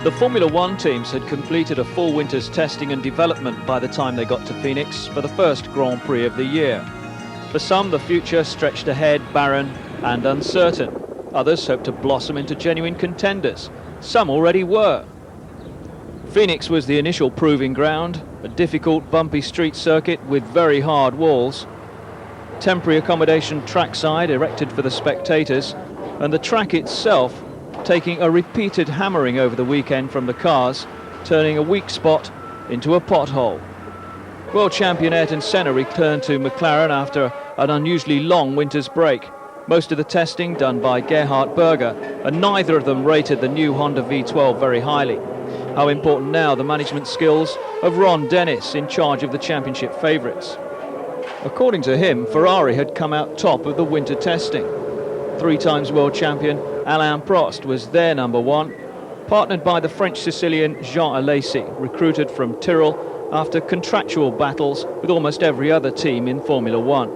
The Formula One teams had completed a full winter's testing and development by the time they got to Phoenix for the first Grand Prix of the year. For some, the future stretched ahead, barren and uncertain. Others hoped to blossom into genuine contenders. Some already were. Phoenix was the initial proving ground, a difficult, bumpy street circuit with very hard walls. Temporary accommodation trackside erected for the spectators, and the track itself taking a repeated hammering over the weekend from the cars, turning a weak spot into a pothole. World champion Ayrton Senna returned to McLaren after an unusually long winter's break. Most of the testing done by Gerhard Berger, and neither of them rated the new Honda V12 very highly. How important now the management skills of Ron Dennis, in charge of the championship favourites. According to him, Ferrari had come out top of the winter testing. 3 times world champion Alain Prost was their number one, partnered by the French Sicilian Jean Alesi, recruited from Tyrrell after contractual battles with almost every other team in Formula One.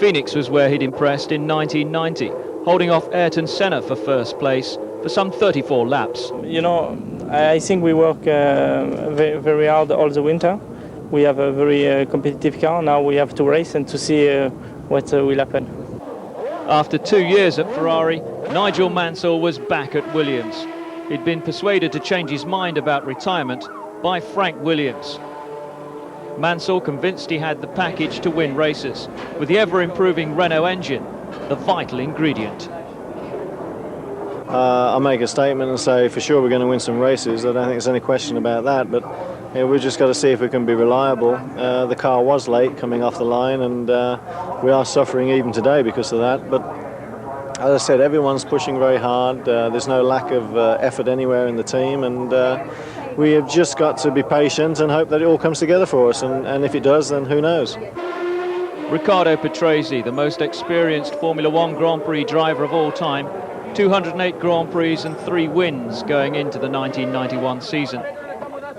Phoenix was where he'd impressed in 1990, holding off Ayrton Senna for first place for some 34 laps. You know, I think we work very, very hard all the winter. We have a very competitive car. Now we have to race and to see what will happen. After 2 years at Ferrari, Nigel Mansell was back at Williams. He'd been persuaded to change his mind about retirement by Frank Williams. Mansell convinced he had the package to win races, with the ever-improving Renault engine, the vital ingredient. I'll make a statement and say for sure we're going to win some races. I don't think there's any question about that, but we've just got to see if we can be reliable. The car was late coming off the line, and we are suffering even today because of that. But as I said, everyone's pushing very hard. There's no lack of effort anywhere in the team, and we have just got to be patient and hope that it all comes together for us, and if it does, then who knows. Riccardo Patrese, the most experienced Formula One Grand Prix driver of all time, 208 Grand Prix and 3 wins going into the 1991 season.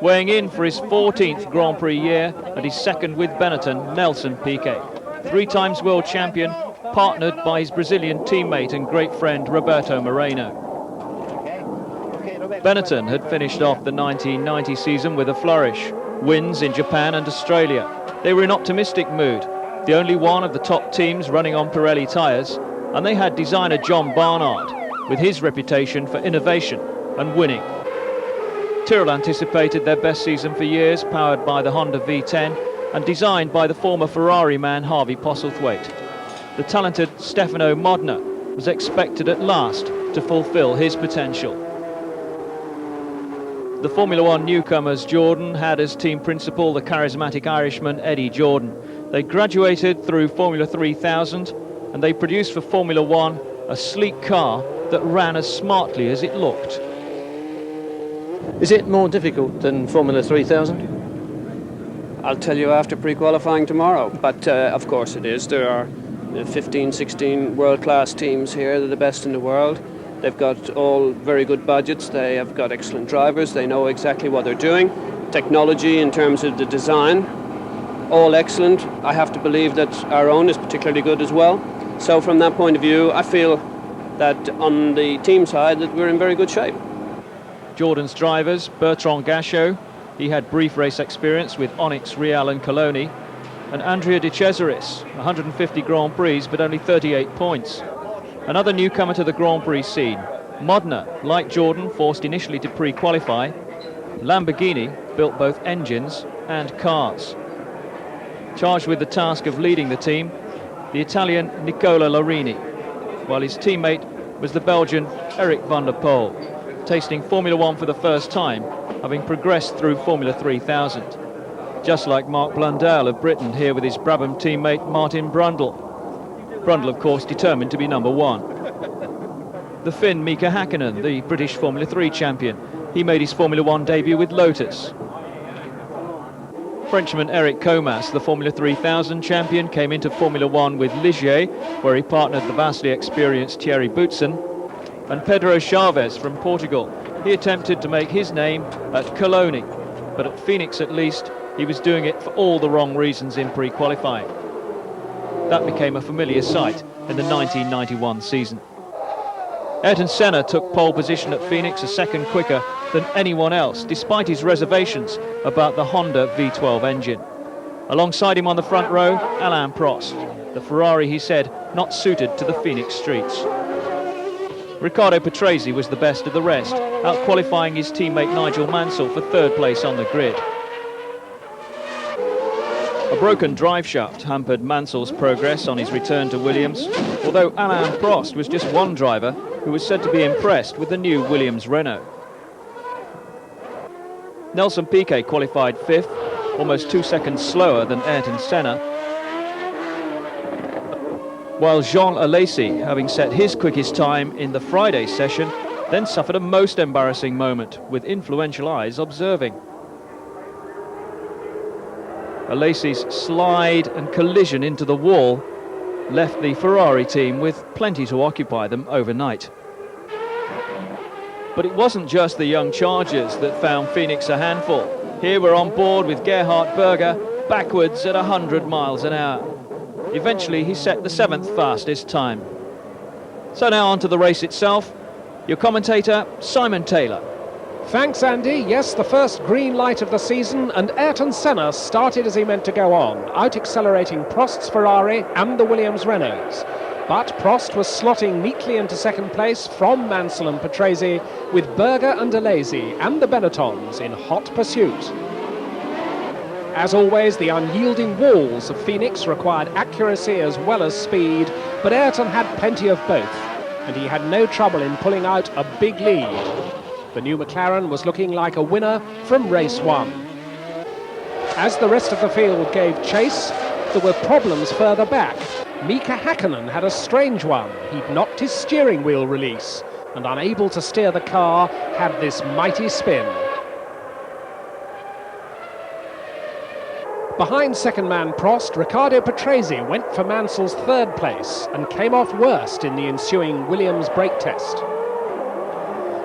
Weighing in for his 14th Grand Prix year and his second with Benetton, Nelson Piquet. 3 times world champion, partnered by his Brazilian teammate and great friend Roberto Moreno. Benetton had finished off the 1990 season with a flourish. Wins in Japan and Australia. They were in optimistic mood, the only one of the top teams running on Pirelli tyres, and they had designer John Barnard, with his reputation for innovation and winning. Tyrrell anticipated their best season for years, powered by the Honda V10 and designed by the former Ferrari man Harvey Postlethwaite. The talented Stefano Modena was expected at last to fulfill his potential. The Formula One newcomers Jordan had as team principal the charismatic Irishman Eddie Jordan. They graduated through Formula 3000 and they produced for Formula One a sleek car that ran as smartly as it looked. Is it more difficult than Formula 3000? I'll tell you after pre-qualifying tomorrow, but of course it is. There are 15, 16 world-class teams here. They're the best in the world. They've got all very good budgets. They have got excellent drivers. They know exactly what they're doing. Technology in terms of the design, all excellent. I have to believe that our own is particularly good as well. So from that point of view, I feel that on the team side that we're in very good shape. Jordan's drivers, Bertrand Gachot, he had brief race experience with Onyx, Real and Coloni, and Andrea De Cesaris, 150 Grand Prix but only 38 points. Another newcomer to the Grand Prix scene, Modena, like Jordan, forced initially to pre-qualify. Lamborghini built both engines and cars. Charged with the task of leading the team, the Italian Nicola Larini, while his teammate was the Belgian Eric van der Poel, tasting Formula One for the first time, having progressed through Formula 3000. Just like Mark Blundell of Britain, here with his Brabham teammate Martin Brundle. Brundle, of course, determined to be number one. The Finn Mika Hakkinen, the British Formula 3 champion, he made his Formula One debut with Lotus. Frenchman Eric Comas, the Formula 3000 champion, came into Formula One with Ligier, where he partnered the vastly experienced Thierry Boutsen. And Pedro Chaves from Portugal, he attempted to make his name at Coloni, but at Phoenix at least, he was doing it for all the wrong reasons in pre-qualifying. That became a familiar sight in the 1991 season. Ayrton Senna took pole position at Phoenix a second quicker than anyone else, despite his reservations about the Honda V12 engine. Alongside him on the front row, Alain Prost. The Ferrari, he said, not suited to the Phoenix streets. Riccardo Patrese was the best of the rest, out-qualifying his teammate Nigel Mansell for third place on the grid. A broken drive shaft hampered Mansell's progress on his return to Williams, although Alain Prost was just one driver who was said to be impressed with the new Williams Renault. Nelson Piquet qualified fifth, almost 2 seconds slower than Ayrton Senna, while Jean Alesi, having set his quickest time in the Friday session, then suffered a most embarrassing moment, with influential eyes observing. Alesi's slide and collision into the wall left the Ferrari team with plenty to occupy them overnight. But it wasn't just the young Chargers that found Phoenix a handful. Here we're on board with Gerhard Berger, backwards at 100 miles an hour. Eventually he set the 7th fastest time. So now on to the race itself. Your commentator, Simon Taylor. Thanks, Andy. Yes, the first green light of the season, and Ayrton Senna started as he meant to go on, out-accelerating Prost's Ferrari and the Williams Renaults. But Prost was slotting neatly into second place from Mansell and Patrese, with Berger and Alesi and the Benettons in hot pursuit. As always, the unyielding walls of Phoenix required accuracy as well as speed, but Ayrton had plenty of both, and he had no trouble in pulling out a big lead. The new McLaren was looking like a winner from race one. As the rest of the field gave chase, there were problems further back. Mika Hakkinen had a strange one. He'd knocked his steering wheel release, and unable to steer the car, had this mighty spin. Behind second man Prost, Riccardo Patrese went for Mansell's third place and came off worst in the ensuing Williams brake test.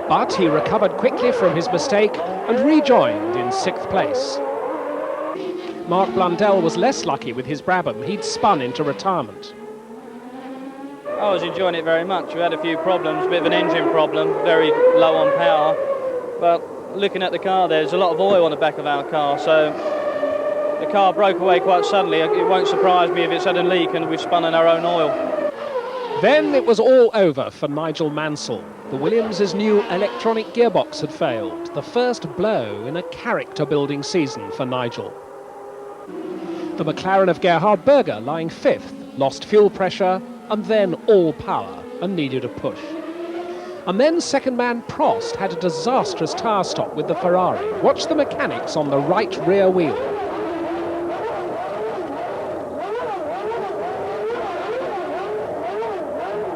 But he recovered quickly from his mistake and rejoined in 6th place. Mark Blundell was less lucky with his Brabham. He'd spun into retirement. I was enjoying it very much. We had a few problems, a bit of an engine problem, very low on power. But looking at the car, there's a lot of oil on the back of our car, so the car broke away quite suddenly. It won't surprise me if it's had a leak and we've spun in our own oil. Then it was all over for Nigel Mansell. The Williams' new electronic gearbox had failed, the first blow in a character-building season for Nigel. The McLaren of Gerhard Berger, lying 5th, lost fuel pressure and then all power and needed a push. And then second man Prost had a disastrous tyre stop with the Ferrari. Watch the mechanics on the right rear wheel.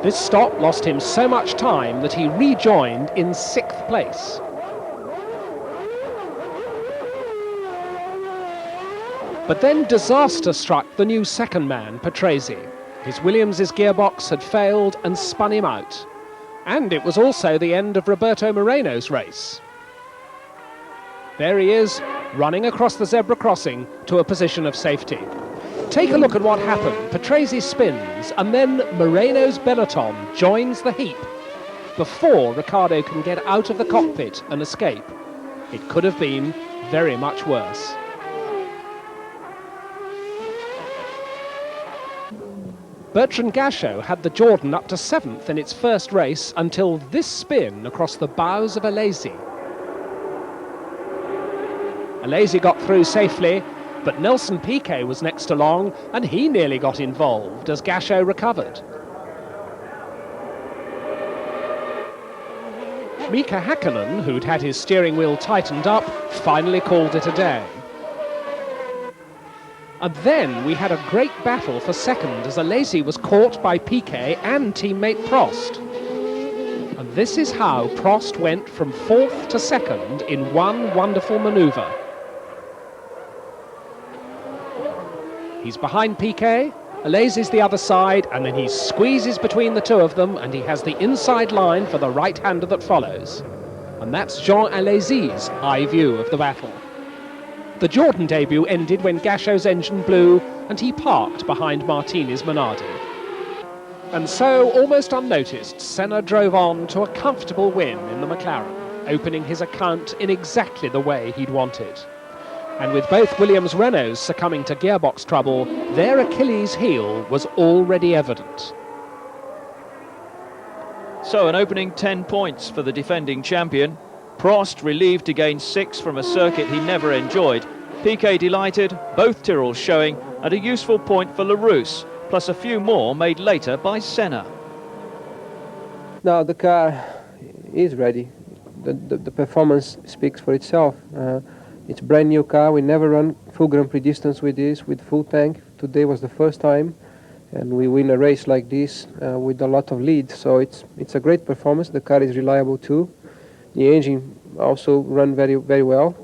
This stop lost him so much time that he rejoined in 6th place. But then disaster struck the new second man, Patrese. His Williams' gearbox had failed and spun him out. And it was also the end of Roberto Moreno's race. There he is, running across the zebra crossing to a position of safety. Take a look at what happened. Patrese spins, and then Moreno's Benetton joins the heap before Riccardo can get out of the cockpit and escape. It could have been very much worse. Bertrand Gachot had the Jordan up to 7th in its first race until this spin across the bows of Alesi. Alesi got through safely, but Nelson Piquet was next along and he nearly got involved as Gachot recovered. Mika Hakkinen, who'd had his steering wheel tightened up, finally called it a day. And then we had a great battle for second as Alesi was caught by Piquet and teammate Prost. And this is how Prost went from 4th to 2nd in one wonderful manoeuvre. He's behind Piquet, Alesi's the other side, and then he squeezes between the two of them and he has the inside line for the right-hander that follows. And that's Jean Alesi's eye view of the battle. The Jordan debut ended when Gachot's engine blew and he parked behind Martinez Minardi. And so, almost unnoticed, Senna drove on to a comfortable win in the McLaren. opening his account in exactly the way he'd wanted. And with both Williams Renaults succumbing to gearbox trouble, their Achilles heel was already evident. So an opening 10 points for the defending champion. Prost relieved to gain 6 from a circuit he never enjoyed. Piquet delighted, both Tyrrells showing, and a useful point for Larousse, plus a few more made later by Senna. Now the car is ready. The performance speaks for itself. It's a brand new car. We never run full Grand Prix distance with this, with full tank. Today was the first time, and we win a race like this with a lot of lead. So it's a great performance. The car is reliable too. The engine also ran very, very well.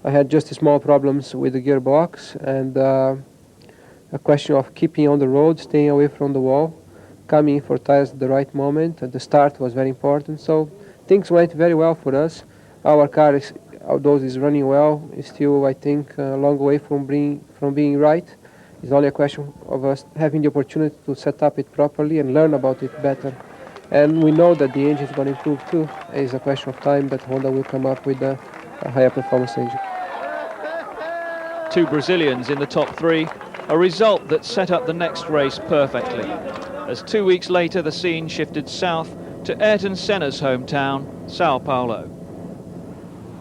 I had just small problems with the gearbox and a question of keeping on the road, staying away from the wall, coming for tires at the right moment. And the start was very important. So things went very well for us. Our car is, although it's running well, is still, I think, a long way from being right. It's only a question of us having the opportunity to set up it properly and learn about it better. And we know that the engine is going to improve too. It's a question of time that Honda will come up with a higher performance engine. 2 Brazilians in the top 3, a result that set up the next race perfectly. As 2 weeks later the scene shifted south to Ayrton Senna's hometown, Sao Paulo.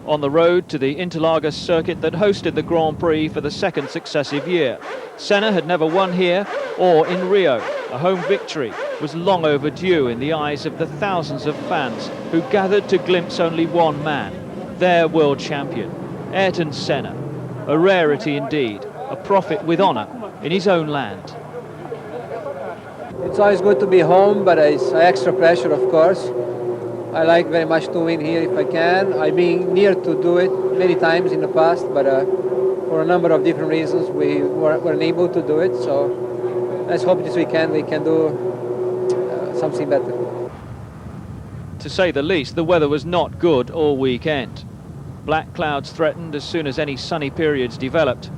On the road to the Interlagos circuit that hosted the Grand Prix for the 2nd successive year. Senna had never won here or in Rio. A home victory was long overdue in the eyes of the thousands of fans who gathered to glimpse only one man, their world champion, Ayrton Senna. A rarity indeed, a prophet with honour in his own land. It's always good to be home, but it's extra pressure, of course. I like very much to win here if I can. I've been near to do it many times in the past, but for a number of different reasons we weren't able to do it. So let's hope this weekend we can do something better. To say the least, the weather was not good all weekend. Black clouds threatened as soon as any sunny periods developed.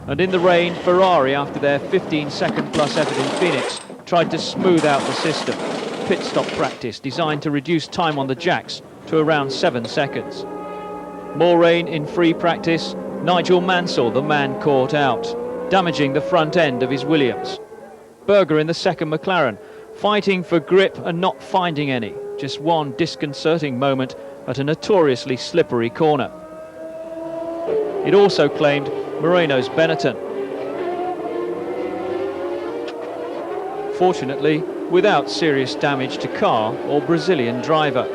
And in the rain, Ferrari, after their 15-second plus effort in Phoenix, tried to smooth out the system. Pit stop practice designed to reduce time on the jacks to around 7 seconds. More rain in free practice. Nigel Mansell, the man caught out, damaging the front end of his Williams. Berger in the second McLaren, fighting for grip and not finding any. Just one disconcerting moment at a notoriously slippery corner. It also claimed Moreno's Benetton. Fortunately, without serious damage to car or Brazilian driver.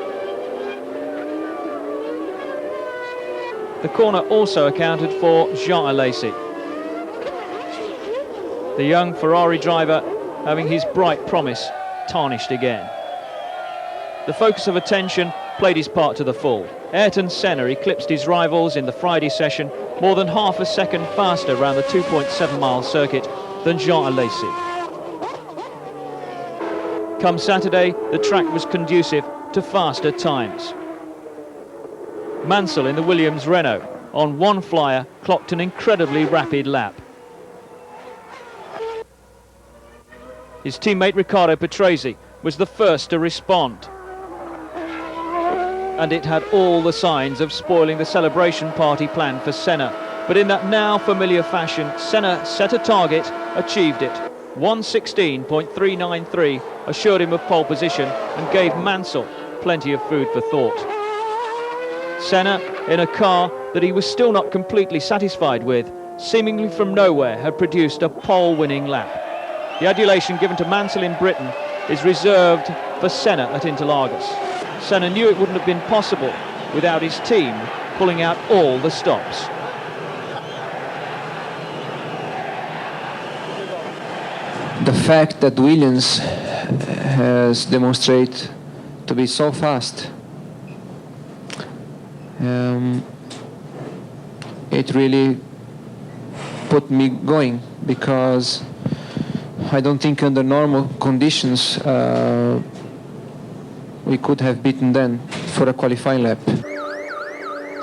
The corner also accounted for Jean Alesi. The young Ferrari driver having his bright promise tarnished again. The focus of attention played his part to the full. Ayrton Senna eclipsed his rivals in the Friday session more than half a second faster around the 2.7-mile circuit than Jean Alesi. Come Saturday, the track was conducive to faster times. Mansell in the Williams Renault on one flyer clocked an incredibly rapid lap. His teammate Riccardo Patrese was the first to respond. And it had all the signs of spoiling the celebration party planned for Senna. But in that now familiar fashion, Senna set a target, achieved it. 1:16.393 assured him of pole position and gave Mansell plenty of food for thought. Senna, in a car that he was still not completely satisfied with, seemingly from nowhere had produced a pole-winning lap. The adulation given to Mansell in Britain is reserved for Senna at Interlagos. Senna knew it wouldn't have been possible without his team pulling out all the stops. The fact that Williams has demonstrated to be so fast, it really put me going, because I don't think under normal conditions we could have beaten them for a qualifying lap.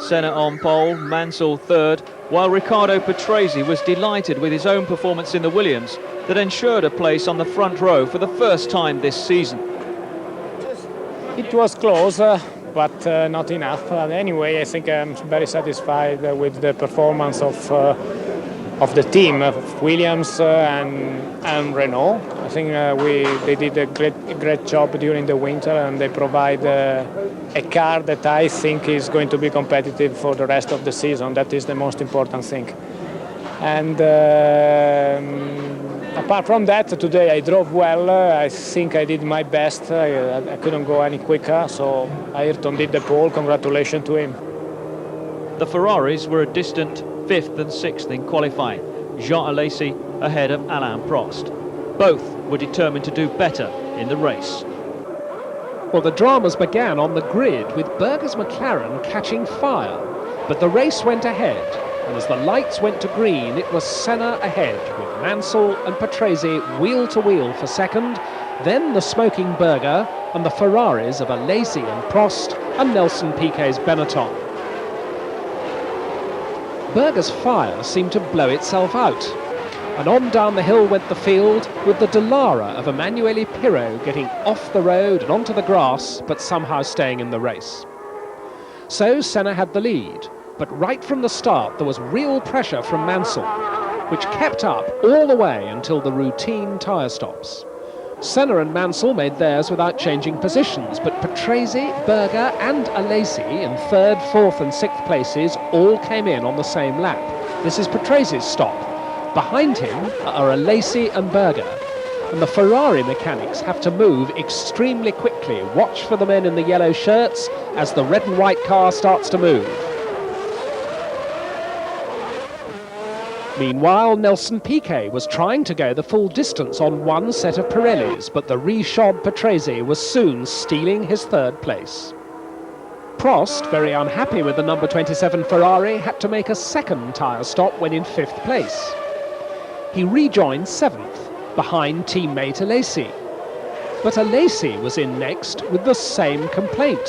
Senna on pole, Mansell third, while Riccardo Patrese was delighted with his own performance in the Williams that ensured a place on the front row for the first time this season. It was close. but not enough. Anyway, I think I'm very satisfied with the performance of the team, of Williams and Renault. I think they did a great job during the winter, and they provide a car that I think is going to be competitive for the rest of the season. That is the most important thing. And apart from that, today I drove well. I think I did my best. I couldn't go any quicker, so Ayrton did the pole. Congratulations to him. The Ferraris were a distant 5th and 6th in qualifying, Jean Alesi ahead of Alain Prost. Both were determined to do better in the race. Well, the dramas began on the grid with Berger's McLaren catching fire, but the race went ahead, and as the lights went to green, it was Senna ahead, with Mansell and Patrese wheel to wheel for second, then the smoking Berger and the Ferraris of Alesi and Prost and Nelson Piquet's Benetton. Berger's fire seemed to blow itself out, and on down the hill went the field, with the Dallara of Emanuele Pirro getting off the road and onto the grass, but somehow staying in the race. So Senna had the lead, but right from the start there was real pressure from Mansell, which kept up all the way until the routine tyre stops. Senna and Mansell made theirs without changing positions, but Patrese, Berger and Alesi in 3rd, 4th and 6th places all came in on the same lap. This is Patrese's stop. Behind him are Alesi and Berger, and the Ferrari mechanics have to move extremely quickly. Watch for the men in the yellow shirts as the red and white car starts to move. Meanwhile, Nelson Piquet was trying to go the full distance on one set of Pirellis, but the reshod Patrese was soon stealing his 3rd place. Prost, very unhappy with the number 27 Ferrari, had to make a 2nd tyre stop when in 5th place. He rejoined 7th, behind teammate Alesi. But Alesi was in next with the same complaint,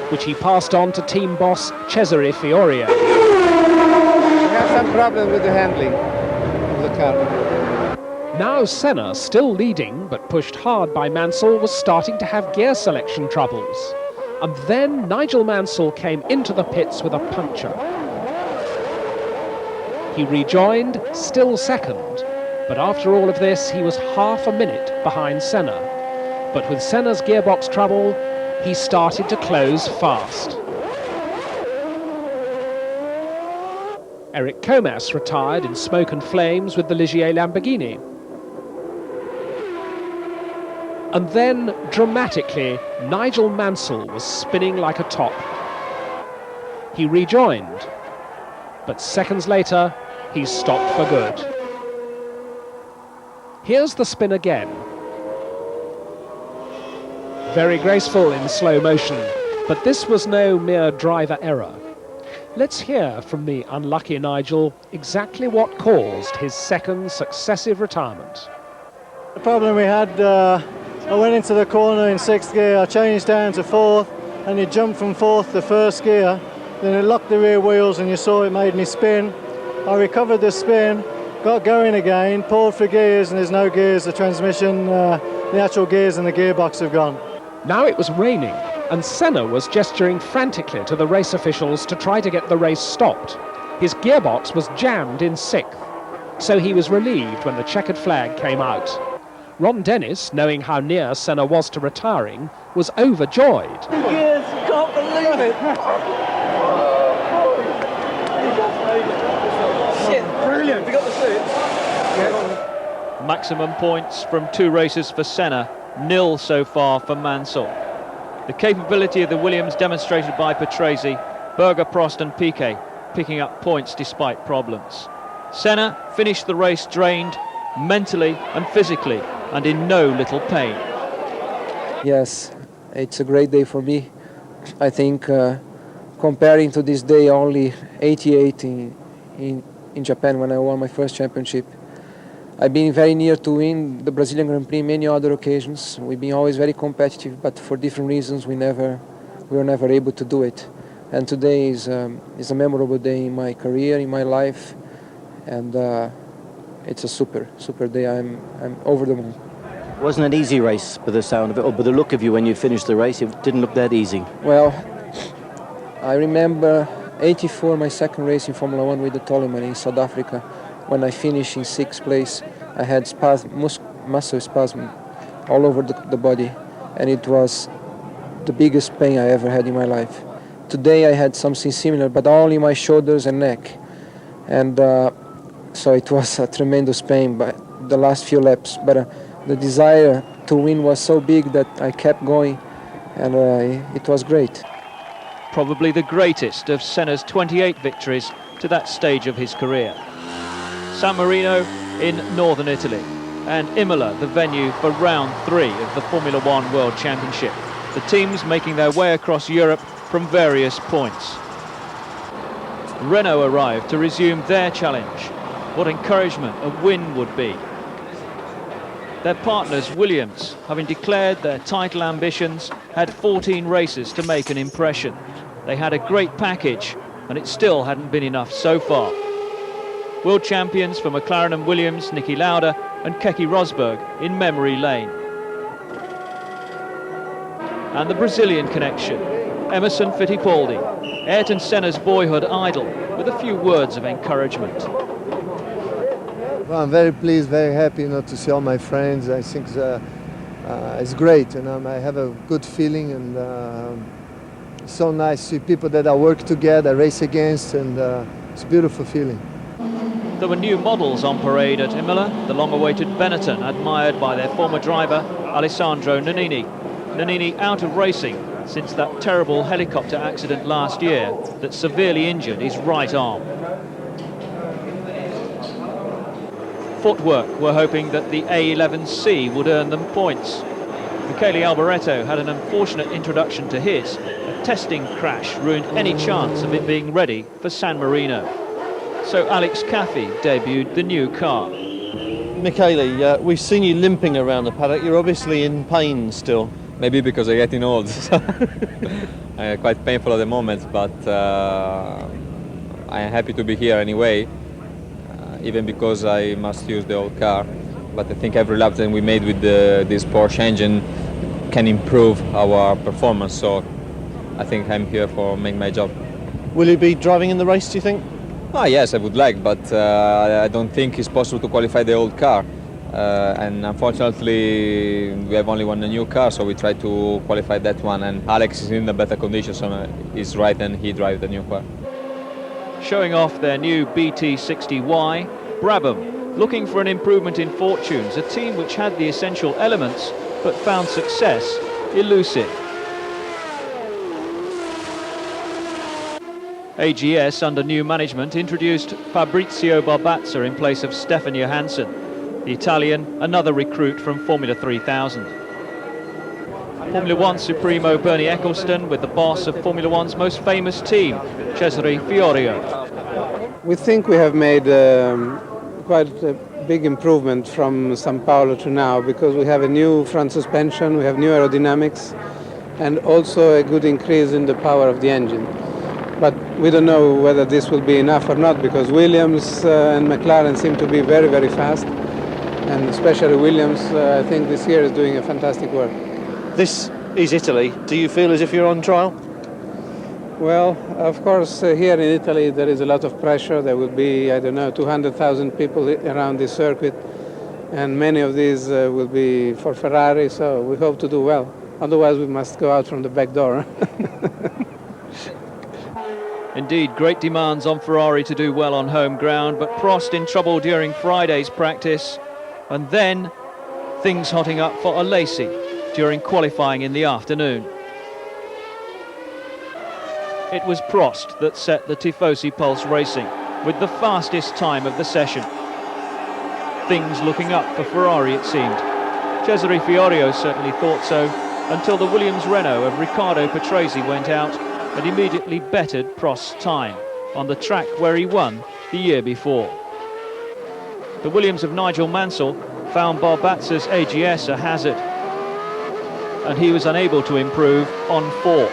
which he passed on to team boss Cesare Fiorio. We have some problem with the handling of the car. Now Senna, still leading but pushed hard by Mansell, was starting to have gear selection troubles. And then Nigel Mansell came into the pits with a puncture. He rejoined, still 2nd, but after all of this he was half a minute behind Senna. But with Senna's gearbox trouble, he started to close fast. Eric Comas retired in smoke and flames with the Ligier Lamborghini. And then, dramatically, Nigel Mansell was spinning like a top. He rejoined, but seconds later, he stopped for good. Here's the spin again. Very graceful in slow motion, but this was no mere driver error. Let's hear from the unlucky Nigel exactly what caused his 2nd successive retirement. The problem we had, I went into the corner in 6th gear, I changed down to 4th, and it jumped from 4th to 1st gear. Then it locked the rear wheels and you saw it made me spin. I recovered the spin, got going again, pulled for gears, and there's no gears. The transmission, the actual gears and the gearbox have gone. Now it was raining, and Senna was gesturing frantically to the race officials to try to get the race stopped. His gearbox was jammed in 6th, so he was relieved when the checkered flag came out. Ron Dennis, knowing how near Senna was to retiring, was overjoyed. Gears, can't believe it! Shit, brilliant, we got the suit. Maximum points from 2 races for Senna, 0 so far for Mansell. The capability of the Williams demonstrated by Patrese, Berger, Prost and Piquet picking up points despite problems. Senna finished the race drained, mentally and physically, and in no little pain. Yes, it's a great day for me. I think comparing to this day only 88 in Japan when I won my first championship, I've been very near to win the Brazilian Grand Prix many other occasions. We've been always very competitive, but for different reasons we were never able to do it. And today is a memorable day in my career, in my life, and it's a super day. I'm over the moon. Wasn't an easy race by the sound of it, or by the look of you when you finished the race, it didn't look that easy. Well, I remember 84, my second race in Formula 1 with the Toleman in South Africa. When I finished in 6th place, I had muscle spasm all over the body, and it was the biggest pain I ever had in my life. Today I had something similar, but only my shoulders and neck, and so it was a tremendous pain by the last few laps, but the desire to win was so big that I kept going, and it was great. Probably the greatest of Senna's 28 victories to that stage of his career. San Marino in northern Italy, and Imola the venue for round 3 of the Formula 1 World Championship. The teams making their way across Europe from various points. Renault arrived to resume their challenge. What encouragement a win would be. Their partners Williams, having declared their title ambitions, had 14 races to make an impression. They had a great package, and it still hadn't been enough so far. World champions for McLaren and Williams, Niki Lauda and Keke Rosberg in memory lane. And the Brazilian connection, Emerson Fittipaldi, Ayrton Senna's boyhood idol, with a few words of encouragement. Well, I'm very pleased, very happy, to see all my friends. I think it's great, and I have a good feeling, and it's so nice to see people that I work together, race against, and it's a beautiful feeling. There were new models on parade at Imola, the long-awaited Benetton, admired by their former driver, Alessandro Nannini. Nannini out of racing since that terrible helicopter accident last year that severely injured his right arm. Footwork were hoping that the A11C would earn them points. Michele Alboreto had an unfortunate introduction to his. A testing crash ruined any chance of it being ready for San Marino. So Alex Caffey debuted the new car. Michele, we've seen you limping around the paddock. You're obviously in pain still. Maybe because I'm getting old. Quite painful at the moment, but I am happy to be here anyway, even because I must use the old car. But I think every lap that we made with this Porsche engine can improve our performance, so I think I'm here for make my job. Will you be driving in the race, do you think? Yes, I would like, but I don't think it's possible to qualify the old car. And unfortunately, we have only one new car, so we try to qualify that one. And Alex is in a better condition, so he's right, and he drives the new car. Showing off their new BT60Y, Brabham, looking for an improvement in fortunes, a team which had the essential elements, but found success elusive. AGS, under new management, introduced Fabrizio Barbazza in place of Stefan Johansson. The Italian, another recruit from Formula 3000. Formula 1 Supremo Bernie Ecclestone with the boss of Formula 1's most famous team, Cesare Fiorio. We think we have made quite a big improvement from São Paulo to now, because we have a new front suspension, we have new aerodynamics, and also a good increase in the power of the engine. But we don't know whether this will be enough or not, because Williams and McLaren seem to be very, very fast. And especially Williams, I think this year is doing a fantastic work. This is Italy. Do you feel as if you're on trial? Well, of course, here in Italy there is a lot of pressure. There will be, 200,000 people around this circuit, and many of these will be for Ferrari, so we hope to do well. Otherwise we must go out from the back door. Indeed, great demands on Ferrari to do well on home ground, but Prost in trouble during Friday's practice. And then things hotting up for Alesi during qualifying in the afternoon. It was Prost that set the Tifosi Pulse racing with the fastest time of the session. Things looking up for Ferrari, it seemed. Cesare Fiorio certainly thought so, until the Williams Renault of Riccardo Patrese went out and immediately bettered Prost's time on the track where he won the year before. The Williams of Nigel Mansell found Barbazza's AGS a hazard, and he was unable to improve on fourth.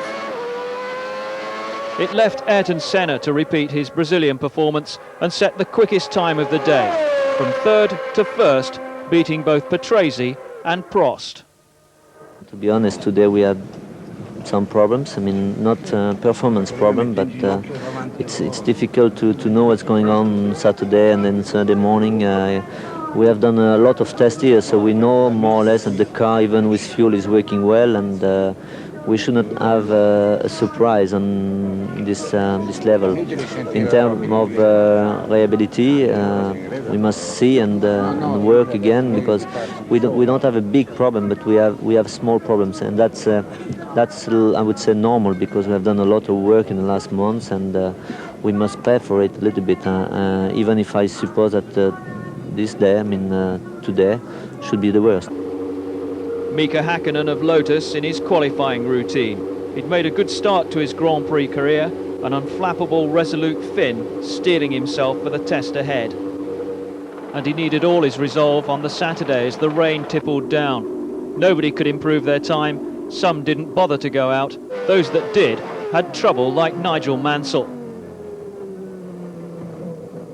It left Ayrton Senna to repeat his Brazilian performance and set the quickest time of the day, from third to first, beating both Patrese and Prost. To be honest, today we had some problems. I mean, not performance problem, but it's difficult to know what's going on Saturday and then Sunday morning. We have done a lot of tests here, so we know more or less that the car, even with fuel, is working well, and we should not have a surprise on this level. In terms of reliability, we must see and work again, because we don't have a big problem, but we have small problems, and that's I would say normal, because we have done a lot of work in the last months, and we must pay for it a little bit. Even if I suppose that this day, I mean today, should be the worst. Mika Hakkinen of Lotus in his qualifying routine. He'd made a good start to his Grand Prix career, an unflappable, resolute Finn steeling himself for the test ahead. And he needed all his resolve on the Saturday as the rain tippled down. Nobody could improve their time. Some didn't bother to go out. Those that did had trouble, like Nigel Mansell.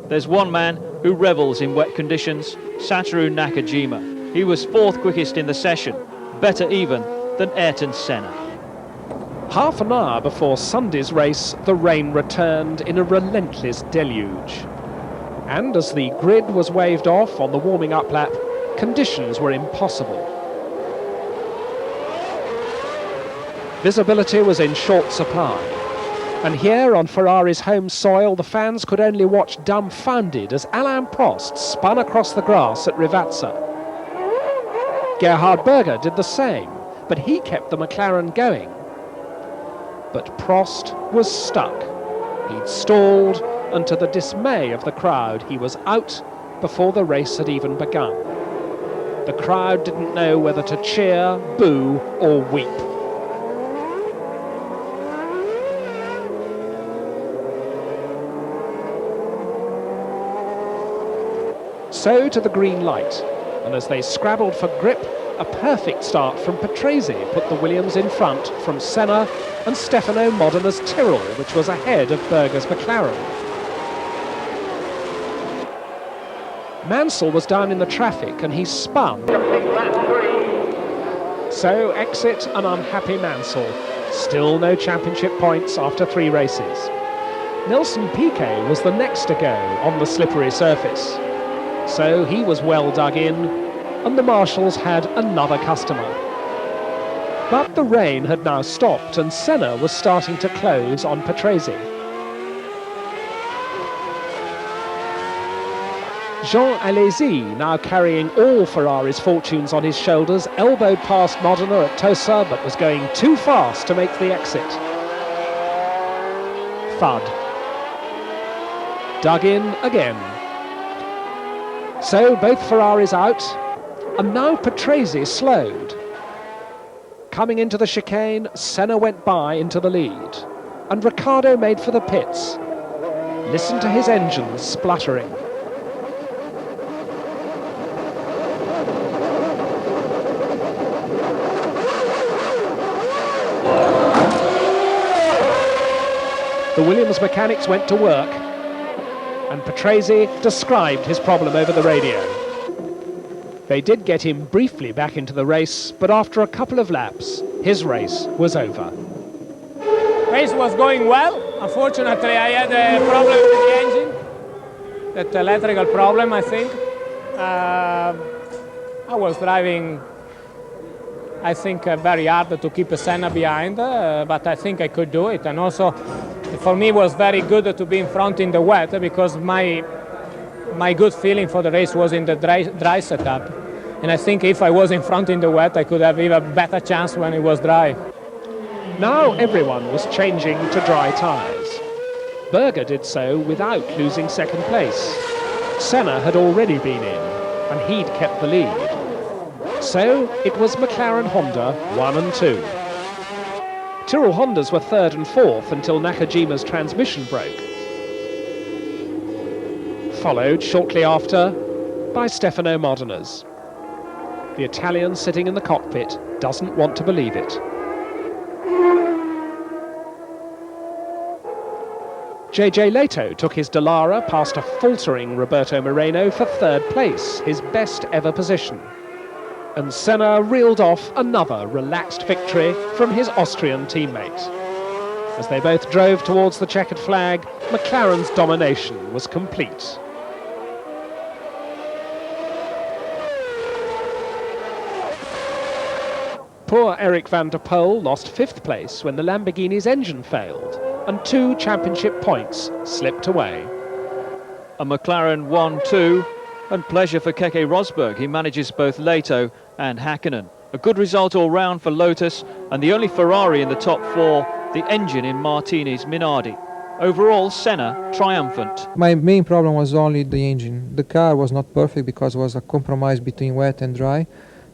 There's one man who revels in wet conditions, Satoru Nakajima. He was fourth quickest in the session, better even than Ayrton Senna. Half an hour before Sunday's race, the rain returned in a relentless deluge. And as the grid was waved off on the warming-up lap, conditions were impossible. Visibility was in short supply. And here on Ferrari's home soil, the fans could only watch dumbfounded as Alain Prost spun across the grass at Rivazza. Gerhard Berger did the same, but he kept the McLaren going. But Prost was stuck. He'd stalled, and to the dismay of the crowd, he was out before the race had even begun. The crowd didn't know whether to cheer, boo, or weep. So to the green light, and as they scrabbled for grip, a perfect start from Patrese put the Williams in front from Senna and Stefano Modina's Tyrrell, which was ahead of Berger's McLaren. Mansell was down in the traffic and he spun. So exit an unhappy Mansell. Still no championship points after 3 races. Nelson Piquet was the next to go on the slippery surface. So he was well dug in, and the marshals had another customer. But the rain had now stopped, and Senna was starting to close on Patrese. Jean Alesi, now carrying all Ferrari's fortunes on his shoulders, elbowed past Modena at Tosa, but was going too fast to make the exit. Thud. Dug in again. So both Ferraris out, and now Patrese slowed. Coming into the chicane, Senna went by into the lead, and Ricciardo made for the pits. Listen to his engines spluttering. The Williams mechanics went to work, and Patrese described his problem over the radio. They did get him briefly back into the race, but after a couple of laps, his race was over. Race was going well. Unfortunately, I had a problem with the engine, that electrical problem, I think. I was driving, I think, very hard to keep Senna behind, but I think I could do it. And also, for me, it was very good to be in front in the wet, because my good feeling for the race was in the dry setup. And I think if I was in front in the wet, I could have even a better chance when it was dry. Now everyone was changing to dry tyres. Berger did so without losing second place. Senna had already been in, and he'd kept the lead. So it was McLaren Honda 1 and 2. Tyrrell Hondas were 3rd and 4th until Nakajima's transmission broke. Followed shortly after by Stefano Modina's. The Italian sitting in the cockpit doesn't want to believe it. JJ Leto took his Dallara past a faltering Roberto Moreno for 3rd place, his best ever position. And Senna reeled off another relaxed victory from his Austrian teammate. As they both drove towards the checkered flag, McLaren's domination was complete. Poor Eric van der Poel lost 5th place when the Lamborghini's engine failed, and 2 championship points slipped away. A McLaren 1-2, and pleasure for Keke Rosberg. He manages both Leto and Hakkinen. A good result all round for Lotus, and the only Ferrari in the top 4, the engine in Martini's Minardi. Overall, Senna triumphant. My main problem was only the engine. The car was not perfect because it was a compromise between wet and dry,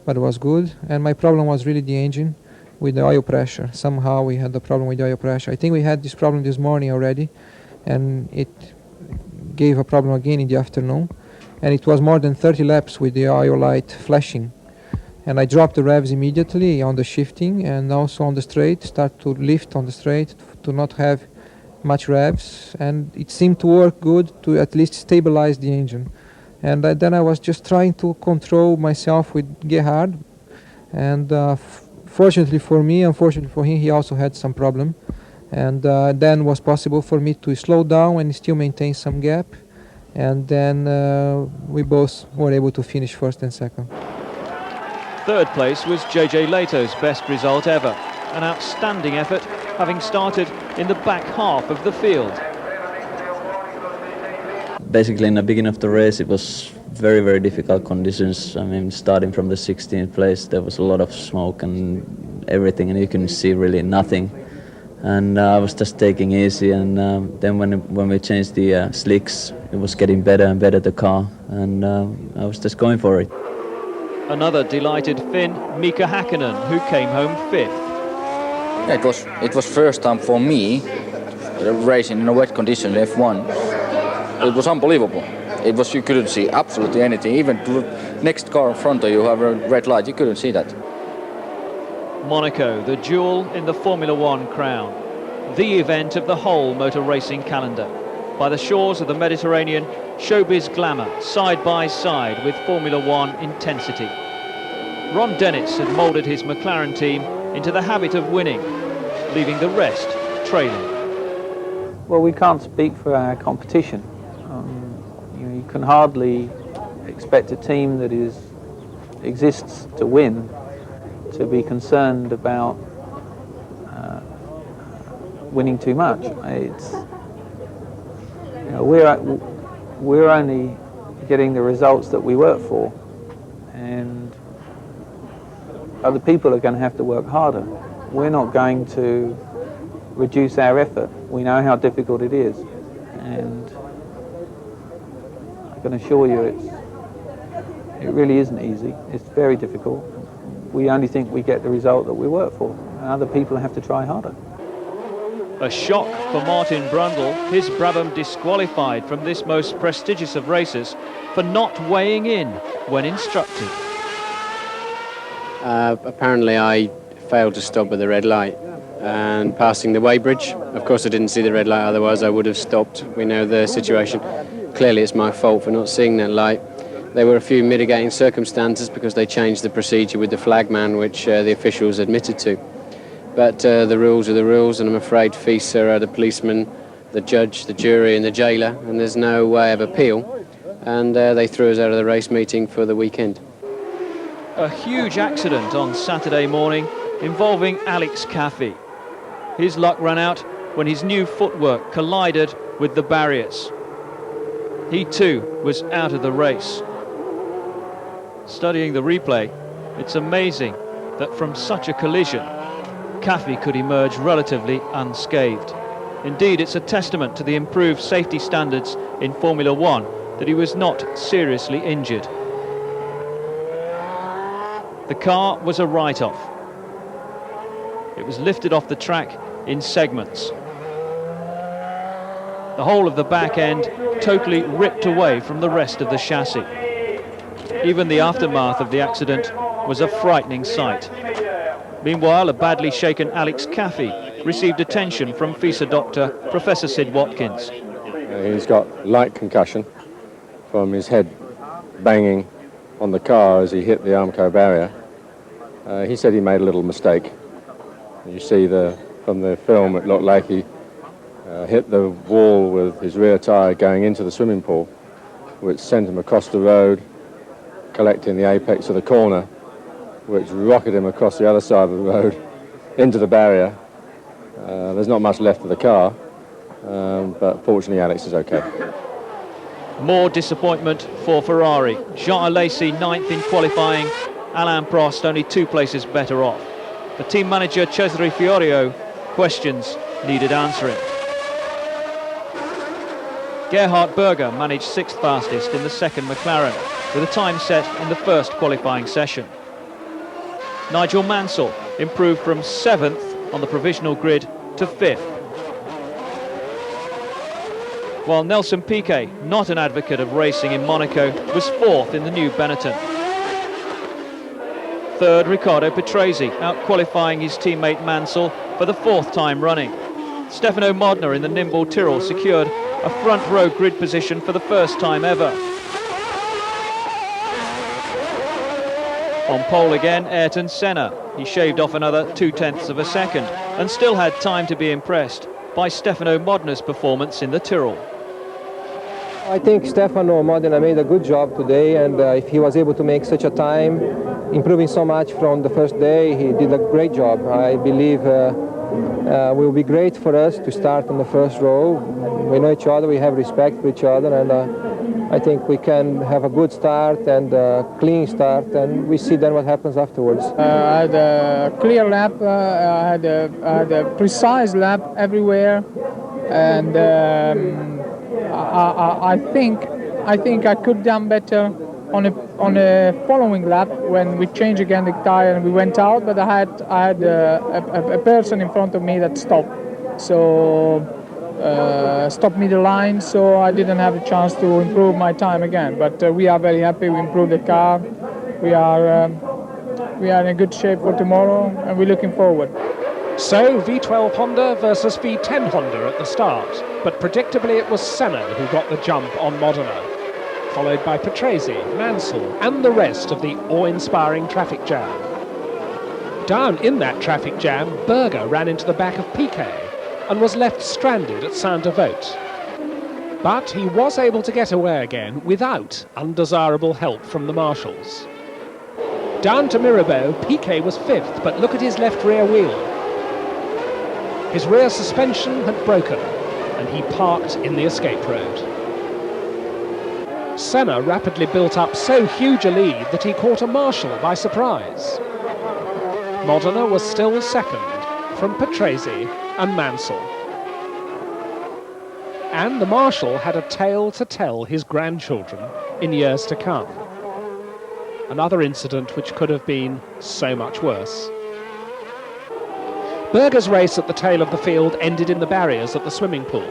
but it was good. And my problem was really the engine with the oil pressure. Somehow we had the problem with the oil pressure. I think we had this problem this morning already, and it gave a problem again in the afternoon. And it was more than 30 laps with the oil light flashing. And I dropped the revs immediately on the shifting and also on the straight, start to lift on the straight to not have much revs, and it seemed to work good to at least stabilize the engine. And then I was just trying to control myself with Gerhard, and fortunately for me, unfortunately for him, he also had some problem, and then was possible for me to slow down and still maintain some gap, and then we both were able to finish first and second. 3rd place was JJ Leto's best result ever. An outstanding effort, having started in the back half of the field. Basically, in the beginning of the race, it was very, very difficult conditions. I mean, starting from the 16th place, there was a lot of smoke and everything, and you couldn't see really nothing. And I was just taking easy, and then when we changed the slicks, it was getting better and better, the car, and I was just going for it. Another delighted Finn, Mika Hakkinen, who came home 5th. Yeah, it was first time for me racing in a wet condition F1. It was unbelievable. It was, you couldn't see absolutely anything. Even to the next car in front of you have a red light, you couldn't see that. Monaco, the jewel in the Formula One crown. The event of the whole motor racing calendar. By the shores of the Mediterranean, showbiz glamour, side by side with Formula One intensity. Ron Dennis had moulded his McLaren team into the habit of winning, leaving the rest trailing. Well, we can't speak for our competition. You can hardly expect a team that exists to win to be concerned about winning too much. We're only getting the results that we work for, and other people are going to have to work harder. We're not going to reduce our effort. We know how difficult it is, and I can assure you it really isn't easy. It's very difficult. We only think we get the result that we work for, and other people have to try harder. A shock for Martin Brundle, his Brabham disqualified from this most prestigious of races for not weighing in when instructed. Apparently I failed to stop at the red light and passing the weighbridge. Of course I didn't see the red light, otherwise I would have stopped. We know the situation. Clearly it's my fault for not seeing that light. There were a few mitigating circumstances because they changed the procedure with the flagman, which the officials admitted to. But the rules are the rules, and I'm afraid FISA are the policeman, the judge, the jury and the jailer, and there's no way of appeal. And they threw us out of the race meeting for the weekend. A huge accident on Saturday morning involving Alex Caffey. His luck ran out when his new footwork collided with the barriers. He too was out of the race. Studying the replay, it's amazing that from such a collision, Caffey could emerge relatively unscathed. Indeed, it's a testament to the improved safety standards in Formula One that he was not seriously injured. The car was a write-off. It was lifted off the track in segments. The whole of the back end totally ripped away from the rest of the chassis. Even the aftermath of the accident was a frightening sight. Meanwhile, a badly shaken Alex Caffey received attention from FISA doctor Professor Sid Watkins. He's got light concussion from his head banging on the car as he hit the Armco barrier. He said he made a little mistake. You see from the film it looked like he hit the wall with his rear tyre going into the swimming pool, which sent him across the road, collecting the apex of the corner, which rocketed him across the other side of the road into the barrier. There's not much left of the car, but fortunately Alex is okay. More disappointment for Ferrari. Jean Alesi 9th in qualifying, Alain Prost only 2 places better off. For team manager Cesare Fiorio, questions needed answering. Gerhard Berger managed 6th fastest in the second McLaren, with a time set in the first qualifying session. Nigel Mansell improved from 7th on the provisional grid to 5th. While Nelson Piquet, not an advocate of racing in Monaco, was 4th in the new Benetton. 3rd, Riccardo Patrese, out-qualifying his teammate Mansell for the 4th time running. Stefano Modena in the nimble Tyrrell secured a front row grid position for the first time ever. On pole again, Ayrton Senna. He shaved off another 0.2 of a second and still had time to be impressed by Stefano Modena's performance in the Tyrrell. I think Stefano Modena made a good job today, and if he was able to make such a time, improving so much from the first day, he did a great job. I believe it will be great for us to start on the first row. We know each other, we have respect for each other, and I think we can have a good start and a clean start, and we see then what happens afterwards. I had a clear lap, I had a precise lap everywhere, and I think I could have done better on a following lap when we changed again the tire and we went out, but I had a person in front of me that stopped, so stopped me the line, so I didn't have a chance to improve my time again. But we are very happy. We improved the car. We are in a good shape for tomorrow, and we're looking forward. So V12 Honda versus V10 Honda at the start, but predictably it was Senna who got the jump on Modena, followed by Patrese, Mansell and the rest of the awe-inspiring traffic jam. Down in that traffic jam, Berger ran into the back of Piquet and was left stranded at Saint-Devote. But he was able to get away again without undesirable help from the marshals. Down to Mirabeau, Piquet was 5th, but look at his left rear wheel. His rear suspension had broken, and he parked in the escape road. Senna rapidly built up so huge a lead that he caught a marshal by surprise. Modena was still second, from Patrese and Mansell. And the marshal had a tale to tell his grandchildren in years to come. Another incident which could have been so much worse. Berger's race at the tail of the field ended in the barriers at the swimming pool.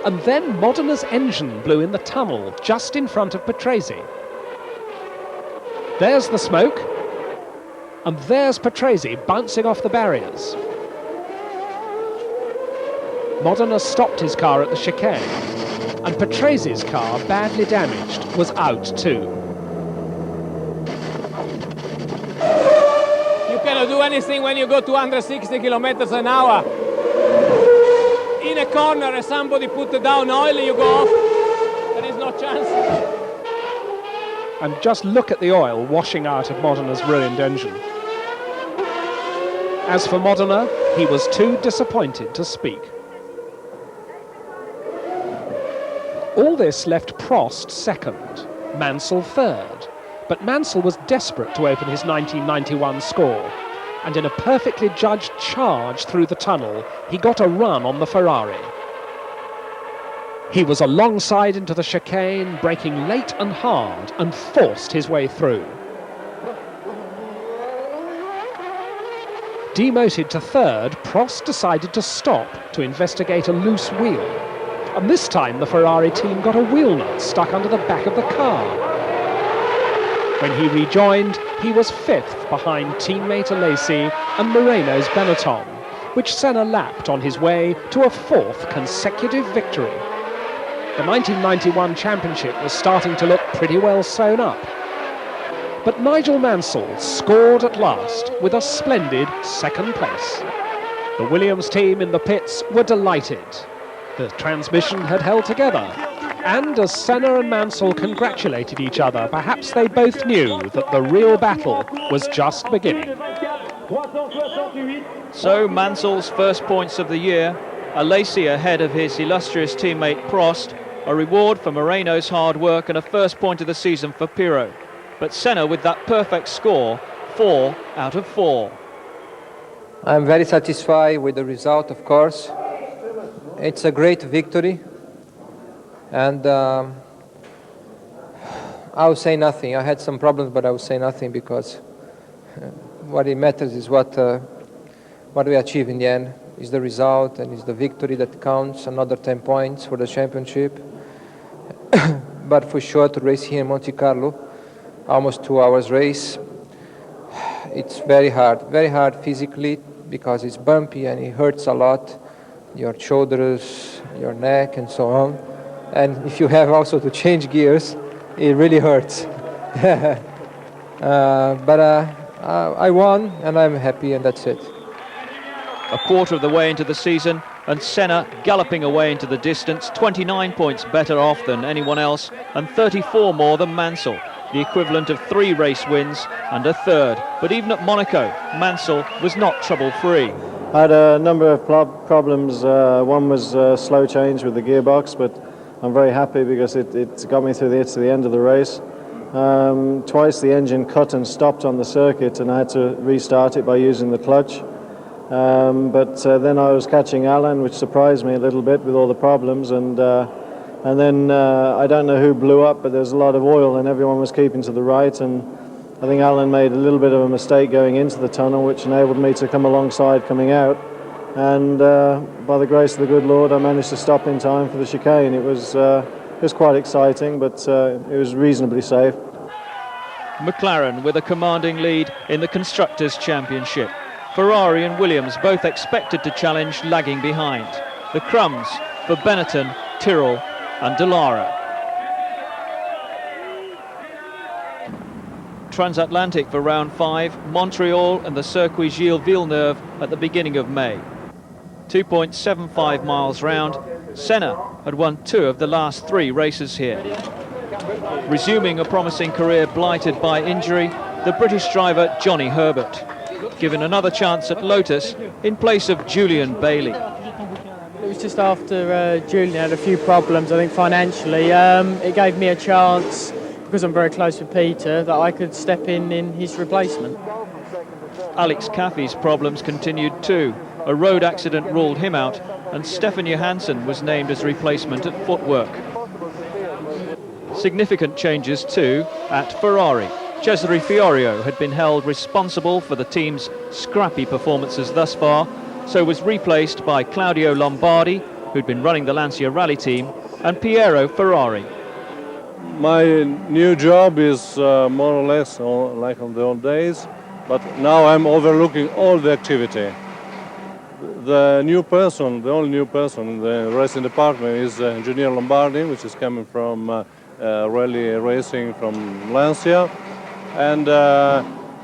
And then Modena's engine blew in the tunnel just in front of Patrese. There's the smoke, and there's Patrese bouncing off the barriers. Modena stopped his car at the chicane, and Patrese's car, badly damaged, was out too. You cannot do anything when you go 260 kilometers an hour. In a corner and somebody put down oil, you go off. There is no chance. And just look at the oil washing out of Modena's ruined engine. As for Modena, he was too disappointed to speak. All this left Prost second, Mansell third, but Mansell was desperate to open his 1991 score, and in a perfectly judged charge through the tunnel, he got a run on the Ferrari. He was alongside into the chicane, braking late and hard, and forced his way through. Demoted to third, Prost decided to stop to investigate a loose wheel. And this time the Ferrari team got a wheel nut stuck under the back of the car. When he rejoined, he was 5th behind teammate Alesi and Moreno's Benetton, which Senna lapped on his way to a 4th consecutive victory. The 1991 championship was starting to look pretty well sewn up. But Nigel Mansell scored at last with a splendid second place. The Williams team in the pits were delighted. The transmission had held together. And as Senna and Mansell congratulated each other, perhaps they both knew that the real battle was just beginning. So Mansell's first points of the year, a Lacey ahead of his illustrious teammate Prost, a reward for Moreno's hard work and a first point of the season for Pirro. But Senna with that perfect score, 4 out of 4. I'm very satisfied with the result, of course. It's a great victory. And I will say nothing. I had some problems, but I will say nothing because what it matters is what we achieve in the end. Is the result and is the victory that counts. Another 10 points for the championship. But for sure, to race here in Monte Carlo, almost 2 hours race, it's very hard physically because it's bumpy and it hurts a lot. Your shoulders, your neck, and so on. And if you have also to change gears, it really hurts. But I won, and I'm happy, and that's it. A quarter of the way into the season, and Senna galloping away into the distance, 29 points better off than anyone else, and 34 more than Mansell, the equivalent of 3 race wins and a third. But even at Monaco, Mansell was not trouble-free. I had a number of problems. One was slow change with the gearbox, but I'm very happy because it got me to the end of the race. Twice the engine cut and stopped on the circuit, and I had to restart it by using the clutch. But then I was catching Alan, which surprised me a little bit with all the problems, and then I don't know who blew up, but there was a lot of oil and everyone was keeping to the right, and I think Alan made a little bit of a mistake going into the tunnel, which enabled me to come alongside coming out, and by the grace of the good Lord I managed to stop in time for the chicane. It was quite exciting, but it was reasonably safe. McLaren with a commanding lead in the Constructors' Championship. Ferrari and Williams both expected to challenge, lagging behind. The crumbs for Benetton, Tyrrell and Dallara. Transatlantic for round 5, Montreal and the Circuit Gilles Villeneuve at the beginning of May. 2.75 miles round, Senna had won 2 of the last 3 races here. Resuming a promising career blighted by injury, the British driver Johnny Herbert, given another chance at Lotus in place of Julian Bailey. It was just after Julian had a few problems, I think financially. It gave me a chance, because I'm very close with Peter, that I could step in his replacement. Alex Caffey's problems continued too. A road accident ruled him out, and Stefan Johansson was named as replacement at footwork. Significant changes too at Ferrari. Cesare Fiorio had been held responsible for the team's scrappy performances thus far, so was replaced by Claudio Lombardi, who'd been running the Lancia Rally team, and Piero Ferrari. My new job is more or less like on the old days, but now I'm overlooking all the activity. The new person, the only new person in the racing department is Engineer Lombardi, which is coming from rally racing from Lancia, and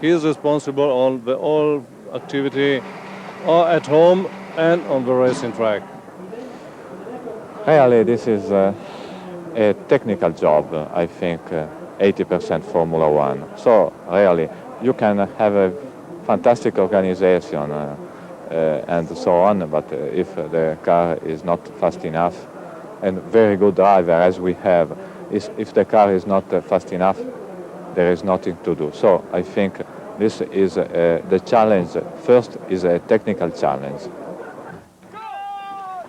he is responsible on the whole activity at home and on the racing track. Really, this is a technical job, I think, 80% Formula One. So really, you can have a fantastic organization and so on, but if the car is not fast enough, and very good driver as we have, if the car is not fast enough, there is nothing to do. So I think this is the challenge. First is a technical challenge.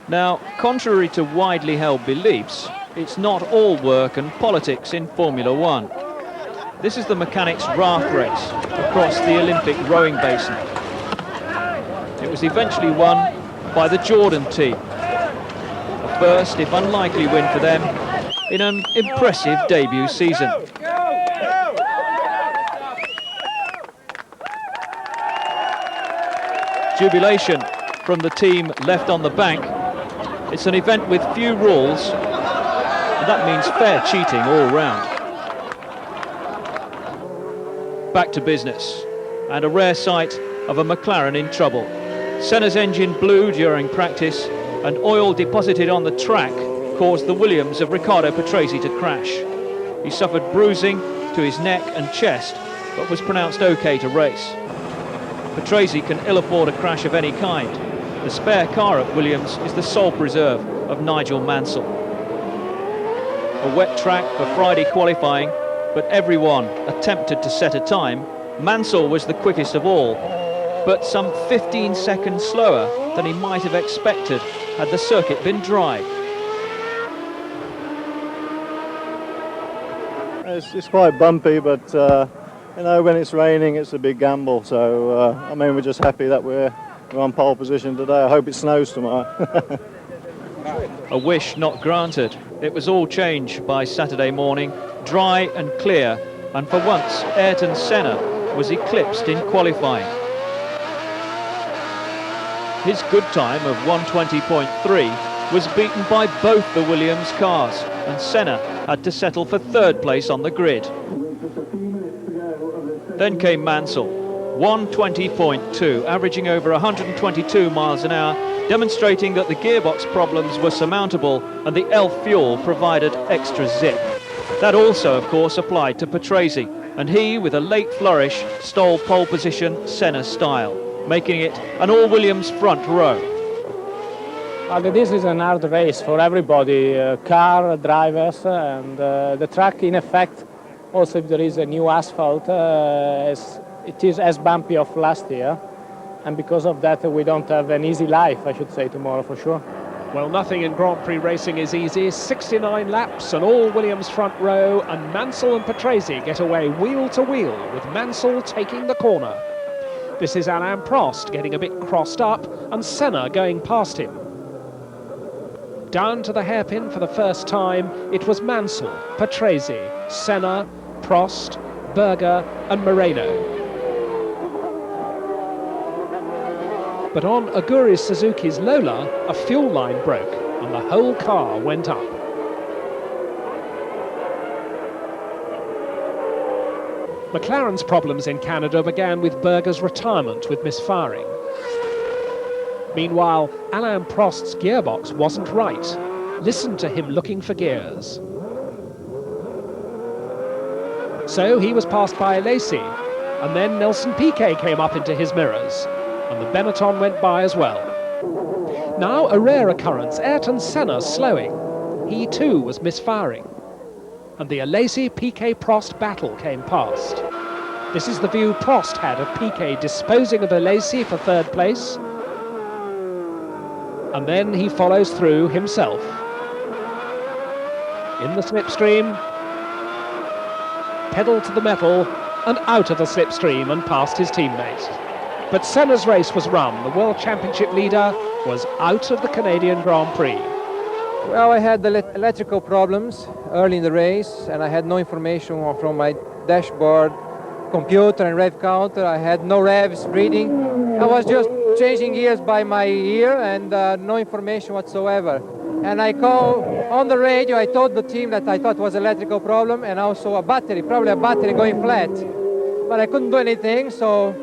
Now, contrary to widely held beliefs, it's not all work and politics in Formula One. This is the mechanics' raft race across the Olympic rowing basin. It was eventually won by the Jordan team. A first, if unlikely, win for them in an impressive debut season. Jubilation from the team left on the bank. It's an event with few rules, and that means fair cheating all round. back to business, and a rare sight of a McLaren in trouble. Senna's engine blew during practice, and oil deposited on the track caused the Williams of Riccardo Patrese to crash. He suffered bruising to his neck and chest, but was pronounced okay to race. Patrese can ill afford a crash of any kind. The spare car at Williams is the sole preserve of Nigel Mansell. A wet track for Friday qualifying, but everyone attempted to set a time. Mansell was the quickest of all, but some 15 seconds slower than he might have expected had the circuit been dry. It's quite bumpy, but you know, when it's raining, it's a big gamble. So I mean, we're just happy that we're on pole position today. I hope it snows tomorrow. A wish not granted. It was all change by Saturday morning, dry and clear, and for once Ayrton Senna was eclipsed in qualifying. His good time of 1:20.3 was beaten by both the Williams cars, and Senna had to settle for third place on the grid. Then came Mansell, 1:20.2, averaging over 122 miles an hour, demonstrating that the gearbox problems were surmountable and the ELF fuel provided extra zip. That also, of course, applied to Patrese, and he, with a late flourish, stole pole position Senna style, making it an all-Williams front row. This is an hard race for everybody, car, drivers, and the track, in effect, also if there is a new asphalt, it is as bumpy of last year, and because of that we don't have an easy life, I should say, tomorrow for sure. Well, nothing in Grand Prix racing is easy. 69 laps, an all-Williams front row, and Mansell and Patrese get away wheel to wheel, with Mansell taking the corner. This is Alain Prost getting a bit crossed up, and Senna going past him. Down to the hairpin for the first time, it was Mansell, Patrese, Senna, Prost, Berger and Moreno. But on Aguri Suzuki's Lola, a fuel line broke and the whole car went up. McLaren's problems in Canada began with Berger's retirement with misfiring. Meanwhile, Alain Prost's gearbox wasn't right. Listen to him looking for gears. So he was passed by Alesi, and then Nelson Piquet came up into his mirrors, and the Benetton went by as well. Now a rare occurrence, Ayrton Senna slowing. He too was misfiring. And the Alesi-Piquet-Prost battle came past. This is the view Prost had of Piquet disposing of Alesi for third place. And then he follows through himself. In the slipstream, pedal to the metal, and out of the slipstream and past his teammate. But Senna's race was run. The World Championship leader was out of the Canadian Grand Prix. Well, I had the electrical problems early in the race, and I had no information from my dashboard, computer and rev counter. I had no revs reading. I was just changing gears by my ear and no information whatsoever. And I called on the radio, I told the team that I thought was electrical problem and also a battery, probably a battery going flat. But I couldn't do anything, so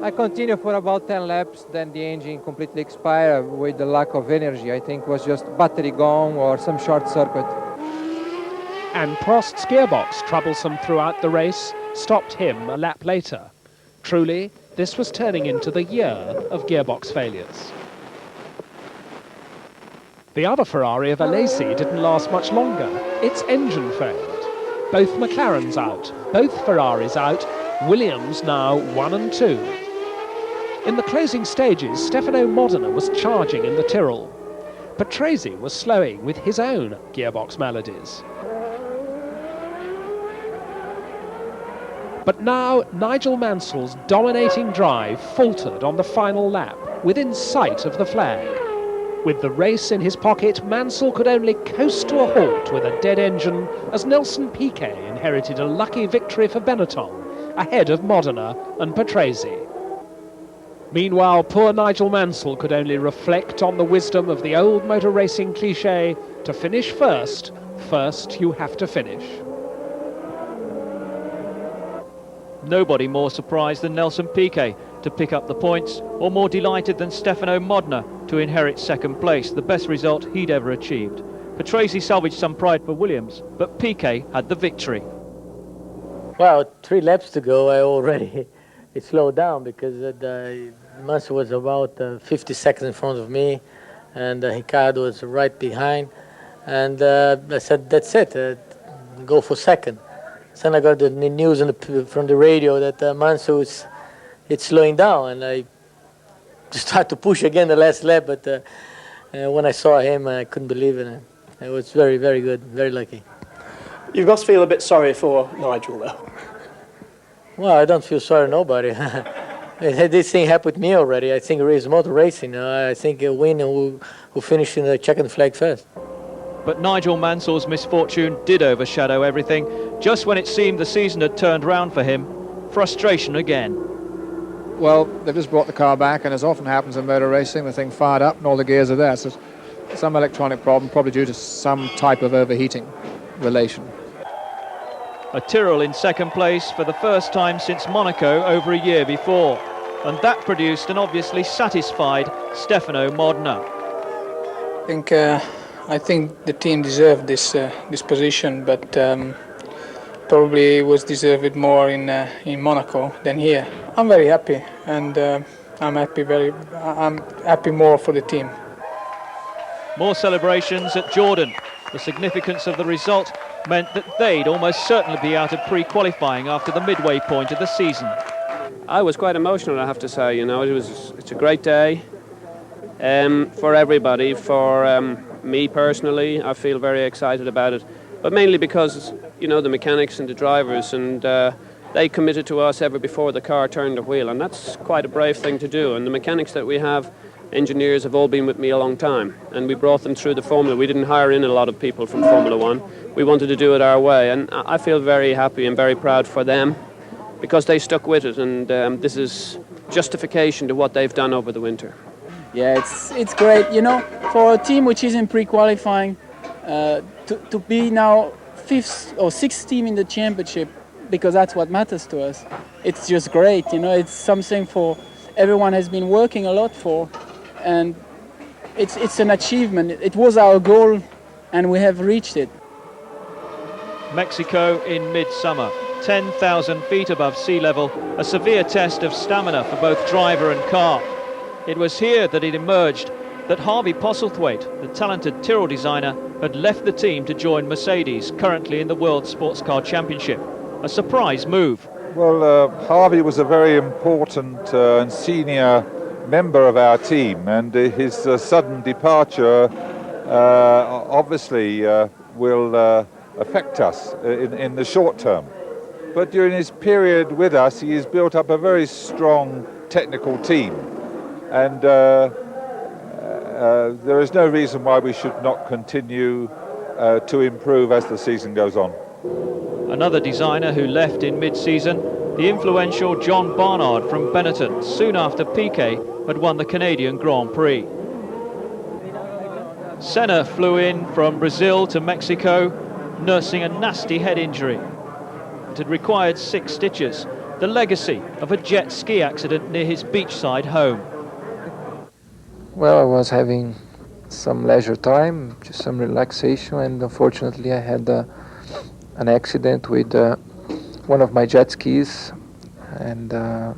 I continued for about 10 laps, then the engine completely expired with the lack of energy. I think it was just battery gone or some short circuit. And Prost's gearbox, troublesome throughout the race, stopped him a lap later. Truly, this was turning into the year of gearbox failures. The other Ferrari of Alesi didn't last much longer. Its engine failed. Both McLarens out, both Ferraris out, Williams now 1 and 2. In the closing stages, Stefano Modena was charging in the Tyrrell. Patrese was slowing with his own gearbox maladies. But now Nigel Mansell's dominating drive faltered on the final lap, within sight of the flag. With the race in his pocket, Mansell could only coast to a halt with a dead engine as Nelson Piquet inherited a lucky victory for Benetton, ahead of Modena and Patrese. Meanwhile, poor Nigel Mansell could only reflect on the wisdom of the old motor racing cliché, to finish first, first you have to finish. nobody more surprised than Nelson Piquet to pick up the points, or more delighted than Stefano Modena to inherit second place, the best result he'd ever achieved. Patrese salvaged some pride for Williams, but Piquet had the victory. Well, 3 laps to go, I already it slowed down because Mansell was about 50 seconds in front of me, and Ricciardo was right behind. And I said, that's it, go for second. Then I got the news from the radio that Mansell it's slowing down, and I just tried to push again the last lap, but when I saw him, I couldn't believe it. It was very, very good, very lucky. You must feel a bit sorry for Nigel, though. Well, I don't feel sorry for nobody. This thing happened with me already. I think it's motor racing. I think a winner who finished in the checkered flag first. But Nigel Mansell's misfortune did overshadow everything. Just when it seemed the season had turned round for him, frustration again. Well, they've just brought the car back, and as often happens in motor racing, the thing fired up and all the gears are there. So some electronic problem, probably due to some type of overheating relation. A Tyrrell in second place for the first time since Monaco over a year before. And that produced an obviously satisfied Stefano Modena. I think the team deserved this position, but probably was deserved more in Monaco than here. I'm very happy, and I'm happy more for the team. More celebrations at Jordan. The significance of the result meant that they'd almost certainly be out of pre-qualifying after the midway point of the season. I was quite emotional, I have to say. You know, it's a great day for everybody. For me personally, I feel very excited about it, but mainly because, you know, the mechanics and the drivers, and they committed to us ever before the car turned the wheel, and that's quite a brave thing to do. And the mechanics that we have, engineers, have all been with me a long time, and we brought them through the formula. We didn't hire in a lot of people from Formula One. We wanted to do it our way, and I feel very happy and very proud for them because they stuck with it, and this is justification to what they've done over the winter. Yeah, it's great, you know, for a team which is in pre-qualifying, to be now 5th or 6th team in the championship, because that's what matters to us. It's just great, you know, it's something for everyone has been working a lot for, and it's an achievement. It was our goal, and we have reached it. Mexico in midsummer, 10,000 feet above sea level, a severe test of stamina for both driver and car. It was here that it emerged that Harvey Postlethwaite, the talented Tyrrell designer, had left the team to join Mercedes, currently in the World Sports Car Championship. A surprise move. Well, Harvey was a very important and senior member of our team, and his sudden departure obviously will affect us in the short term. But during his period with us, he has built up a very strong technical team, and there is no reason why we should not continue to improve as the season goes on. Another designer who left in mid-season, the influential John Barnard from Benetton, soon after Piquet had won the Canadian Grand Prix. Senna flew in from Brazil to Mexico, nursing a nasty head injury. It had required 6 stitches, the legacy of a jet ski accident near his beachside home. Well, I was having some leisure time, just some relaxation, and unfortunately I had an accident with one of my jet skis, and I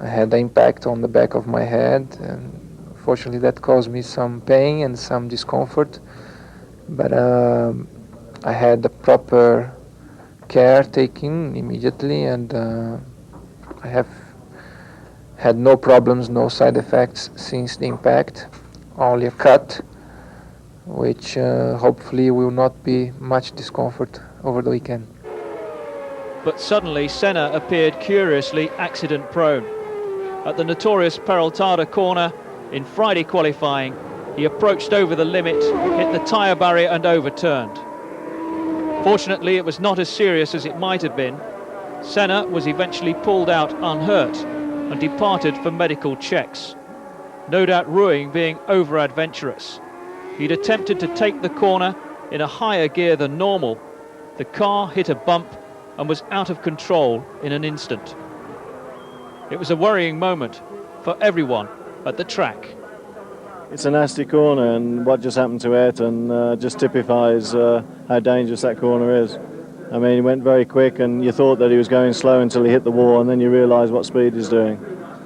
had an impact on the back of my head, and fortunately that caused me some pain and some discomfort, but I had the proper care taken immediately, and I have had no problems, no side effects since the impact, only a cut, which hopefully will not be much discomfort over the weekend. But suddenly Senna appeared curiously accident-prone. At the notorious Peraltada corner in Friday qualifying, he approached over the limit, hit the tyre barrier and overturned. Fortunately, it was not as serious as it might have been. Senna was eventually pulled out unhurt and departed for medical checks, no doubt rueing being over-adventurous. He'd attempted to take the corner in a higher gear than normal. The car hit a bump and was out of control in an instant. It was a worrying moment for everyone at the track. It's a nasty corner, and what just happened to Ayrton just typifies how dangerous that corner is. I mean, he went very quick, and you thought that he was going slow until he hit the wall, and then you realise what speed he's doing.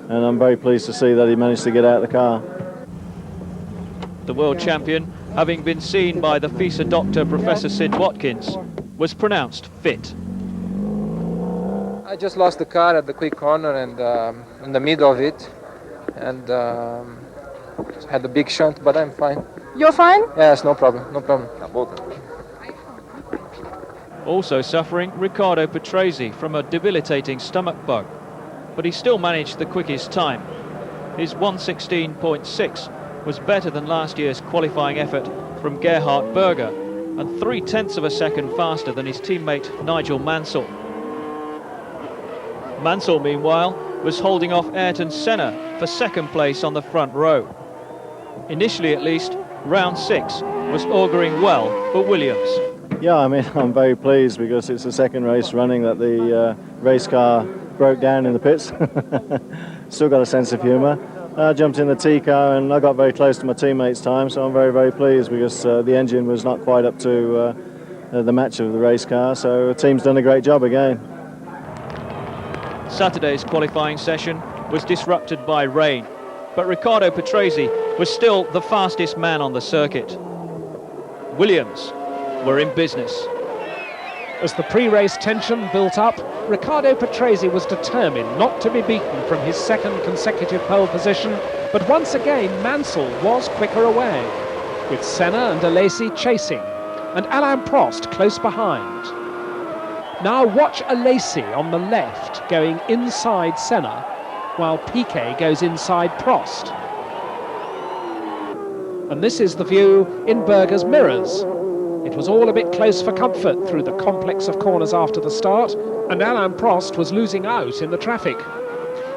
And I'm very pleased to see that he managed to get out of the car. The world champion, having been seen by the FISA doctor Professor Sid Watkins, was pronounced fit. I just lost the car at the quick corner and in the middle of it, and had a big shunt, but I'm fine. You're fine? Yes, no problem, no problem. Also suffering, Riccardo Patrese from a debilitating stomach bug, but he still managed the quickest time. His 1:16.6 was better than last year's qualifying effort from Gerhard Berger, and 0.3 of a second faster than his teammate Nigel Mansell. Mansell, meanwhile, was holding off Ayrton Senna for second place on the front row. Initially, at least, round 6 was auguring well for Williams. Yeah, I mean, I'm very pleased because it's the second race running that the race car broke down in the pits. Still got a sense of humour. I jumped in the T car and I got very close to my teammates' time, so I'm very, very pleased because the engine was not quite up to the match of the race car, so the team's done a great job again. Saturday's qualifying session was disrupted by rain, but Riccardo Patrese was still the fastest man on the circuit. Williams were in business. As the pre-race tension built up, Riccardo Patrese was determined not to be beaten from his second consecutive pole position, but once again Mansell was quicker away, with Senna and Alesi chasing, and Alain Prost close behind. Now watch Alesi on the left going inside Senna, while Piquet goes inside Prost. And this is the view in Berger's mirrors. It was all a bit close for comfort through the complex of corners after the start, and Alain Prost was losing out in the traffic.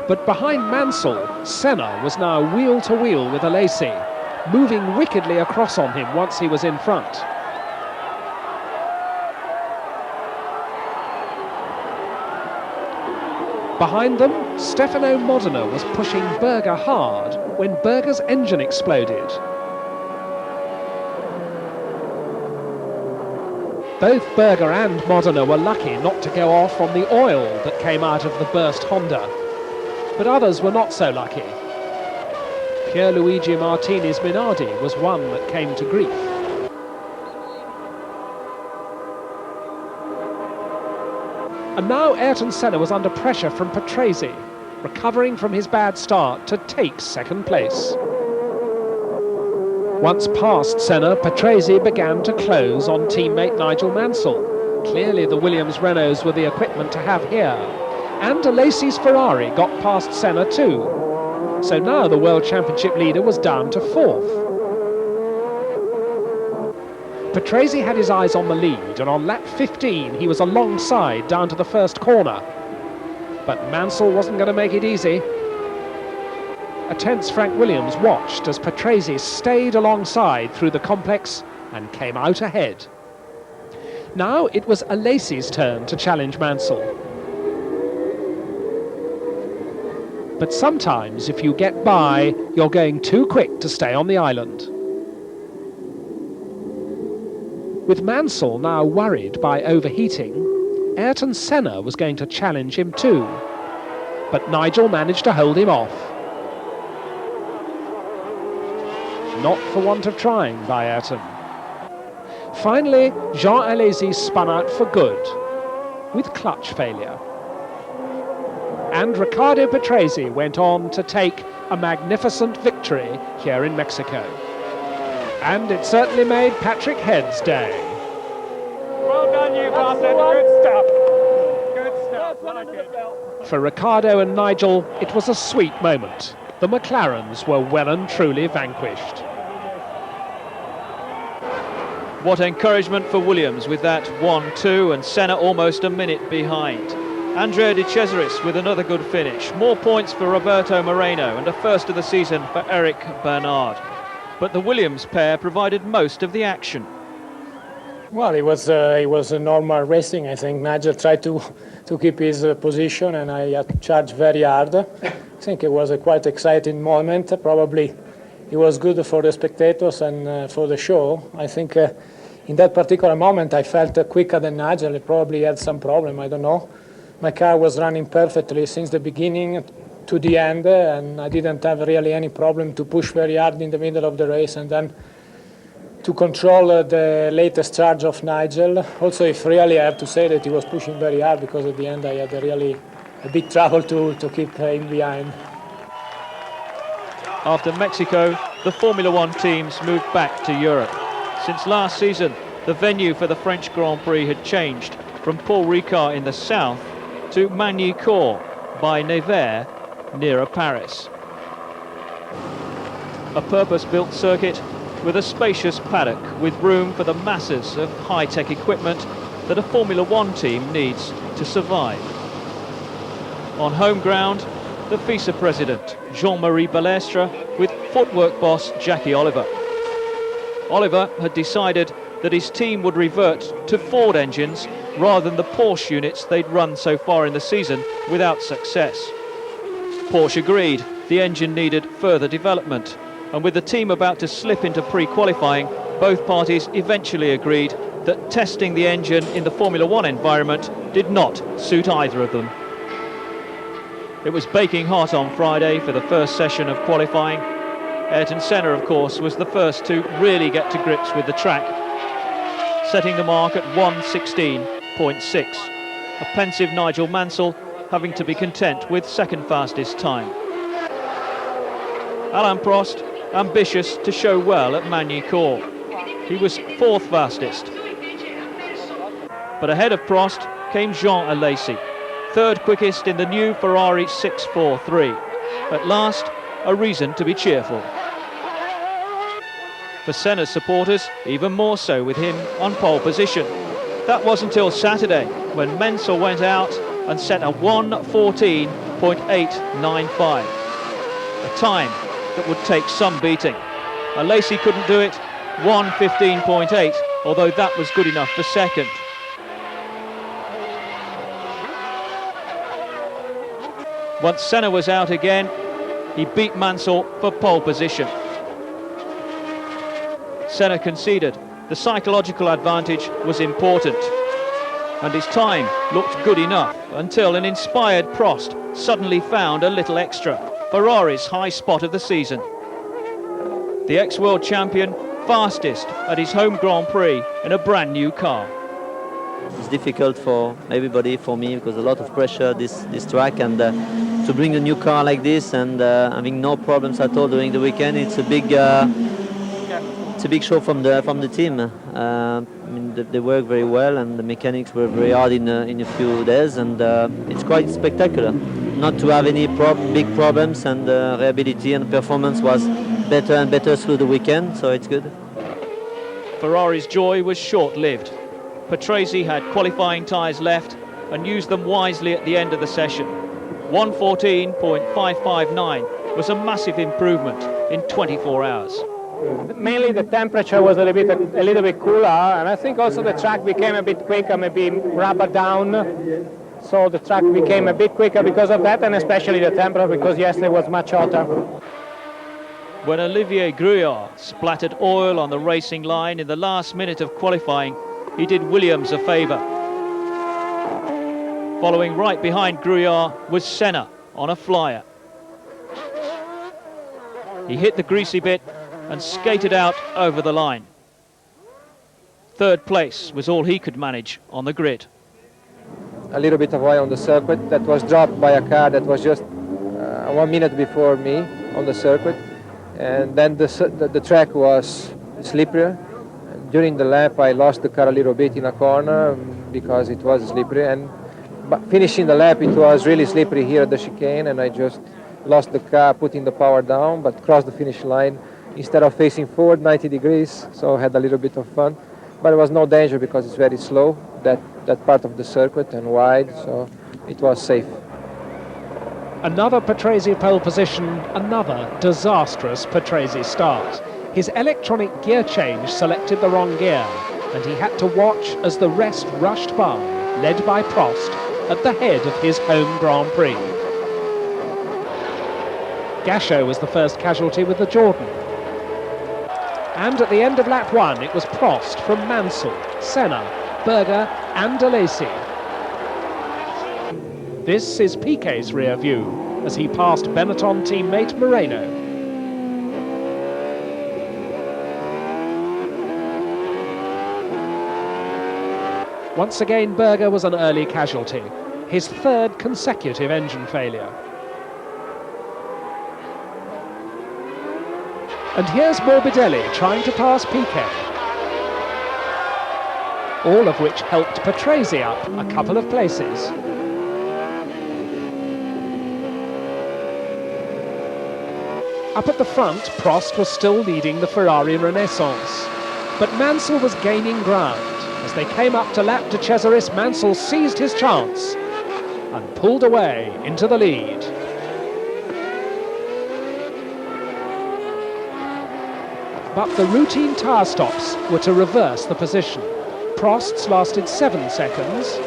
But behind Mansell, Senna was now wheel to wheel with Alesi, moving wickedly across on him once he was in front. Behind them, Stefano Modena was pushing Berger hard when Berger's engine exploded. Both Berger and Modena were lucky not to go off on the oil that came out of the burst Honda. But others were not so lucky. Pierluigi Martini's Minardi was one that came to grief. And now Ayrton Senna was under pressure from Patrese, recovering from his bad start to take second place. Once past Senna, Patrese began to close on teammate Nigel Mansell. Clearly the Williams Renaults were the equipment to have here. And Alesi's Ferrari got past Senna too. So now the World Championship leader was down to fourth. Patrese had his eyes on the lead, and on lap 15 he was alongside down to the first corner. But Mansell wasn't going to make it easy. A tense Frank Williams watched as Patrese stayed alongside through the complex and came out ahead. Now it was Alesi's turn to challenge Mansell. But sometimes if you get by, you're going too quick to stay on the island. With Mansell now worried by overheating, Ayrton Senna was going to challenge him too. But Nigel managed to hold him off. Not for want of trying by Ayrton. Finally, Jean Alesi spun out for good, with clutch failure. And Riccardo Patrese went on to take a magnificent victory here in Mexico. And it certainly made Patrick Head's day. Well done, you bastard. Good stuff. Good stuff. Like it. For Riccardo and Nigel, it was a sweet moment. The McLarens were well and truly vanquished. What encouragement for Williams with that 1-2 and Senna almost a minute behind. Andrea De Cesaris with another good finish. More points for Roberto Moreno and a first of the season for Eric Bernard. But the Williams pair provided most of the action. Well, it was a normal racing. I think Nigel tried to keep his position, and I had to charge very hard. I think it was a quite exciting moment. Probably it was good for the spectators and for the show. I think in that particular moment I felt quicker than Nigel. He probably had some problem, I don't know. My car was running perfectly since the beginning to the end, and I didn't have really any problem to push very hard in the middle of the race and then to control the latest charge of Nigel. Also, if really I have to say that he was pushing very hard, because at the end I had really a big trouble to keep him behind. After Mexico, the Formula One teams moved back to Europe. Since last season, the venue for the French Grand Prix had changed from Paul Ricard in the south to Magny-Cours by Nevers, nearer Paris. A purpose-built circuit with a spacious paddock with room for the masses of high-tech equipment that a Formula One team needs to survive. On home ground, the FISA president, Jean-Marie Balestre, with footwork boss Jackie Oliver. Oliver had decided that his team would revert to Ford engines rather than the Porsche units they'd run so far in the season without success. Porsche agreed the engine needed further development, and with the team about to slip into pre-qualifying, both parties eventually agreed that testing the engine in the Formula One environment did not suit either of them. It was baking hot on Friday for the first session of qualifying. Ayrton Senna, of course, was the first to really get to grips with the track, setting the mark at 1:16.6. A pensive Nigel Mansell having to be content with second fastest time. Alain Prost, ambitious to show well at Magny-Cours. He was fourth fastest. But ahead of Prost came Jean Alesi, third quickest in the new Ferrari 643. At last, a reason to be cheerful. For Senna's supporters, even more so with him on pole position. That was until Saturday, when Mansell went out and set a 1:14.895. A time that would take some beating. Alesi couldn't do it, 1:15.8, although that was good enough for second. Once Senna was out again, he beat Mansell for pole position. Senna conceded. The psychological advantage was important, and his time looked good enough until an inspired Prost suddenly found a little extra. Ferrari's high spot of the season. The ex-world champion fastest at his home Grand Prix in a brand new car. It's difficult for everybody, for me, because a lot of pressure this track, and to bring a new car like this and having no problems at all during the weekend, it's a big show from the team. I mean, they work very well, and the mechanics were very hard in a few days, and it's quite spectacular. Not to have any big problems, and reliability and performance was better and better through the weekend, so it's good. Ferrari's joy was short-lived. Patrese had qualifying tyres left and used them wisely at the end of the session. 1:14.559 was a massive improvement in 24 hours. Mainly the temperature was a little bit cooler, and I think also the track became a bit quicker, maybe rubber down. So the track became a bit quicker because of that, and especially the temperature, because yesterday was much hotter. When Olivier Gruillard splattered oil on the racing line in the last minute of qualifying, he did Williams a favour. Following right behind Gruillard was Senna on a flyer. He hit the greasy bit and skated out over the line. Third place was all he could manage on the grid. A little bit of oil on the circuit that was dropped by a car that was just 1 minute before me on the circuit, and then the track was slippery. During the lap I lost the car a little bit in a corner because it was slippery, but finishing the lap it was really slippery here at the chicane, and I just lost the car, putting the power down, but crossed the finish line instead of facing forward 90 degrees, so I had a little bit of fun. But there was no danger because it's very slow, that part of the circuit, and wide, so it was safe. Another Patrese pole position, another disastrous Patrese start. His electronic gear change selected the wrong gear. and he had to watch as the rest rushed by, led by Prost, at the head of his home Grand Prix. Gachot was the first casualty with the Jordan. And at the end of lap 1, it was Prost from Mansell, Senna, Berger and Alesi. This is Piquet's rear view as he passed Benetton teammate Moreno. Once again, Berger was an early casualty, his third consecutive engine failure. And here's Morbidelli trying to pass Piquet. All of which helped Patrese up a couple of places. Up at the front, Prost was still leading the Ferrari Renaissance. But Mansell was gaining ground. As they came up to lap de Cesaris, Mansell seized his chance and pulled away into the lead. But the routine tyre stops were to reverse the position. Prost's lasted 7 seconds.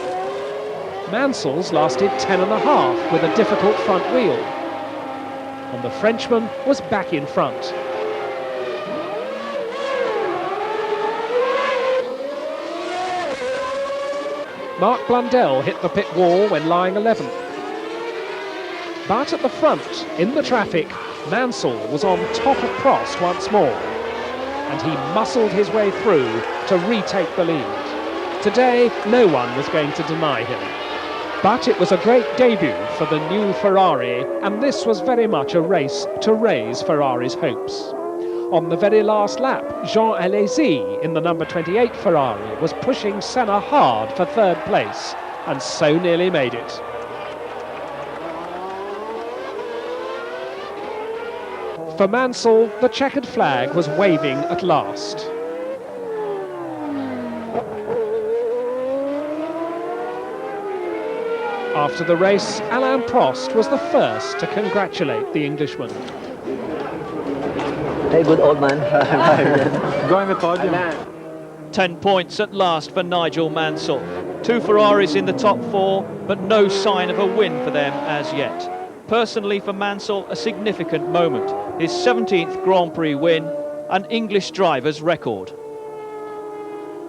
Mansell's lasted 10.5 with a difficult front wheel. And the Frenchman was back in front. Mark Blundell hit the pit wall when lying 11th. But at the front, in the traffic, Mansell was on top of Prost once more. And he muscled his way through to retake the lead. Today, no one was going to deny him. But it was a great debut for the new Ferrari, and this was very much a race to raise Ferrari's hopes. On the very last lap, Jean Alesi in the number 28 Ferrari was pushing Senna hard for third place, and so nearly made it. For Mansell, the checkered flag was waving at last. After the race, Alain Prost was the first to congratulate the Englishman. Hey, good old man. Going the podium. 10 points at last for Nigel Mansell. 2 Ferraris in the top 4, but no sign of a win for them as yet. Personally for Mansell, a significant moment. His 17th Grand Prix win, an English driver's record.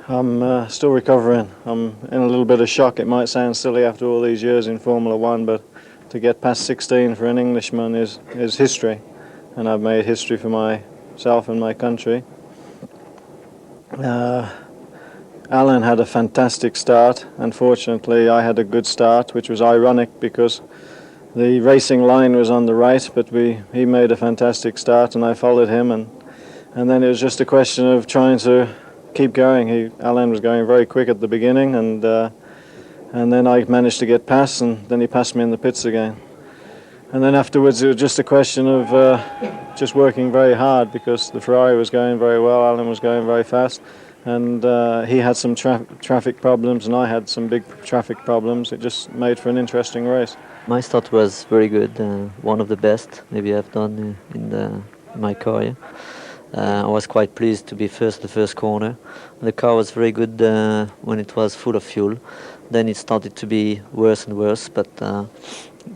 I'm still recovering. I'm in a little bit of shock. It might sound silly after all these years in Formula 1, but to get past 16 for an Englishman is history. And I've made history for myself and my country. Alan had a fantastic start. Unfortunately, I had a good start, which was ironic because the racing line was on the right, but he made a fantastic start and I followed him, and then it was just a question of trying to keep going. Alan was going very quick at the beginning, and then I managed to get past, and then he passed me in the pits again. And then afterwards it was just a question of just working very hard because the Ferrari was going very well, Alan was going very fast, and he had some traffic problems and I had some big traffic problems. It just made for an interesting race. My start was very good, one of the best maybe I've done in my career. I was quite pleased to be first the first corner. The car was very good when it was full of fuel. Then it started to be worse and worse, but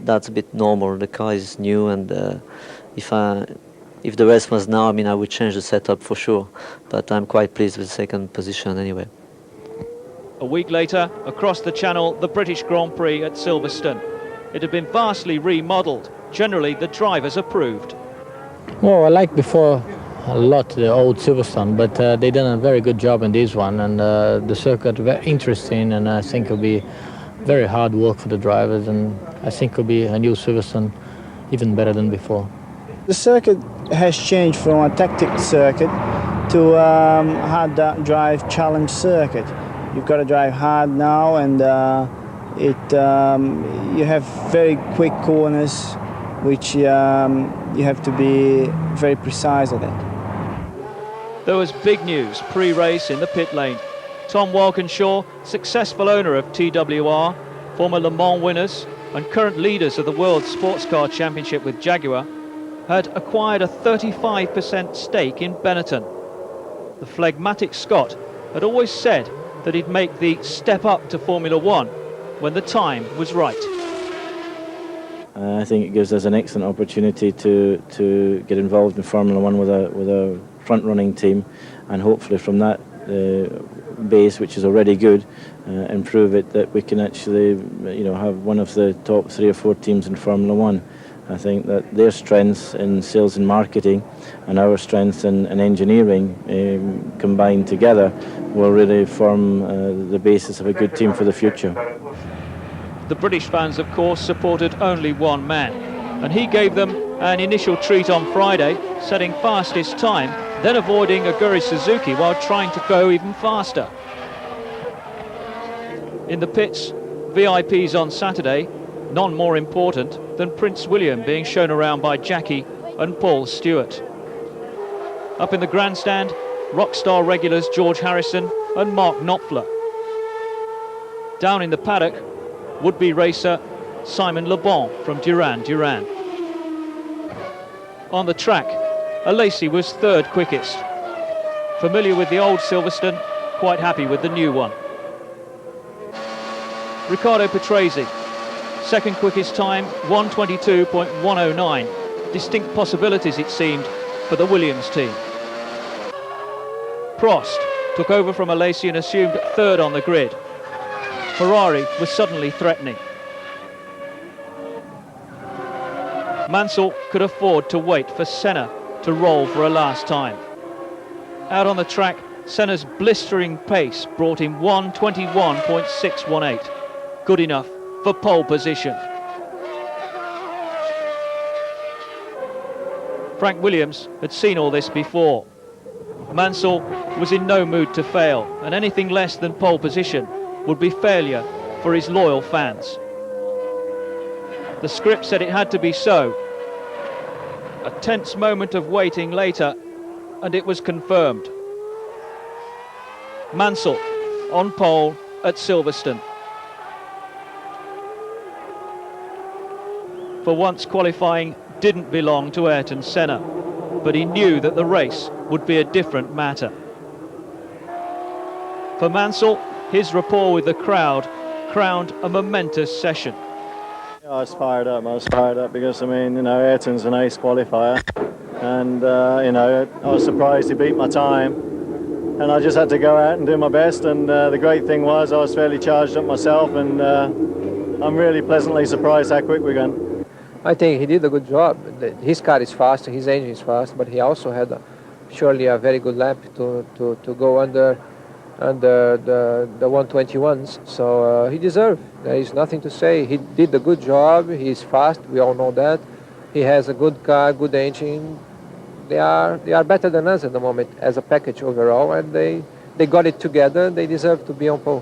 that's a bit normal. The car is new, and if the race was now, I mean, I would change the setup for sure. But I'm quite pleased with the second position anyway. A week later, across the Channel, the British Grand Prix at Silverstone. It had been vastly remodelled. Generally, the drivers approved. Well, I liked before a lot the old Silverstone, but they done a very good job in this one, and the circuit very interesting, and I think it'll be very hard work for the drivers, and I think it'll be a new Silverstone even better than before. The circuit has changed from a tactic circuit to a hard drive challenge circuit. You've got to drive hard now, and you have very quick corners, which you have to be very precise at it. There was big news pre-race in the pit lane. Tom Walkinshaw, successful owner of TWR, former Le Mans winners and current leaders of the World Sports Car Championship with Jaguar, had acquired a 35% stake in Benetton. The phlegmatic Scot had always said that he'd make the step up to Formula One when the time was right. I think it gives us an excellent opportunity to get involved in Formula One with a front-running team, and hopefully from that base, which is already good, improve it, that we can actually have one of the top 3 or 4 teams in Formula One. I think that their strengths in sales and marketing and our strengths in engineering combined together will really form the basis of a good team for the future. The British fans, of course, supported only one man, and he gave them an initial treat on Friday, setting fastest time, then avoiding Aguri Suzuki while trying to go even faster. In the pits, VIPs on Saturday, none more important than Prince William being shown around by Jackie and Paul Stewart. Up in the grandstand, Rockstar regulars George Harrison and Mark Knopfler. Down in the paddock, would-be racer Simon Le Bon from Duran Duran. On the track, Alesi was 3rd quickest. Familiar with the old Silverstone, quite happy with the new one. Riccardo Patrese, 2nd quickest time, 1:22.109. Distinct possibilities, it seemed, for the Williams team. Prost took over from Alesi and assumed 3rd on the grid. Ferrari was suddenly threatening. Mansell could afford to wait for Senna to roll for a last time. Out on the track, Senna's blistering pace brought him 1:21.618. Good enough for pole position. Frank Williams had seen all this before. Mansell was in no mood to fail, and anything less than pole position would be failure for his loyal fans. The script said it had to be so. A tense moment of waiting later, and it was confirmed. Mansell on pole at Silverstone. For once, qualifying didn't belong to Ayrton Senna, but he knew that the race would be a different matter. For Mansell, his rapport with the crowd crowned a momentous session. I was fired up because, I mean, Ayrton's an ace qualifier, and, I was surprised he beat my time, and I just had to go out and do my best, and the great thing was I was fairly charged up myself, and I'm really pleasantly surprised how quick we're going. I think he did a good job. His car is fast, his engine is fast, but he also had surely a very good lap to go under the 121s, so he deserved. There is nothing to say. He did a good job. He's fast. We all know that. He has a good car, good engine. They are better than us at the moment as a package overall, and they got it together. They deserve to be on pole.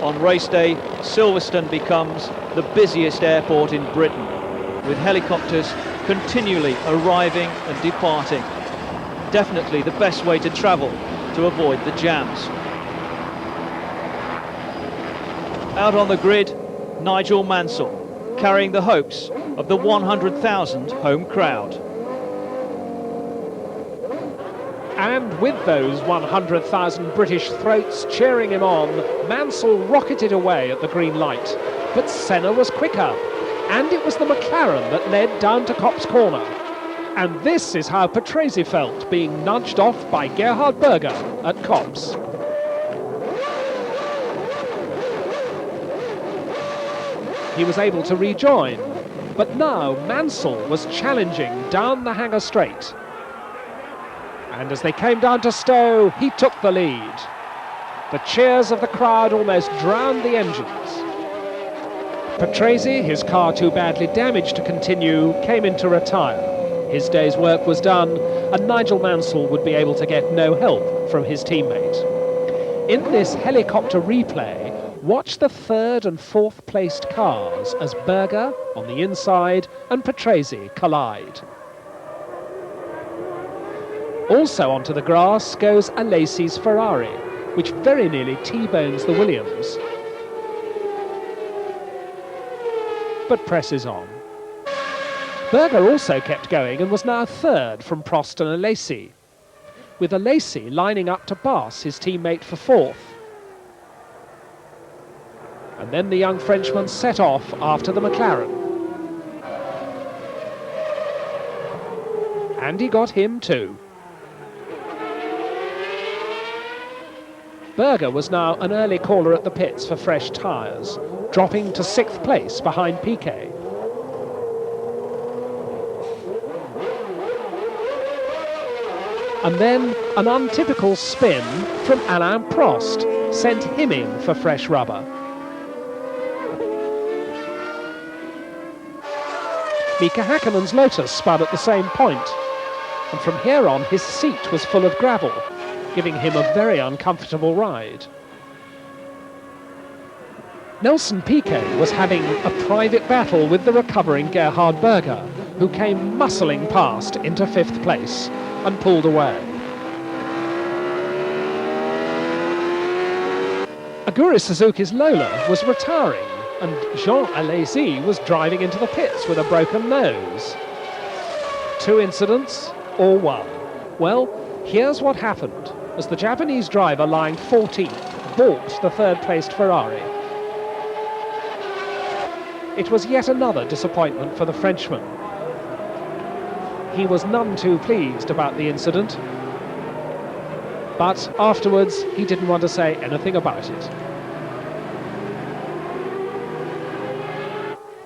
On race day, Silverstone becomes the busiest airport in Britain, with helicopters continually arriving and departing. Definitely the best way to travel to avoid the jams. Out on the grid, Nigel Mansell, carrying the hopes of the 100,000 home crowd. And with those 100,000 British throats cheering him on, Mansell rocketed away at the green light. But Senna was quicker, and it was the McLaren that led down to Copse Corner. And this is how Patrese felt, being nudged off by Gerhard Berger at Copse. He was able to rejoin, but now Mansell was challenging down the Hangar Straight. And as they came down to Stowe, he took the lead. The cheers of the crowd almost drowned the engines. Patrese, his car too badly damaged to continue, came in to retire. His day's work was done, and Nigel Mansell would be able to get no help from his teammate. In this helicopter replay, watch the 3rd and 4th placed cars as Berger on the inside and Patrese collide. Also onto the grass goes Alesi's Ferrari, which very nearly T-bones the Williams. But presses on. Berger also kept going and was now 3rd from Prost and Alesi. with Alesi lining up to pass his teammate for fourth. And then the young Frenchman set off after the McLaren. And he got him too. Berger was now an early caller at the pits for fresh tyres, dropping to 6th place behind Piquet. And then an untypical spin from Alain Prost sent him in for fresh rubber. Mika Häkkinen's Lotus spun at the same point, and from here on his seat was full of gravel, giving him a very uncomfortable ride. Nelson Piquet was having a private battle with the recovering Gerhard Berger, who came muscling past into 5th place and pulled away. Aguri Suzuki's Lola was retiring, and Jean Alesi was driving into the pits with a broken nose. 2 incidents, or 1? Well, here's what happened as the Japanese driver lying 14th balked the 3rd-placed Ferrari. It was yet another disappointment for the Frenchman. He was none too pleased about the incident, but afterwards he didn't want to say anything about it.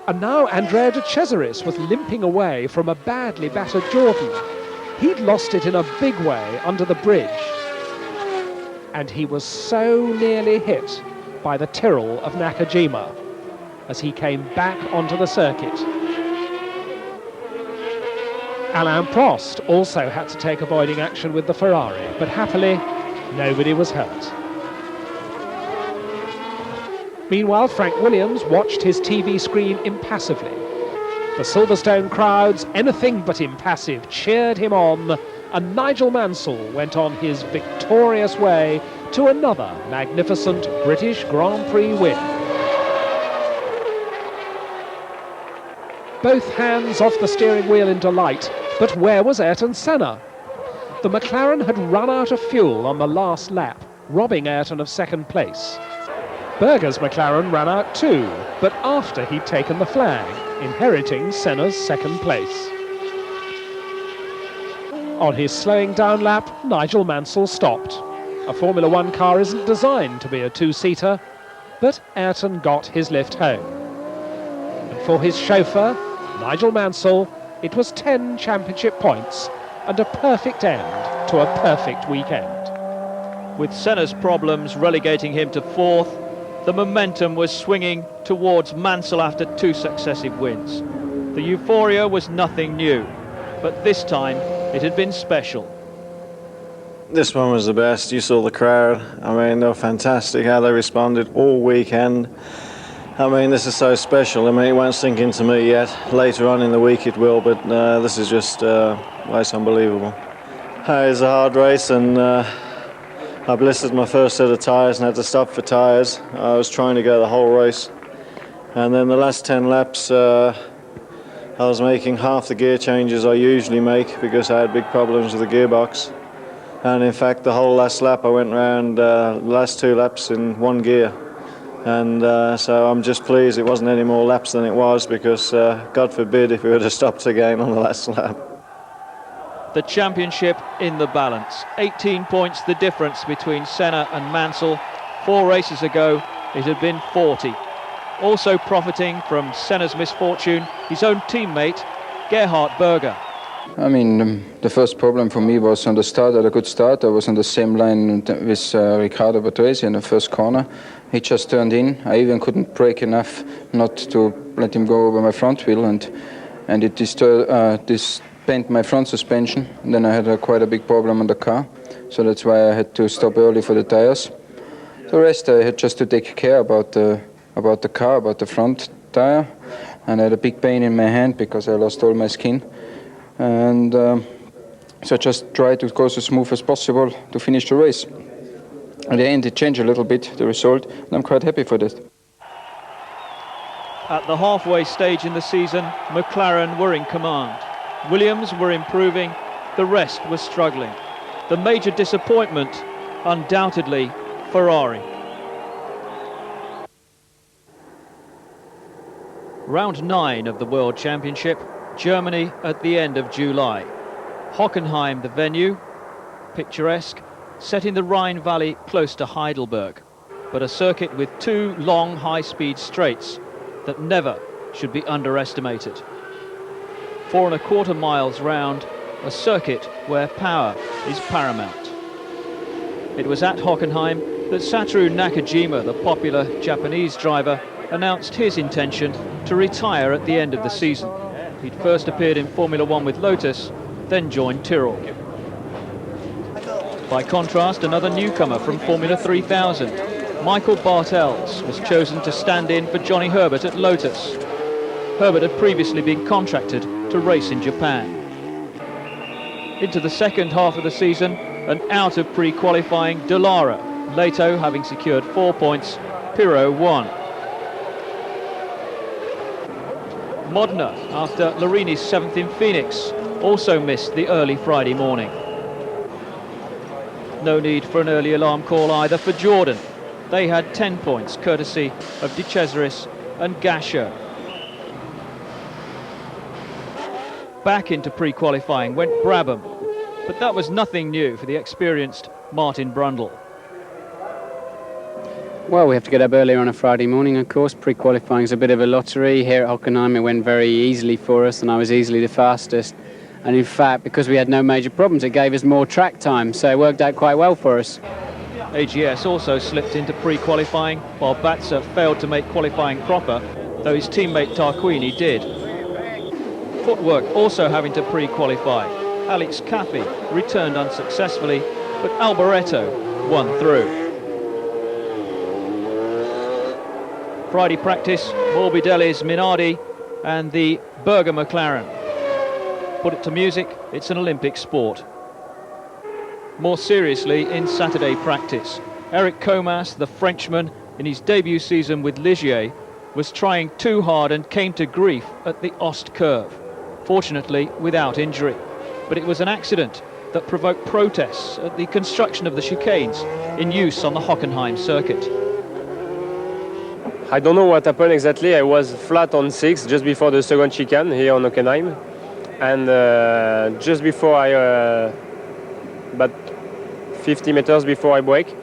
And now Andrea de Cesaris was limping away from a badly battered Jordan. He'd lost it in a big way under the bridge, and he was so nearly hit by the Tyrrell of Nakajima as he came back onto the circuit. Alain Prost also had to take avoiding action with the Ferrari, but happily nobody was hurt. Meanwhile, Frank Williams watched his TV screen impassively. The Silverstone crowds, anything but impassive, cheered him on, and Nigel Mansell went on his victorious way to another magnificent British Grand Prix win. Both hands off the steering wheel in delight, but where was Ayrton Senna? The McLaren had run out of fuel on the last lap, robbing Ayrton of 2nd place. Berger's McLaren ran out too, but after he'd taken the flag, inheriting Senna's 2nd place. On his slowing down lap, Nigel Mansell stopped. A Formula One car isn't designed to be a 2-seater, but Ayrton got his lift home. And for his chauffeur, Nigel Mansell, it was 10 championship points and a perfect end to a perfect weekend. With Senna's problems relegating him to 4th, the momentum was swinging towards Mansell after 2 successive wins. The euphoria was nothing new, but this time it had been special. This one was the best. You saw the crowd. I mean, they were fantastic how they responded all weekend. I mean, this is so special. I mean, it won't sink into me yet. Later on in the week it will, but this is just it's unbelievable. It was a hard race, and I blistered my first set of tyres and had to stop for tyres. I was trying to go the whole race. And then the last 10 laps, I was making half the gear changes I usually make because I had big problems with the gearbox. And in fact, the whole last lap, I went around the last 2 laps in 1 gear. And so I'm just pleased it wasn't any more laps than it was, because God forbid if we would have stopped again on the last lap. The championship in the balance. 18 points the difference between Senna and Mansell. 4 races ago, it had been 40. Also profiting from Senna's misfortune, his own teammate, Gerhard Berger. I mean, the first problem for me was on the start. At a good start, I was on the same line with Riccardo Patrese in the first corner. He just turned in. I even couldn't brake enough not to let him go over my front wheel, and it bent my front suspension. And then I had quite a big problem on the car, so that's why I had to stop early for the tires. The rest I had just to take care about the car, about the front tire, and I had a big pain in my hand because I lost all my skin. And so I just tried to go as smooth as possible to finish the race. At the end it changed a little bit, the result, and I'm quite happy for that. At the halfway stage in the season, McLaren were in command. Williams were improving, the rest was struggling. The major disappointment, undoubtedly, Ferrari. Round 9 of the World Championship, Germany at the end of July. Hockenheim the venue, picturesque, set in the Rhine Valley close to Heidelberg, but a circuit with 2 long high-speed straights that never should be underestimated. 4¼ miles round, a circuit where power is paramount. It was at Hockenheim that Satoru Nakajima, the popular Japanese driver, announced his intention to retire at the end of the season. He'd first appeared in Formula One with Lotus, then joined Tyrrell. By contrast, another newcomer from Formula 3000, Michael Bartels, was chosen to stand in for Johnny Herbert at Lotus. Herbert had previously been contracted to race in Japan. Into the second half of the season, and out of pre-qualifying, Dallara, Leto having secured 4 points, Pirro 1. Modena, after Larini's 7th in Phoenix, also missed the early Friday morning. No need for an early alarm call either for Jordan. They had 10 points, courtesy of De Cesaris and Gasho. Back into pre-qualifying went Brabham, but that was nothing new for the experienced Martin Brundle. Well, we have to get up earlier on a Friday morning, of course. Pre-qualifying is a bit of a lottery. Here at Hockenheim it went very easily for us, and I was easily the fastest. And in fact, because we had no major problems, it gave us more track time, so it worked out quite well for us. AGS also slipped into pre-qualifying, while Batza failed to make qualifying proper, though his teammate Tarquini did. Footwork also having to pre-qualify. Alex Caffey returned unsuccessfully, but Alboreto won through. Friday practice, Morbidelli's Minardi and the Berger McLaren. Put it to music, it's an Olympic sport. More seriously, in Saturday practice, Eric Comas, the Frenchman, in his debut season with Ligier, was trying too hard and came to grief at the Ost curve, fortunately without injury. But it was an accident that provoked protests at the construction of the chicanes in use on the Hockenheim circuit. I don't know what happened exactly. I was flat on 6 just before the second chicane here on Hockenheim. And just before about 50 meters before I brake,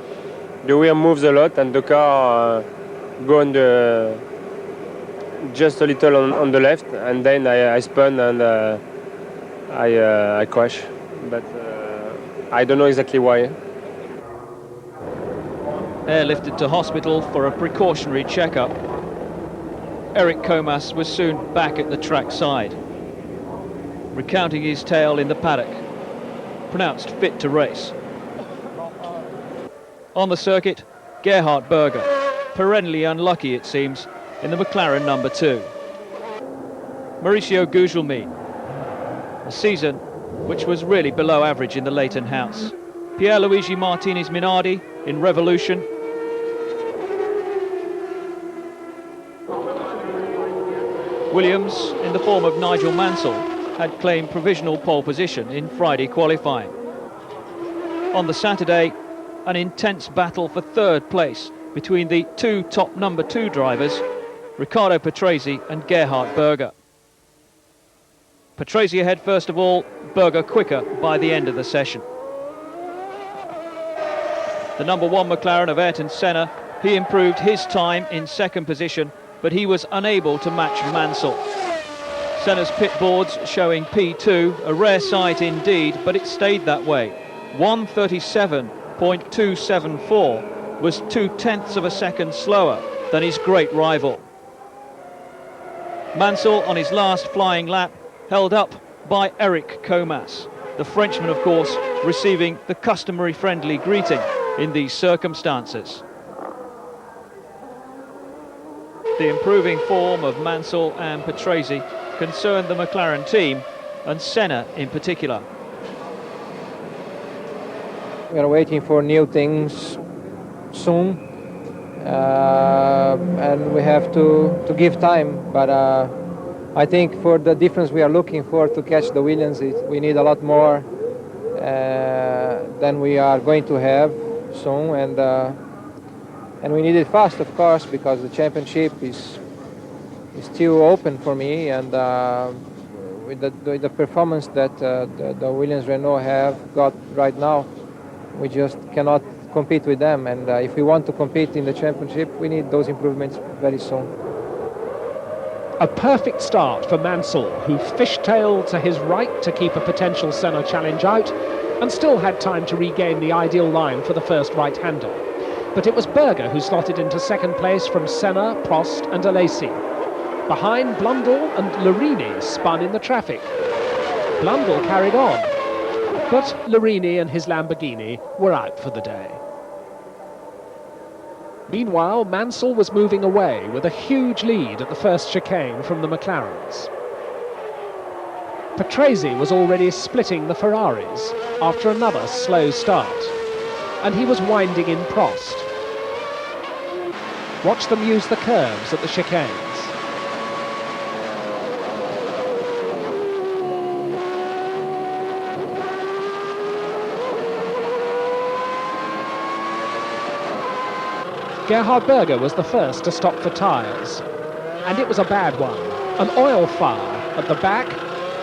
the wheel moves a lot and the car goes just a little on the left, and then I spun and I crash. But I don't know exactly why. Airlifted to hospital for a precautionary checkup. Eric Comas was soon back at the track side, recounting his tale in the paddock, pronounced fit to race. On the circuit, Gerhard Berger, perennially unlucky it seems, in the McLaren number 2. Mauricio Gugelmin, a season which was really below average in the Leighton house. Pierluigi Martinez Minardi in Revolution. Williams, in the form of Nigel Mansell, had claimed provisional pole position in Friday qualifying. On the Saturday, an intense battle for third place between the 2 top number 2 drivers, Riccardo Patrese and Gerhard Berger. Patrese ahead first of all, Berger quicker by the end of the session. The number 1 McLaren of Ayrton Senna, he improved his time in second position, but he was unable to match Mansell. Senna's pit boards showing P2, a rare sight indeed, but it stayed that way. 1:37.274 was 0.2 of a second slower than his great rival. Mansell, on his last flying lap, held up by Eric Comas. The Frenchman, of course, receiving the customary friendly greeting in these circumstances. The improving form of Mansell and Patrese concerned the McLaren team, and Senna in particular. We are waiting for new things soon, and we have to give time, but I think for the difference we are looking for to catch the Williams, we need a lot more than we are going to have soon, and we need it fast, of course, because the championship is still open for me, and with the performance that the Williams Renault have got right now, we just cannot compete with them, and if we want to compete in the championship, we need those improvements very soon. A perfect start for Mansell, who fishtailed to his right to keep a potential Senna challenge out and still had time to regain the ideal line for the first right-hander. But it was Berger who slotted into second place from Senna, Prost and Alesi. Behind, Blundell and Larini spun in the traffic. Blundell carried on, but Larini and his Lamborghini were out for the day. Meanwhile, Mansell was moving away with a huge lead at the first chicane from the McLarens. Patrese was already splitting the Ferraris after another slow start, and he was winding in Prost. Watch them use the curves at the chicanes. Gerhard Berger was the first to stop for tyres, and it was a bad one. An oil fire at the back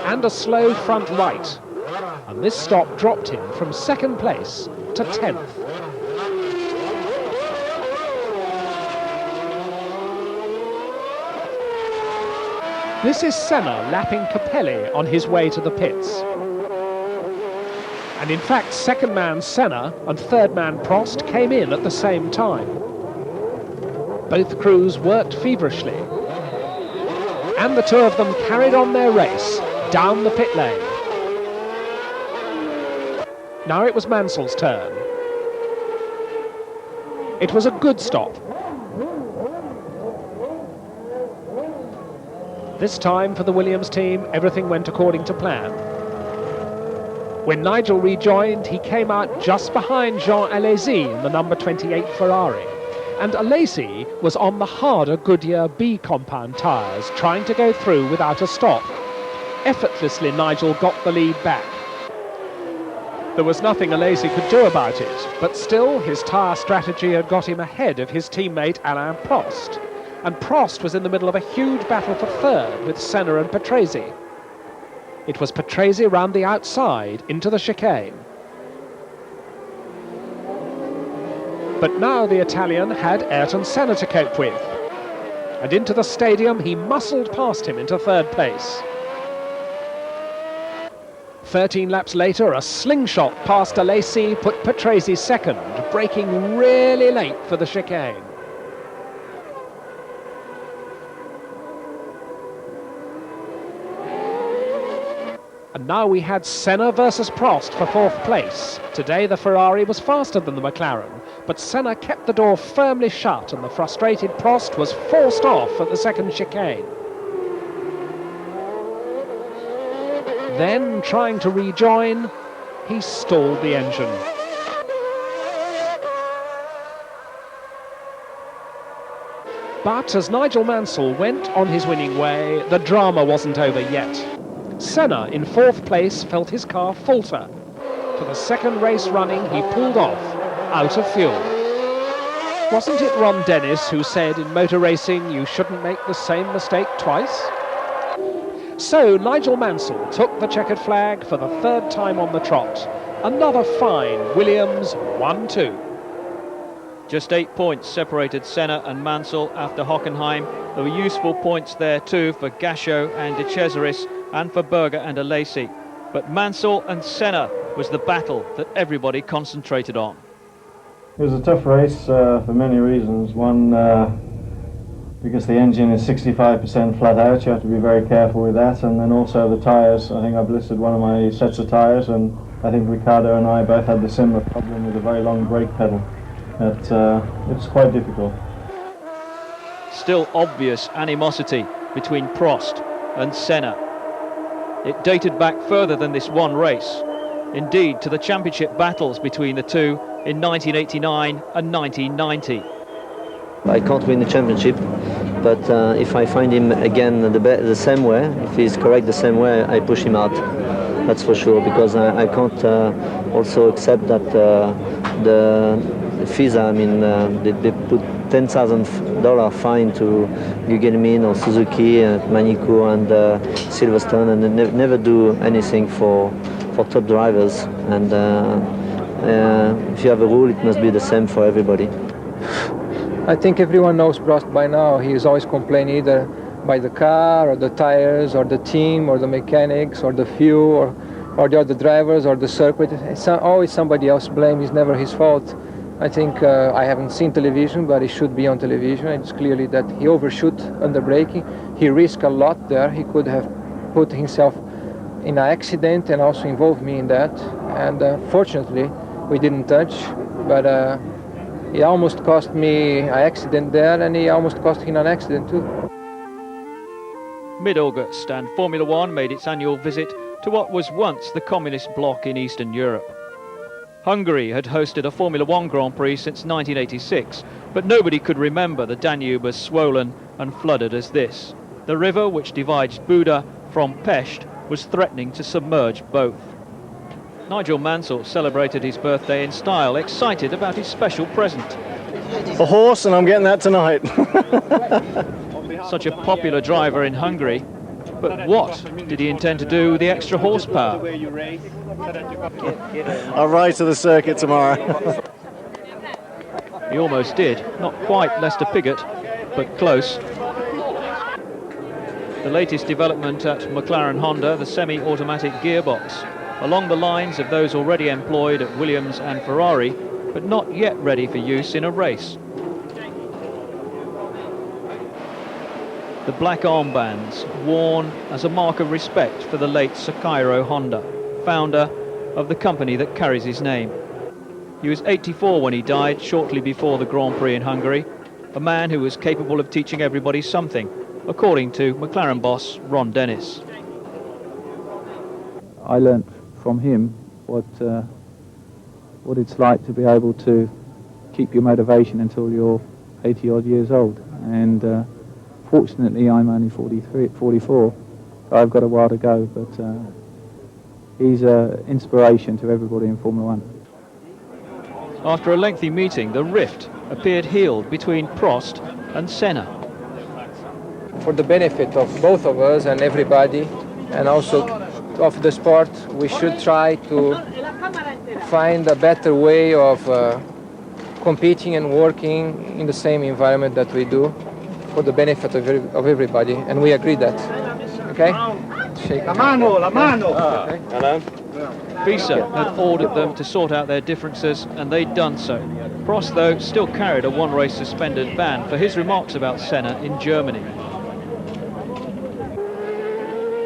and a slow front right, and this stop dropped him from second place to 10th. This is Senna lapping Capelli on his way to the pits. And in fact, second man Senna and third man Prost came in at the same time. Both crews worked feverishly, and the two of them carried on their race down the pit lane. Now it was Mansell's turn. It was a good stop. This time for the Williams team, everything went according to plan. When Nigel rejoined, he came out just behind Jean Alesi in the number 28 Ferrari. And Alesi was on the harder Goodyear B compound tyres, trying to go through without a stop. Effortlessly, Nigel got the lead back. There was nothing Alesi could do about it, but still his tyre strategy had got him ahead of his teammate Alain Prost. And Prost was in the middle of a huge battle for third with Senna and Patrese. It was Patrese round the outside into the chicane. But now the Italian had Ayrton Senna to cope with. And into the stadium, he muscled past him into third place. 13 laps later, a slingshot past Alesi put Patrese second, braking really late for the chicane. And now we had Senna versus Prost for fourth place. Today the Ferrari was faster than the McLaren, but Senna kept the door firmly shut and the frustrated Prost was forced off at the second chicane. Then, trying to rejoin, he stalled the engine. But as Nigel Mansell went on his winning way, the drama wasn't over yet. Senna, in fourth place, felt his car falter. For the second race running, he pulled off, out of fuel. Wasn't it Ron Dennis who said in motor racing you shouldn't make the same mistake twice? So Nigel Mansell took the checkered flag for the third time on the trot. Another fine Williams 1-2. Just 8 points separated Senna and Mansell after Hockenheim. There were useful points there too for Gachot and De Cesaris and for Berger and Alesi. But Mansell and Senna was the battle that everybody concentrated on. It was a tough race for many reasons. One, because the engine is 65% flat out, you have to be very careful with that. And then also the tyres. I think I've listed one of my sets of tyres, and I think Riccardo and I both had the similar problem with a very long brake pedal. It's quite difficult. Still obvious animosity between Prost and Senna. It dated back further than this one race, indeed to the championship battles between the two in 1989 and 1990. I can't win the championship, but if I find him again the same way, if he's correct the same way, I push him out. that's for sure, because I can't also accept that the FISA, I mean, they put $10,000 fine to Gugelmin or Suzuki, Manico and Silverstone, and they never do anything for top drivers. And if you have a rule, it must be the same for everybody. I think everyone knows Prost by now. He is always complaining either by the car or the tires or the team or the mechanics or the fuel or the other drivers or the circuit. It's always somebody else's blame. It's never his fault. I think I haven't seen television, but it should be on television. It's clearly that he overshoot under braking. He risked a lot there. He could have put himself in an accident and also involved me in that. And fortunately, we didn't touch, but it almost cost me an accident there, and he almost cost him an accident too. Mid-August, and Formula One made its annual visit to what was once the communist bloc in Eastern Europe. Hungary had hosted a Formula One Grand Prix since 1986, but nobody could remember the Danube as swollen and flooded as this. The river which divides Buda from Pest was threatening to submerge both. Nigel Mansell celebrated his birthday in style, excited about his special present. A horse, and I'm getting that tonight. Such a popular driver in Hungary, but what did he intend to do with the extra horsepower? I'll ride to the circuit tomorrow. He almost did, not quite Lester Piggott, but close. The latest development at McLaren Honda, the semi-automatic gearbox, along the lines of those already employed at Williams and Ferrari, but not yet ready for use in a race. The black armbands, worn as a mark of respect for the late Sakiro Honda, founder of the company that carries his name. He was 84 when he died, shortly before the Grand Prix in Hungary, a man who was capable of teaching everybody something, according to McLaren boss Ron Dennis. I learnt from him what it's like to be able to keep your motivation until you're 80 odd years old, and fortunately I'm only 44, so I've got a while to go, but he's an inspiration to everybody in Formula One. After a lengthy meeting, the rift appeared healed between Prost and Senna. For the benefit of both of us and everybody, and also of the sport, we should try to find a better way of competing and working in the same environment that we do for the benefit of everybody, and we agree that. Okay? Shake La mano, la mano! Okay. Hello. FISA had ordered them to sort out their differences, and they'd done so. Prost, though, still carried a one-race suspended ban for his remarks about Senna in Germany.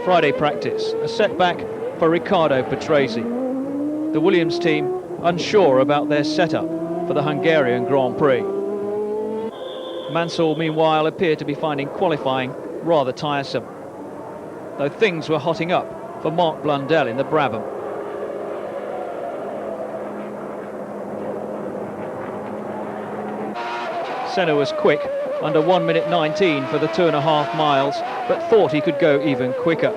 Friday practice, a setback for Riccardo Patrese. The Williams team unsure about their setup for the Hungarian Grand Prix. Mansell, meanwhile, appeared to be finding qualifying rather tiresome, though things were hotting up for Mark Blundell in the Brabham. Senna was quick, under 1 minute 19 for the 2.5 miles, but thought he could go even quicker.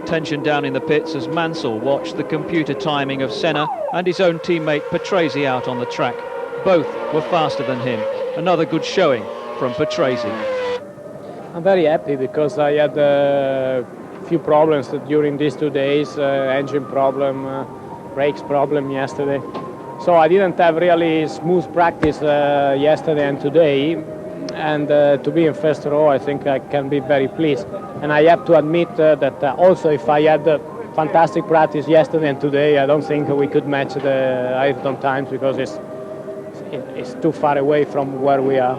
Tension down in the pits as Mansell watched the computer timing of Senna and his own teammate Patrese out on the track. Both were faster than him. Another good showing from Patrese. I'm very happy because I had a few problems during these 2 days, engine problem, brakes problem yesterday. So I didn't have really smooth practice yesterday and today, and to be in first row I think I can be very pleased. And I have to admit that also if I had fantastic practice yesterday and today, I don't think we could match the Ayrton times because it's too far away from where we are.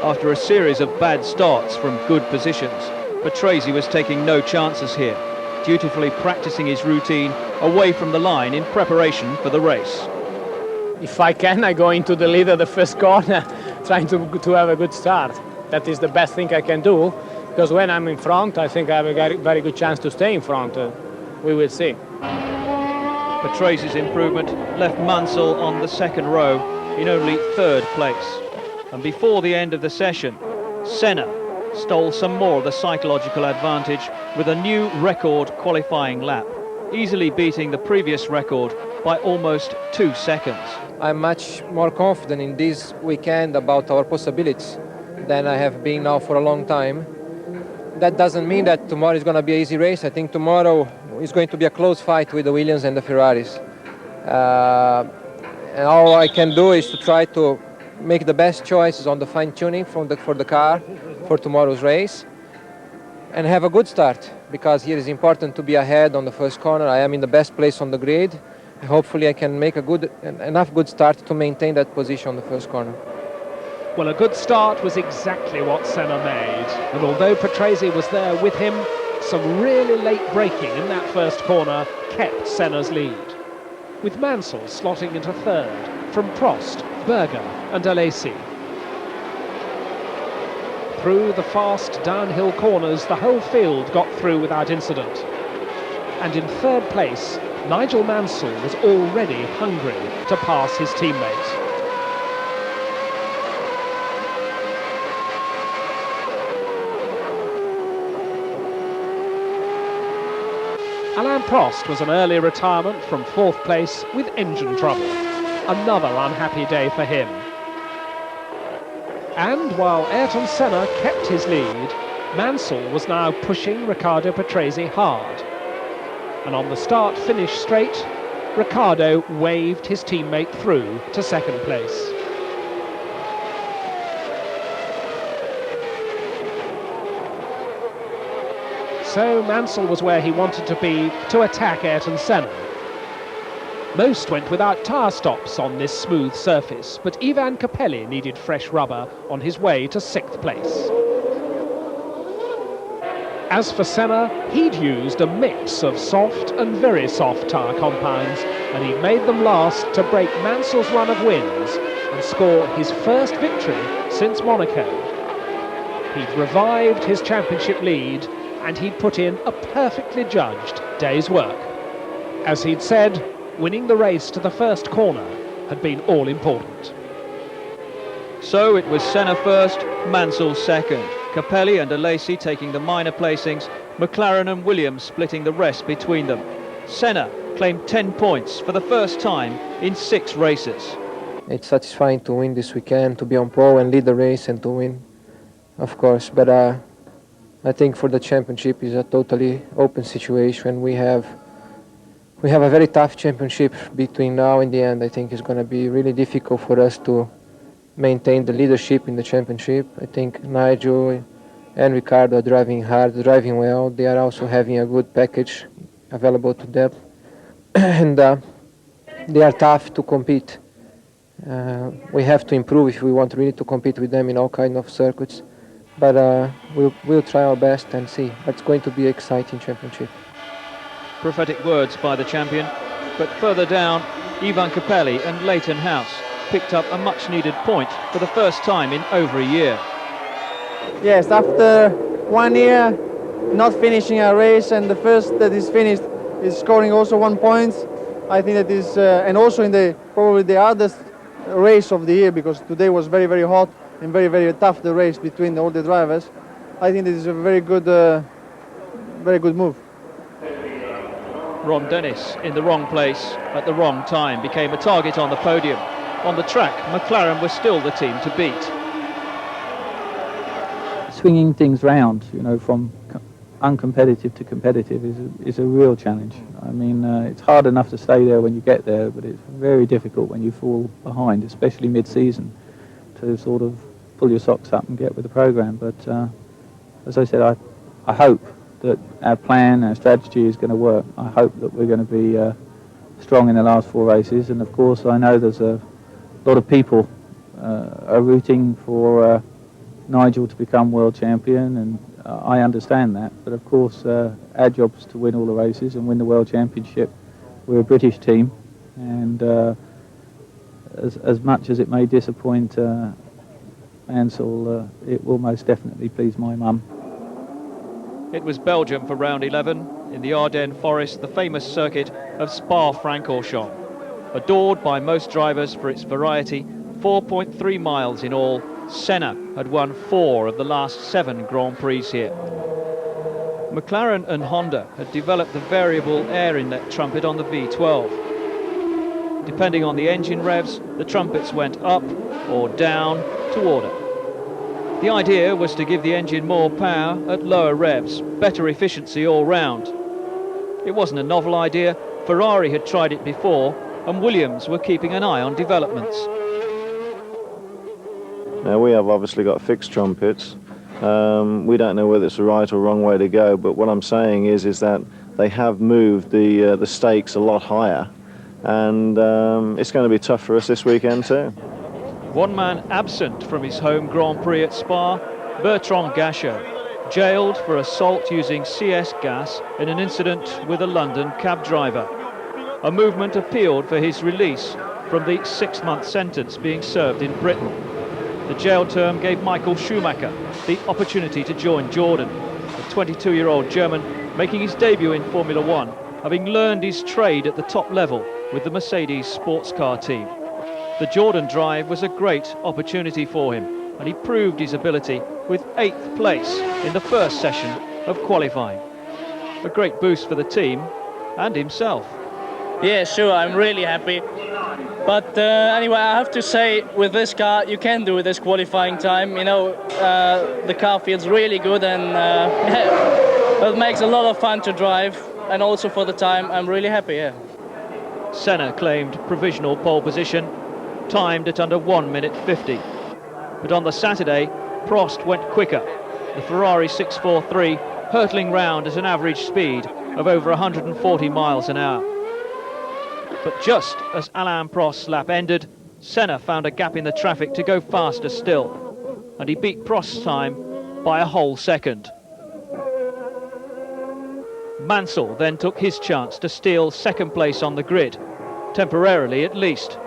After a series of bad starts from good positions, Patrese was taking no chances here, dutifully practicing his routine away from the line in preparation for the race. If I can, I go into the lead of the first corner, trying to have a good start. That is the best thing I can do, because when I'm in front, I think I have a very good chance to stay in front. We will see. Patrese's improvement left Mansell on the second row in only third place. And before the end of the session, Senna stole some more of the psychological advantage with a new record qualifying lap, easily beating the previous record by almost 2 seconds. I'm much more confident in this weekend about our possibilities than I have been now for a long time. That doesn't mean that tomorrow is going to be an easy race. I think tomorrow is going to be a close fight with the Williams and the Ferraris. And all I can do is to try to make the best choices on the fine-tuning for the car for tomorrow's race and have a good start, because here is important to be ahead on the first corner. I am in the best place on the grid. Hopefully I can make enough good start to maintain that position on the first corner. Well, a good start was exactly what Senna made, and although Patrese was there with him, some really late braking in that first corner kept Senna's lead, with Mansell slotting into third from Prost, Berger and Alesi. Through the fast downhill corners, the whole field got through without incident. And in third place, Nigel Mansell was already hungry to pass his teammate. Alain Prost was an early retirement from fourth place with engine trouble. Another unhappy day for him. And while Ayrton Senna kept his lead, Mansell was now pushing Riccardo Patrese hard. And on the start-finish straight, Riccardo waved his teammate through to second place. So Mansell was where he wanted to be to attack Ayrton Senna. Most went without tyre stops on this smooth surface, but Ivan Capelli needed fresh rubber on his way to sixth place. As for Senna, he'd used a mix of soft and very soft tyre compounds, and he made them last to break Mansell's run of wins and score his first victory since Monaco. He'd revived his championship lead, and he'd put in a perfectly judged day's work. As he'd said, winning the race to the first corner had been all important. So it was Senna first, Mansell second, Capelli and Alesi taking the minor placings, McLaren and Williams splitting the rest between them. Senna claimed 10 points for the first time in 6 races. It's satisfying to win this weekend, to be on pole and lead the race and to win, of course, but I think for the championship is a totally open situation. We have a very tough championship between now and the end. I think it's going to be really difficult for us to maintain the leadership in the championship. I think Nigel and Riccardo are driving hard, driving well. They are also having a good package available to them. And they are tough to compete. We have to improve if we want really to compete with them in all kinds of circuits. But we'll try our best and see. It's going to be an exciting championship. Prophetic words by the champion, but further down, Ivan Capelli and Leighton House picked up a much-needed point for the first time in over a year. Yes, after 1 year not finishing a race, and the first that is finished is scoring also 1 point. I think that is, and also in probably the hardest race of the year, because today was very, very hot and very, very tough, the race between all the drivers. I think this is a very good move. Ron Dennis in the wrong place at the wrong time became a target on the podium. On the track, McLaren was still the team to beat. Swinging things round, you know, from uncompetitive to competitive is a real challenge. I mean, it's hard enough to stay there when you get there, but it's very difficult when you fall behind, especially mid-season, to sort of pull your socks up and get with the program. But as I said, I hope that our plan, our strategy is going to work. I hope that we're going to be strong in the last 4 races, and of course I know there's a lot of people are rooting for Nigel to become world champion, and I understand that, but of course our job is to win all the races and win the world championship. We're a British team, and as much as it may disappoint Mansell, it will most definitely please my mum. It was Belgium for round 11 in the Ardennes Forest, the famous circuit of Spa-Francorchamps. Adored by most drivers for its variety, 4.3 miles in all, Senna had won 4 of the last 7 Grand Prix here. McLaren and Honda had developed the variable air inlet trumpet on the V12. Depending on the engine revs, the trumpets went up or down to order. The idea was to give the engine more power at lower revs, better efficiency all round. It wasn't a novel idea. Ferrari had tried it before, and Williams were keeping an eye on developments. Now we have obviously got fixed trumpets. We don't know whether it's the right or wrong way to go, but what I'm saying is that they have moved the stakes a lot higher, and it's going to be tough for us this weekend too. One man absent from his home Grand Prix at Spa, Bertrand Gachot, jailed for assault using CS gas in an incident with a London cab driver. A movement appealed for his release from the 6-month sentence being served in Britain. The jail term gave Michael Schumacher the opportunity to join Jordan, the 22-year-old German making his debut in Formula One, having learned his trade at the top level with the Mercedes sports car team. The Jordan drive was a great opportunity for him, and he proved his ability with 8th place in the first session of qualifying. A great boost for the team and himself. Yeah, sure, I'm really happy. But anyway, I have to say, with this car, you can do this qualifying time. You know, the car feels really good, and it makes a lot of fun to drive. And also for the time, I'm really happy, yeah. Senna claimed provisional pole position, timed at under 1 minute 50. But on the Saturday, Prost went quicker. The Ferrari 643 hurtling round at an average speed of over 140 miles an hour. But just as Alain Prost's lap ended, Senna found a gap in the traffic to go faster still, and he beat Prost's time by a whole second. Mansell then took his chance to steal second place on the grid, temporarily at least.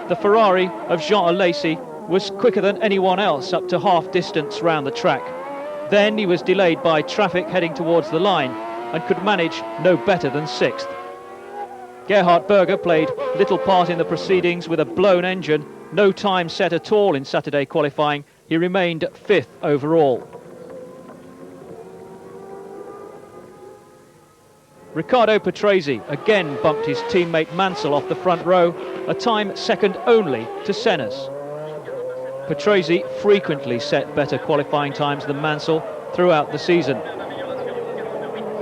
The Ferrari of Jean Alesi was quicker than anyone else up to half distance round the track. Then he was delayed by traffic heading towards the line and could manage no better than 6th. Gerhard Berger played little part in the proceedings with a blown engine, no time set at all in Saturday qualifying. He remained 5th overall. Riccardo Patrese again bumped his teammate Mansell off the front row, a time second only to Senna's. Patrese frequently set better qualifying times than Mansell throughout the season.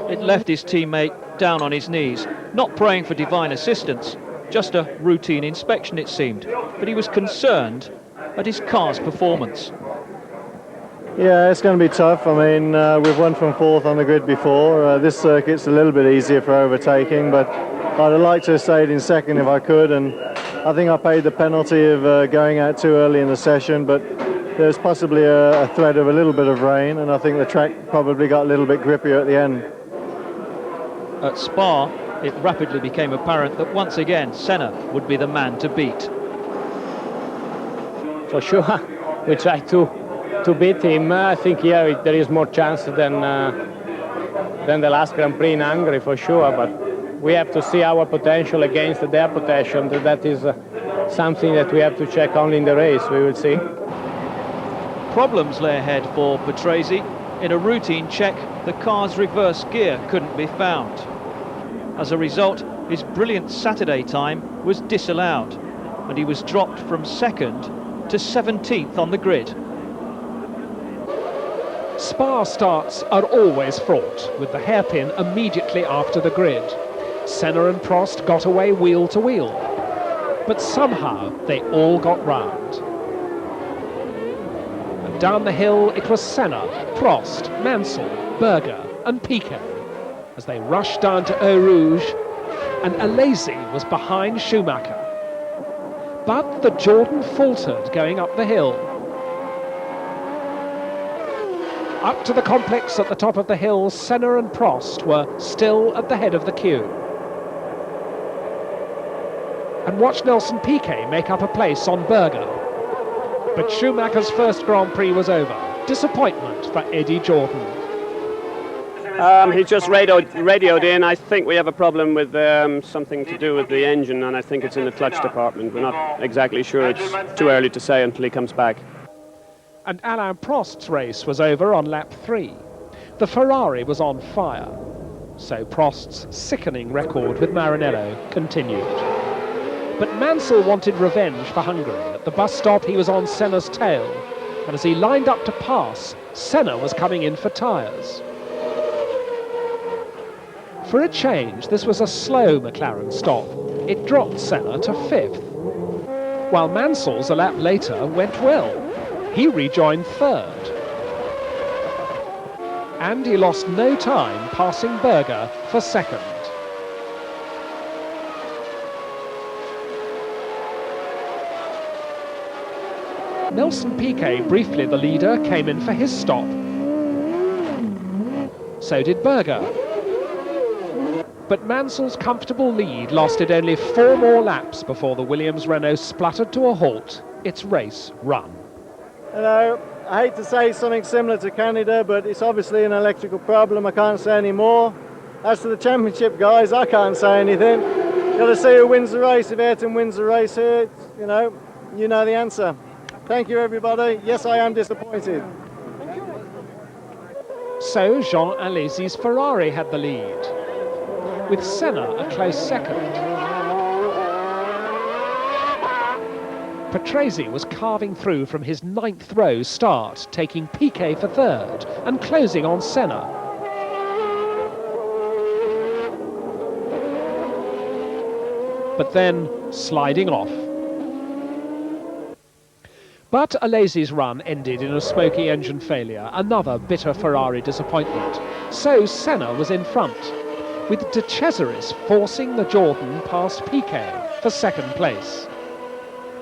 It left his teammate down on his knees, not praying for divine assistance, just a routine inspection it seemed, but he was concerned at his car's performance. Yeah, it's going to be tough. I mean, we've won from 4th on the grid before. This circuit's a little bit easier for overtaking, but I'd have liked to have stayed in 2nd if I could, and I think I paid the penalty of going out too early in the session, but there's possibly a threat of a little bit of rain, and I think the track probably got a little bit grippier at the end. At Spa, it rapidly became apparent that once again Senna would be the man to beat. For sure, we tried to beat him. I think here there is more chance than the last Grand Prix in Hungary, for sure, but we have to see our potential against their potential. That is something that we have to check only in the race. We will see. Problems lay ahead for Patrese. In a routine check, the car's reverse gear couldn't be found. As a result, his brilliant Saturday time was disallowed, and he was dropped from 2nd to 17th on the grid. Spa starts are always fraught, with the hairpin immediately after the grid. Senna and Prost got away wheel to wheel, but somehow they all got round. And down the hill it was Senna, Prost, Mansell, Berger and Piquet as they rushed down to Eau Rouge, and Alesi was behind Schumacher. But the Jordan faltered going up the hill. Up to the complex at the top of the hill, Senna and Prost were still at the head of the queue. And watch Nelson Piquet make up a place on Berger. But Schumacher's first Grand Prix was over. Disappointment for Eddie Jordan. He just radioed in. I think we have a problem with something to do with the engine, and I think it's in the clutch department. We're not exactly sure. It's too early to say until he comes back. And Alain Prost's race was over on lap 3. The Ferrari was on fire, so Prost's sickening record with Maranello continued. But Mansell wanted revenge for Hungary. At the bus stop, he was on Senna's tail, and as he lined up to pass, Senna was coming in for tyres. For a change, this was a slow McLaren stop. It dropped Senna to 5th, while Mansell's a lap later went well. He rejoined 3rd. And he lost no time passing Berger for 2nd. Nelson Piquet, briefly the leader, came in for his stop. So did Berger. But Mansell's comfortable lead lasted only 4 more laps before the Williams-Renault spluttered to a halt, its race run. You know, I hate to say something similar to Canada, but it's obviously an electrical problem. I can't say any more. As to the championship, guys, I can't say anything. Got to see who wins the race. If Ayrton wins the race here, you know the answer. Thank you, everybody. Yes, I am disappointed. So Jean Alesi's Ferrari had the lead, with Senna a close second. Patrese was carving through from his 9th row start, taking Piquet for 3rd and closing on Senna. But then sliding off. But Alesi's run ended in a smoky engine failure, another bitter Ferrari disappointment. So Senna was in front, with De Cesaris forcing the Jordan past Piquet for 2nd place.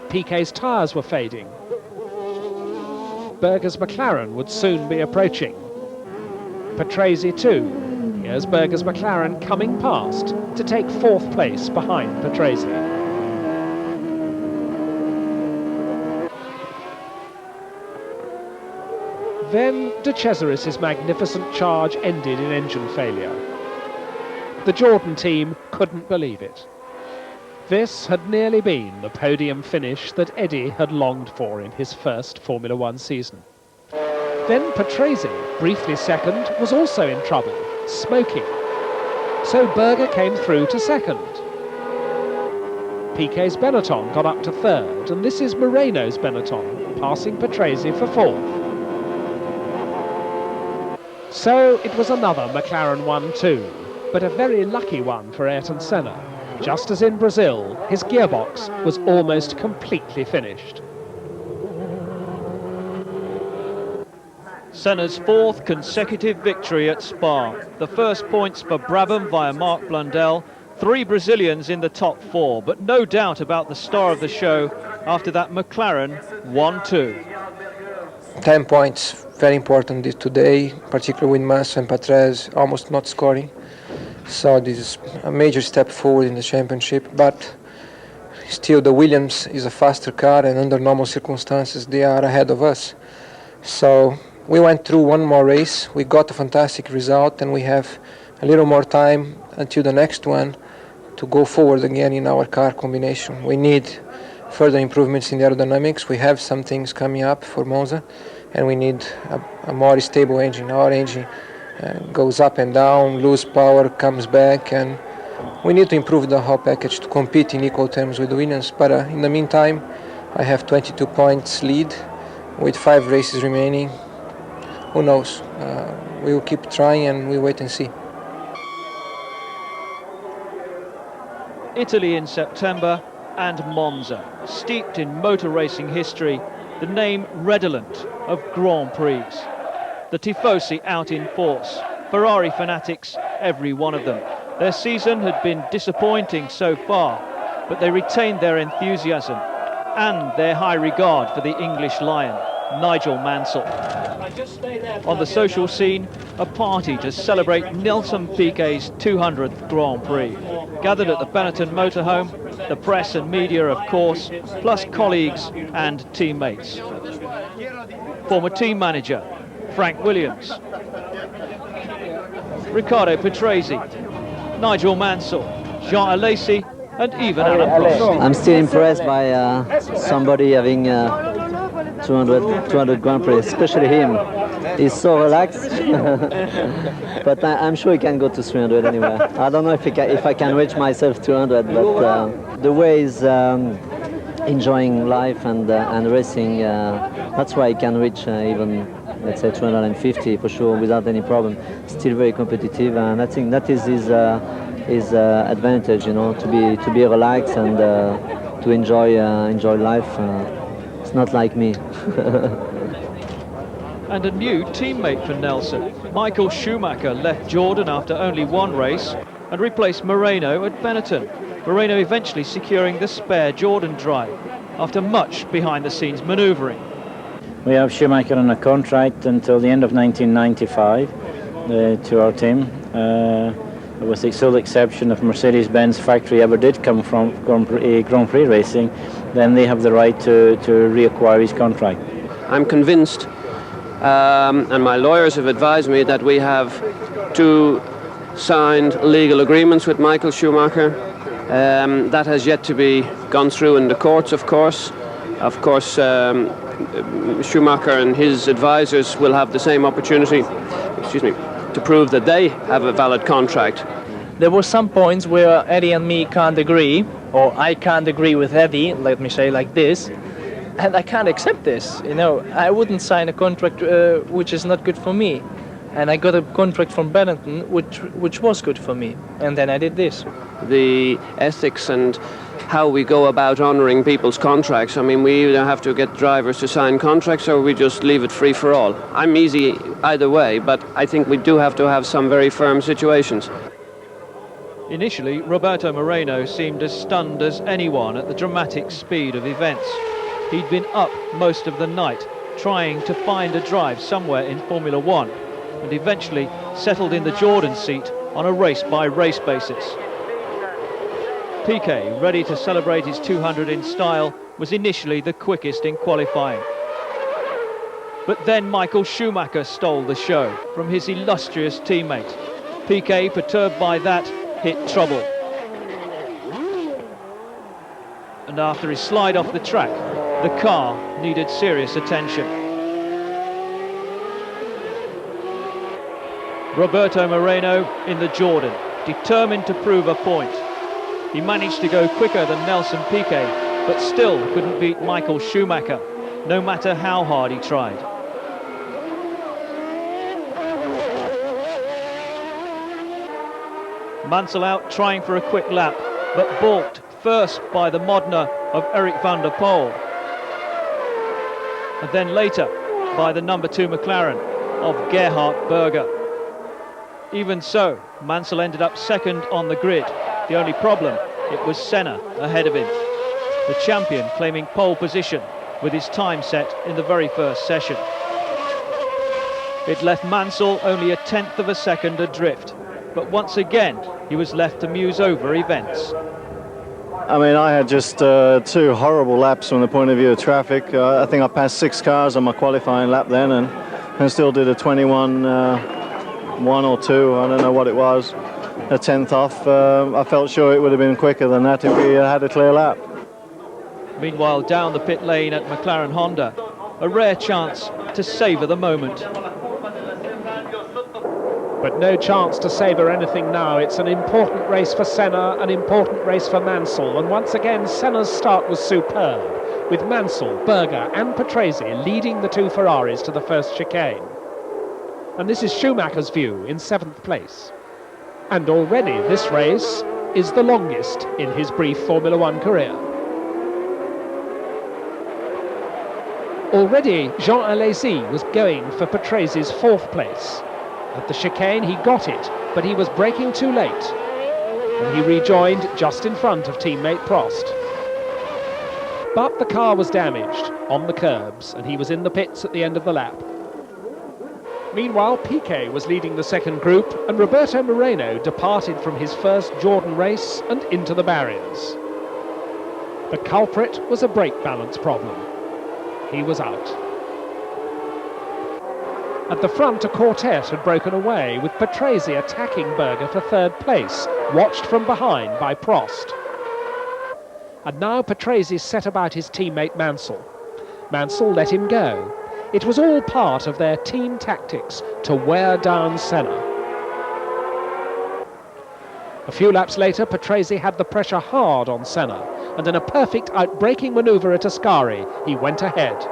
Piquet's tyres were fading. Berger's McLaren would soon be approaching. Patrese too. Here's Berger's McLaren coming past to take 4th place behind Patrese. Then De Cesaris' magnificent charge ended in engine failure. The Jordan team couldn't believe it. This had nearly been the podium finish that Eddie had longed for in his first Formula One season. Then Patrese, briefly 2nd, was also in trouble, smoking. So Berger came through to 2nd. Piquet's Benetton got up to 3rd, and this is Moreno's Benetton, passing Patrese for 4th. So it was another McLaren 1-2, but a very lucky one for Ayrton Senna. Just as in Brazil, his gearbox was almost completely finished. Senna's 4th consecutive victory at Spa. The first points for Brabham via Mark Blundell. 3 Brazilians in the top 4, but no doubt about the star of the show after that McLaren 1-2. 10 points, very important today, particularly with Massa and Patrese almost not scoring. So this is a major step forward in the championship, but still the Williams is a faster car, and under normal circumstances they are ahead of us. So we went through one more race, we got a fantastic result, and we have a little more time until the next one to go forward again in our car combination. We need further improvements in the aerodynamics. We have some things coming up for Monza, and we need a more stable engine. Our engine goes up and down, lose power, comes back, and we need to improve the whole package to compete in equal terms with Williams. But in the meantime, I have 22 points lead with 5 races remaining. Who knows? We will keep trying and we wait and see. Italy in September and Monza, steeped in motor racing history, the name redolent of Grand Prix. The Tifosi out in force, Ferrari fanatics, every one of them. Their season had been disappointing so far, but they retained their enthusiasm and their high regard for the English Lion, Nigel Mansell. On the social scene, a party to celebrate Nelson Piquet's 200th Grand Prix. Gathered at the Benetton motorhome, the press and media, of course, plus colleagues and teammates. Former team manager Frank Williams. Ricardo Patrese, Nigel Mansell, Jean Alesi and even Alain Prost. I'm still impressed by somebody having 200 Grand Prix, especially him. He's so relaxed, but I'm sure he can go to 300 anyway. I don't know if I can reach myself 200, but the way he's enjoying life and racing, that's why he can reach even, let's say, 250 for sure without any problem. Still very competitive, and I think that is his advantage, you know, to be relaxed and to enjoy life. It's not like me. And a new teammate for Nelson. Michael Schumacher left Jordan after only one race and replaced Moreno at Benetton. Moreno eventually securing the spare Jordan drive after much behind-the-scenes manoeuvring. We have Schumacher on a contract until the end of 1995 to our team. With the sole exception if Mercedes-Benz factory ever did come from Grand Prix racing, then they have the right to reacquire his contract. I'm convinced, and my lawyers have advised me, that we have 2 signed legal agreements with Michael Schumacher. That has yet to be gone through in the courts, of course. Of course, Schumacher and his advisors will have the same opportunity, to prove that they have a valid contract. There were some points where Eddie and me can't agree, or I can't agree with Eddie, let me say like this, and I can't accept this. You know, I wouldn't sign a contract which is not good for me, and I got a contract from Benetton which was good for me, and then I did this. The ethics and how we go about honouring people's contracts. I mean, we either have to get drivers to sign contracts or we just leave it free for all. I'm easy either way, but I think we do have to have some very firm situations. Initially, Roberto Moreno seemed as stunned as anyone at the dramatic speed of events. He'd been up most of the night, trying to find a drive somewhere in Formula One, and eventually settled in the Jordan seat on a race-by-race basis. Piquet, ready to celebrate his 200 in style, was initially the quickest in qualifying. But then Michael Schumacher stole the show from his illustrious teammate. Piquet, perturbed by that, hit trouble. And after his slide off the track, the car needed serious attention. Roberto Moreno in the Jordan, determined to prove a point. He managed to go quicker than Nelson Piquet, but still couldn't beat Michael Schumacher, no matter how hard he tried. Mansell out trying for a quick lap, but balked first by the Modena of Eric van der Poel, and then later by the number 2 McLaren of Gerhard Berger. Even so, Mansell ended up second on the grid. The only problem, it was Senna ahead of him. The champion claiming pole position with his time set in the very first session. It left Mansell only 1/10 of a second adrift, but once again he was left to muse over events. I mean, I had just 2 horrible laps from the point of view of traffic. I think I passed 6 cars on my qualifying lap then, and still did a 21, 1 or 2, I don't know what it was, a 10th off. I felt sure it would have been quicker than that if we had a clear lap. Meanwhile, down the pit lane at McLaren Honda, a rare chance to savour the moment. But no chance to savour anything now. It's an important race for Senna, an important race for Mansell. And once again, Senna's start was superb, with Mansell, Berger and Patrese leading the 2 Ferraris to the first chicane. And this is Schumacher's view in 7th place. And already this race is the longest in his brief Formula One career. Already Jean Alesi was going for Patrese's 4th place. At the chicane he got it, but he was braking too late, and he rejoined just in front of teammate Prost. But the car was damaged on the curbs, and he was in the pits at the end of the lap. Meanwhile, Piquet was leading the second group, and Roberto Moreno departed from his first Jordan race and into the barriers. The culprit was a brake balance problem. He was out. At the front, a quartet had broken away, with Patrese attacking Berger for third place, watched from behind by Prost. And now Patrese set about his teammate Mansell. Mansell let him go. It was all part of their team tactics to wear down Senna. A few laps later, Patrese had the pressure hard on Senna, and in a perfect outbraking manoeuvre at Ascari, he went ahead.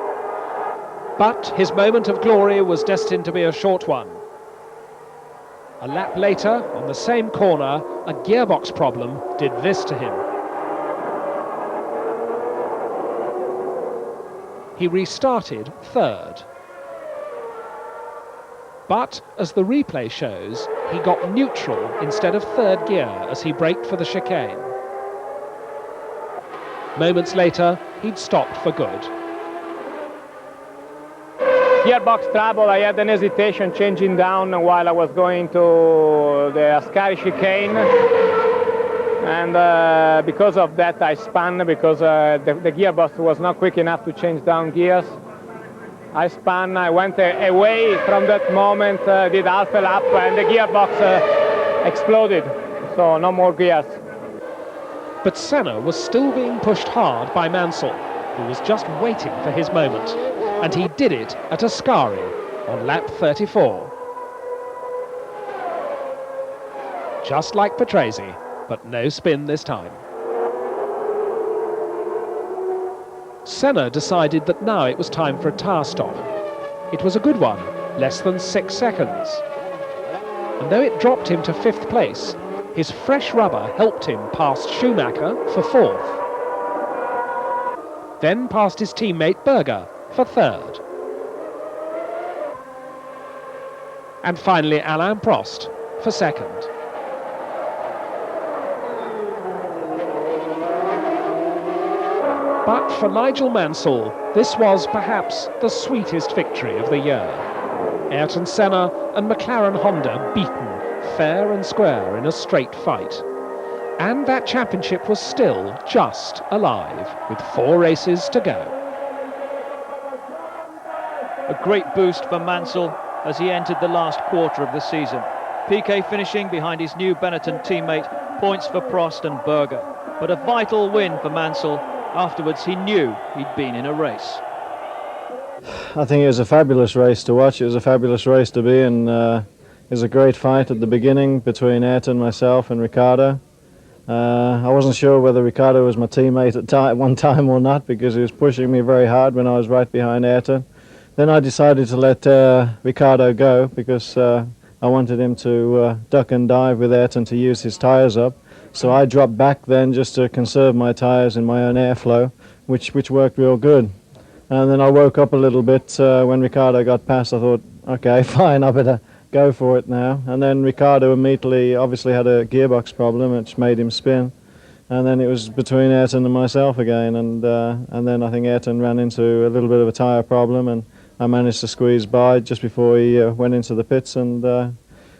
But his moment of glory was destined to be a short one. A lap later, on the same corner, a gearbox problem did this to him. He restarted third. But, as the replay shows, he got neutral instead of third gear as he braked for the chicane. Moments later, he'd stopped for good. Gearbox trouble, I had an hesitation changing down while I was going to the Ascari chicane. And because of that I spun, because the gearbox was not quick enough to change down gears. I spun, I went away from that moment, did half a lap, and the gearbox exploded, so no more gears. But Senna was still being pushed hard by Mansell, who was just waiting for his moment. And he did it at Ascari on lap 34. Just like Patrese, but no spin this time. Senna decided that now it was time for a tyre stop. It was a good one, less than 6 seconds. And though it dropped him to 5th place, his fresh rubber helped him past Schumacher for 4th. Then past his teammate Berger for 3rd. And finally Alain Prost for 2nd. But for Nigel Mansell, this was perhaps the sweetest victory of the year. Ayrton Senna and McLaren Honda beaten, fair and square in a straight fight. And that championship was still just alive, with 4 races to go. A great boost for Mansell as he entered the last quarter of the season. Piquet finishing behind his new Benetton teammate, points for Prost and Berger. But a vital win for Mansell. Afterwards he knew he'd been in a race. I think it was a fabulous race to watch. It was a fabulous race to be in. It was a great fight at the beginning between Ayrton, myself and Ricciardo. I wasn't sure whether Ricciardo was my teammate at one time or not, because he was pushing me very hard when I was right behind Ayrton. Then I decided to let Ricciardo go, because I wanted him to duck and dive with Ayrton to use his tyres up. So I dropped back then just to conserve my tyres and my own airflow, which worked real good. And then I woke up a little bit when Ricciardo got past. I thought, okay, fine, I better go for it now. And then Ricciardo immediately obviously had a gearbox problem, which made him spin. And then it was between Ayrton and myself again. And then I think Ayrton ran into a little bit of a tyre problem, and I managed to squeeze by just before he went into the pits. And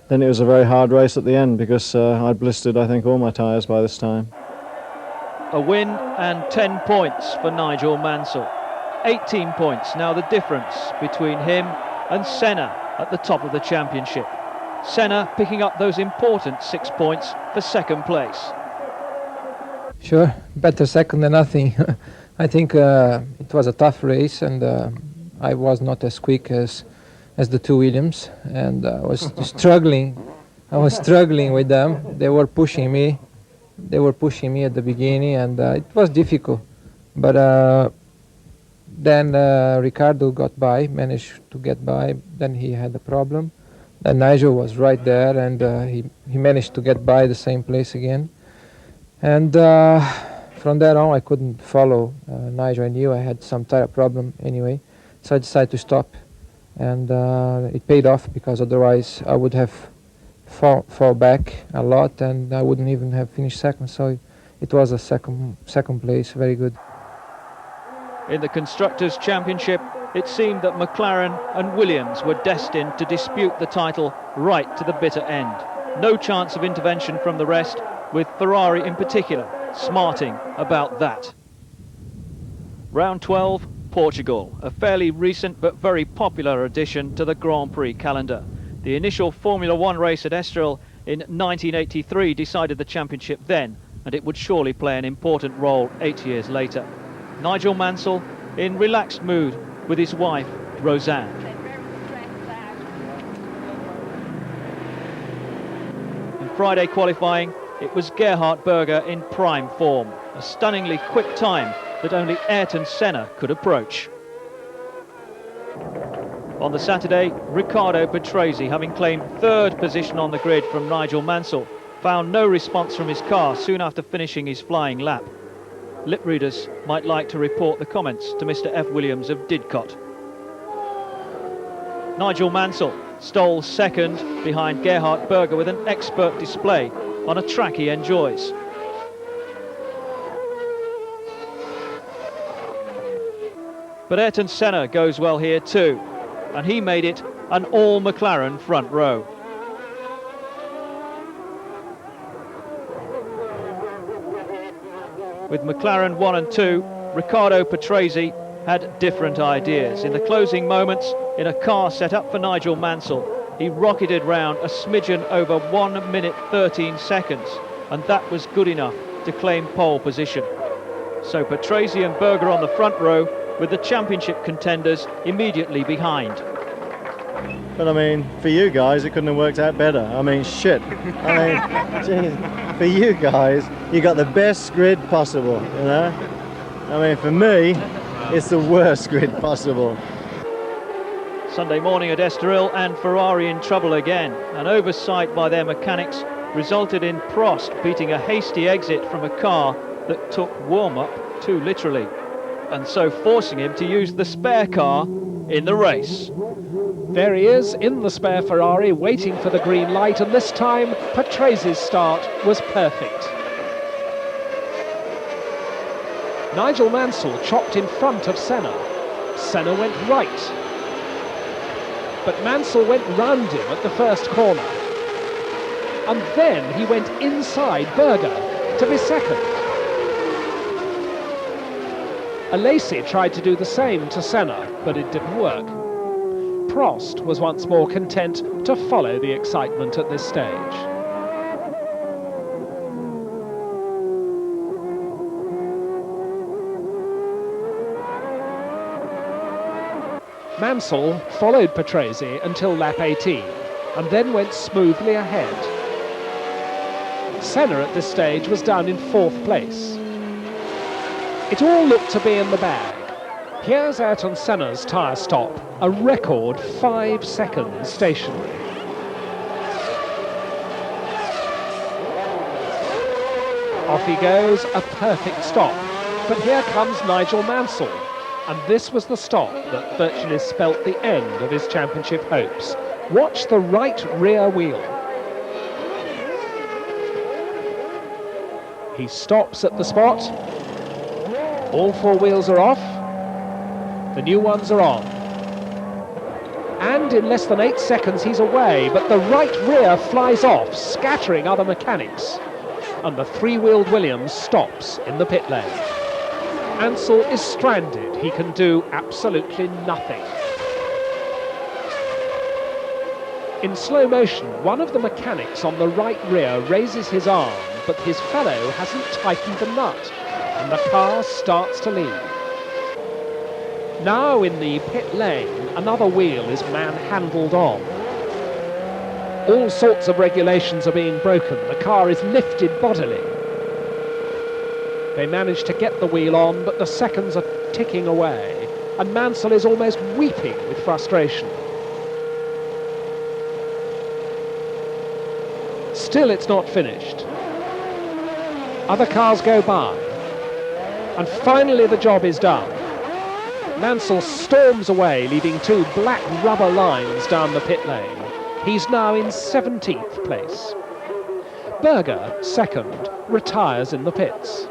then it was a very hard race at the end, because I'd blistered, I think, all my tyres by this time. A win and 10 points for Nigel Mansell. 18 points now the difference between him and Senna at the top of the championship. Senna picking up those important 6 points for 2nd place. Sure, better second than nothing. I think it was a tough race, and I was not as quick as the 2 Williams, and I was struggling. I was struggling with them. They were pushing me. They were pushing me at the beginning, and it was difficult. But then Ricciardo got by, managed to get by. Then he had a problem. Then Nigel was right there, and he managed to get by the same place again. And from there on, I couldn't follow Nigel. I knew I had some tyre problem anyway, so I decided to stop. And it paid off, because otherwise I would have fall back a lot, and I wouldn't even have finished second. So it was a second place, very good. In the Constructors' Championship, it seemed that McLaren and Williams were destined to dispute the title right to the bitter end. No chance of intervention from the rest, with Ferrari in particular smarting about that. Round 12 Portugal, a fairly recent but very popular addition to the Grand Prix calendar. The initial Formula One race at Estoril in 1983 decided the championship then, and it would surely play an important role 8 years later. Nigel Mansell in relaxed mood with his wife, Roseanne. In Friday qualifying, it was Gerhard Berger in prime form, a stunningly quick time that only Ayrton Senna could approach. On the Saturday, Riccardo Patrese, having claimed third position on the grid from Nigel Mansell, found no response from his car soon after finishing his flying lap. Lip readers might like to report the comments to Mr. F. Williams of Didcot. Nigel Mansell stole second behind Gerhard Berger with an expert display on a track he enjoys. But Ayrton Senna goes well here too, and he made it an all-McLaren front row. With McLaren 1 and 2, Riccardo Patrese had different ideas. In the closing moments, in a car set up for Nigel Mansell, he rocketed round a smidgen over 1 minute 13 seconds, and that was good enough to claim pole position. So Patrese and Berger on the front row, with the championship contenders immediately behind. But I mean, for you guys, it couldn't have worked out better. I mean, shit. I mean, geez, for you guys, you got the best grid possible, you know? I mean, for me, it's the worst grid possible. Sunday morning at Estoril, and Ferrari in trouble again. An oversight by their mechanics resulted in Prost beating a hasty exit from a car that took warm-up too literally, and so forcing him to use the spare car in the race. There he is in the spare Ferrari, waiting for the green light, and this time Patrese's start was perfect. Nigel Mansell chopped in front of Senna. Senna went right, but Mansell went round him at the first corner, and then he went inside Berger to be second. Alesi tried to do the same to Senna, but it didn't work. Prost was once more content to follow the excitement at this stage. Mansell followed Patrese until lap 18, and then went smoothly ahead. Senna at this stage was down in 4th place. It all looked to be in the bag. Here's Ayrton Senna's tyre stop, a record 5 seconds stationary. Off he goes, a perfect stop. But here comes Nigel Mansell, and this was the stop that virtually spelt the end of his championship hopes. Watch the right rear wheel. He stops at the spot. All 4 wheels are off. The new ones are on. And in less than 8 seconds he's away, but the right rear flies off, scattering other mechanics. And the 3-wheeled Williams stops in the pit lane. Mansell is stranded. He can do absolutely nothing. In slow motion, one of the mechanics on the right rear raises his arm, but his fellow hasn't tightened the nut, and the car starts to leave. Now in the pit lane, another wheel is manhandled on. All sorts of regulations are being broken. The car is lifted bodily. They manage to get the wheel on, but the seconds are ticking away, and Mansell is almost weeping with frustration. Still, it's not finished. Other cars go by, and finally the job is done. Mansell storms away, leaving 2 black rubber lines down the pit lane. He's now in 17th place. Berger, second, retires in the pits.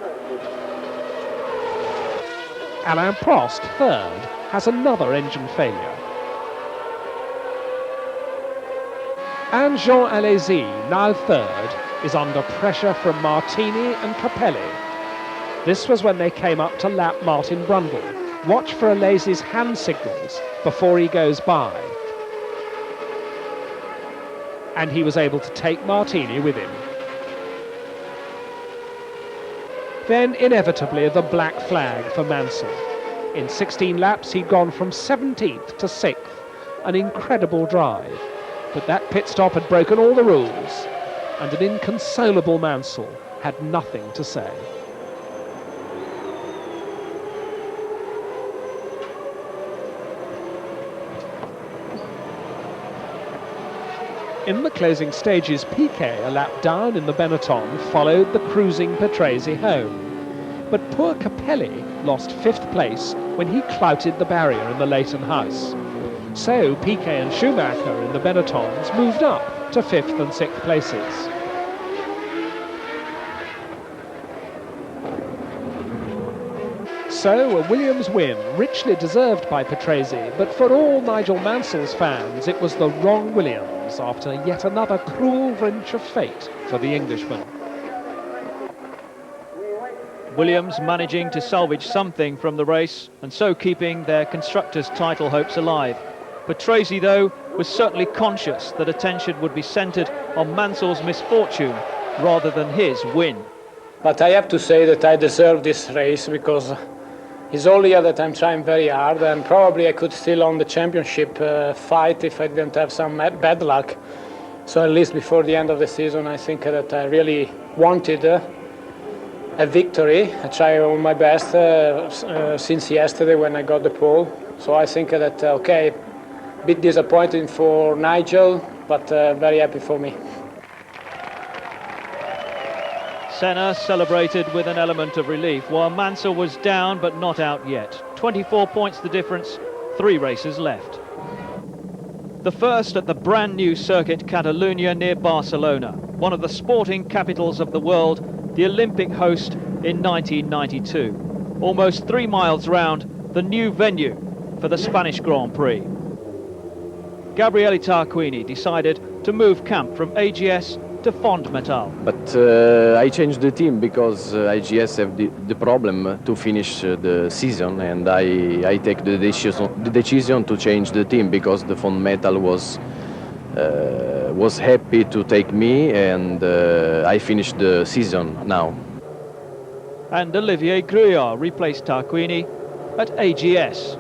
Alain Prost, third, has another engine failure. And Jean Alesi, now third, is under pressure from Martini and Capelli. This was when they came up to lap Martin Brundle. Watch for Alaze's hand signals before he goes by. And he was able to take Martini with him. Then, inevitably, the black flag for Mansell. In 16 laps, he'd gone from 17th to 6th. An incredible drive. But that pit stop had broken all the rules, and an inconsolable Mansell had nothing to say. In the closing stages, Piquet, a lap down in the Benetton, followed the cruising Patrese home. But poor Capelli lost 5th place when he clouted the barrier in the Leighton House. So Piquet and Schumacher in the Benettons moved up to 5th and 6th places. So a Williams win, richly deserved by Patrese, but for all Nigel Mansell's fans, it was the wrong Williams after yet another cruel wrench of fate for the Englishman. Williams managing to salvage something from the race and so keeping their constructors' title hopes alive. Patrese, though, was certainly conscious that attention would be centred on Mansell's misfortune rather than his win. But I have to say that I deserve this race because it's all year that I'm trying very hard, and probably I could still on the championship fight if I didn't have some bad luck. So at least before the end of the season, I think that I really wanted a victory. I tried all my best since yesterday when I got the pole. So I think that, okay, a bit disappointing for Nigel, but very happy for me. Senna celebrated with an element of relief, while Mansell was down but not out yet. 24 points the difference, 3 races left. The first at the brand new circuit Catalunya near Barcelona, one of the sporting capitals of the world, the Olympic host in 1992. Almost 3 miles round, the new venue for the Spanish Grand Prix. Gabriele Tarquini decided to move camp from AGS to Fondmetal. But I changed the team because IGS have the problem to finish the season, and I take the decision to change the team because the Fondmetal was happy to take me, and I finished the season now. And Olivier Gruillard replaced Tarquini at AGS.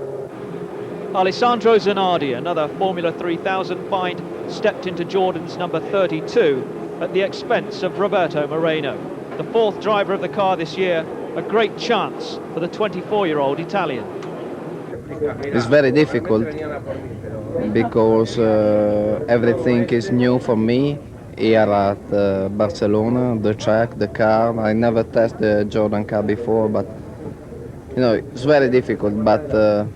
Alessandro Zanardi, another Formula 3000 find, stepped into Jordan's number 32 at the expense of Roberto Moreno. The 4th driver of the car this year, a great chance for the 24-year-old Italian. It's very difficult because everything is new for me here at Barcelona, the track, the car. I never tested the Jordan car before, but you know, it's very difficult, but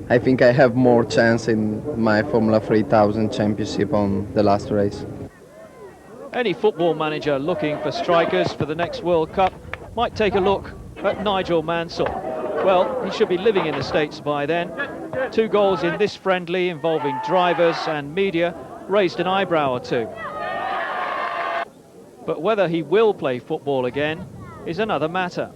I think I have more chance in my Formula 3000 championship on the last race. Any football manager looking for strikers for the next World Cup might take a look at Nigel Mansell. Well, he should be living in the States by then. 2 goals in this friendly involving drivers and media raised an eyebrow or two. But whether he will play football again is another matter.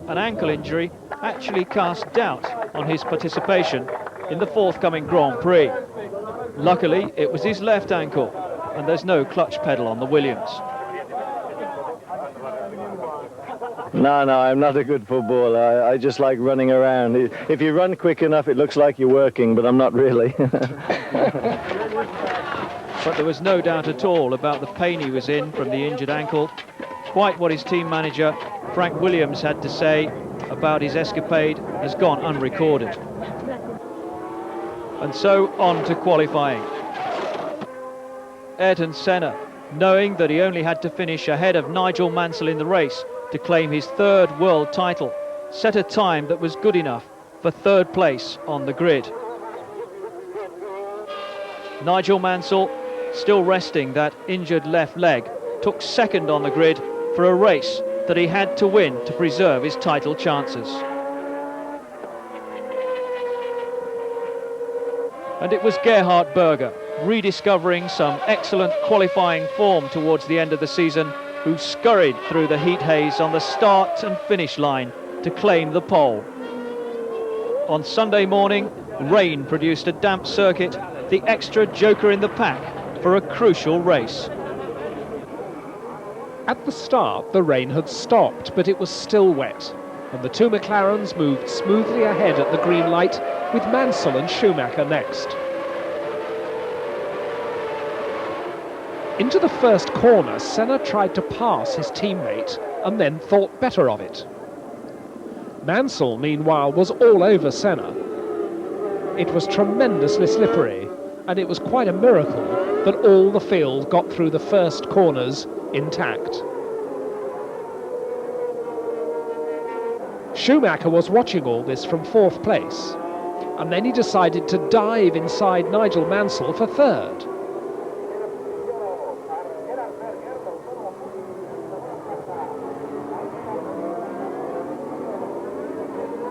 An ankle injury actually cast doubt on his participation in the forthcoming Grand Prix. Luckily, it was his left ankle, and there's no clutch pedal on the Williams. No, I'm not a good footballer. I just like running around. If you run quick enough, it looks like you're working, but I'm not really. But there was no doubt at all about the pain he was in from the injured ankle. Quite what his team manager, Frank Williams, had to say about his escapade has gone unrecorded. And so on to qualifying. Ayrton Senna, knowing that he only had to finish ahead of Nigel Mansell in the race to claim his 3rd world title, set a time that was good enough for 3rd place on the grid. Nigel Mansell, still resting that injured left leg, took 2nd on the grid for a race that he had to win to preserve his title chances. And it was Gerhard Berger, rediscovering some excellent qualifying form towards the end of the season, who scurried through the heat haze on the start and finish line to claim the pole. On Sunday morning, rain produced a damp circuit, the extra joker in the pack for a crucial race. At the start, the rain had stopped, but it was still wet, and the two McLarens moved smoothly ahead at the green light, with Mansell and Schumacher next. Into the first corner, Senna tried to pass his teammate and then thought better of it. Mansell, meanwhile, was all over Senna. It was tremendously slippery, and it was quite a miracle that all the field got through the first corners intact. Schumacher was watching all this from fourth place, and then he decided to dive inside Nigel Mansell for third.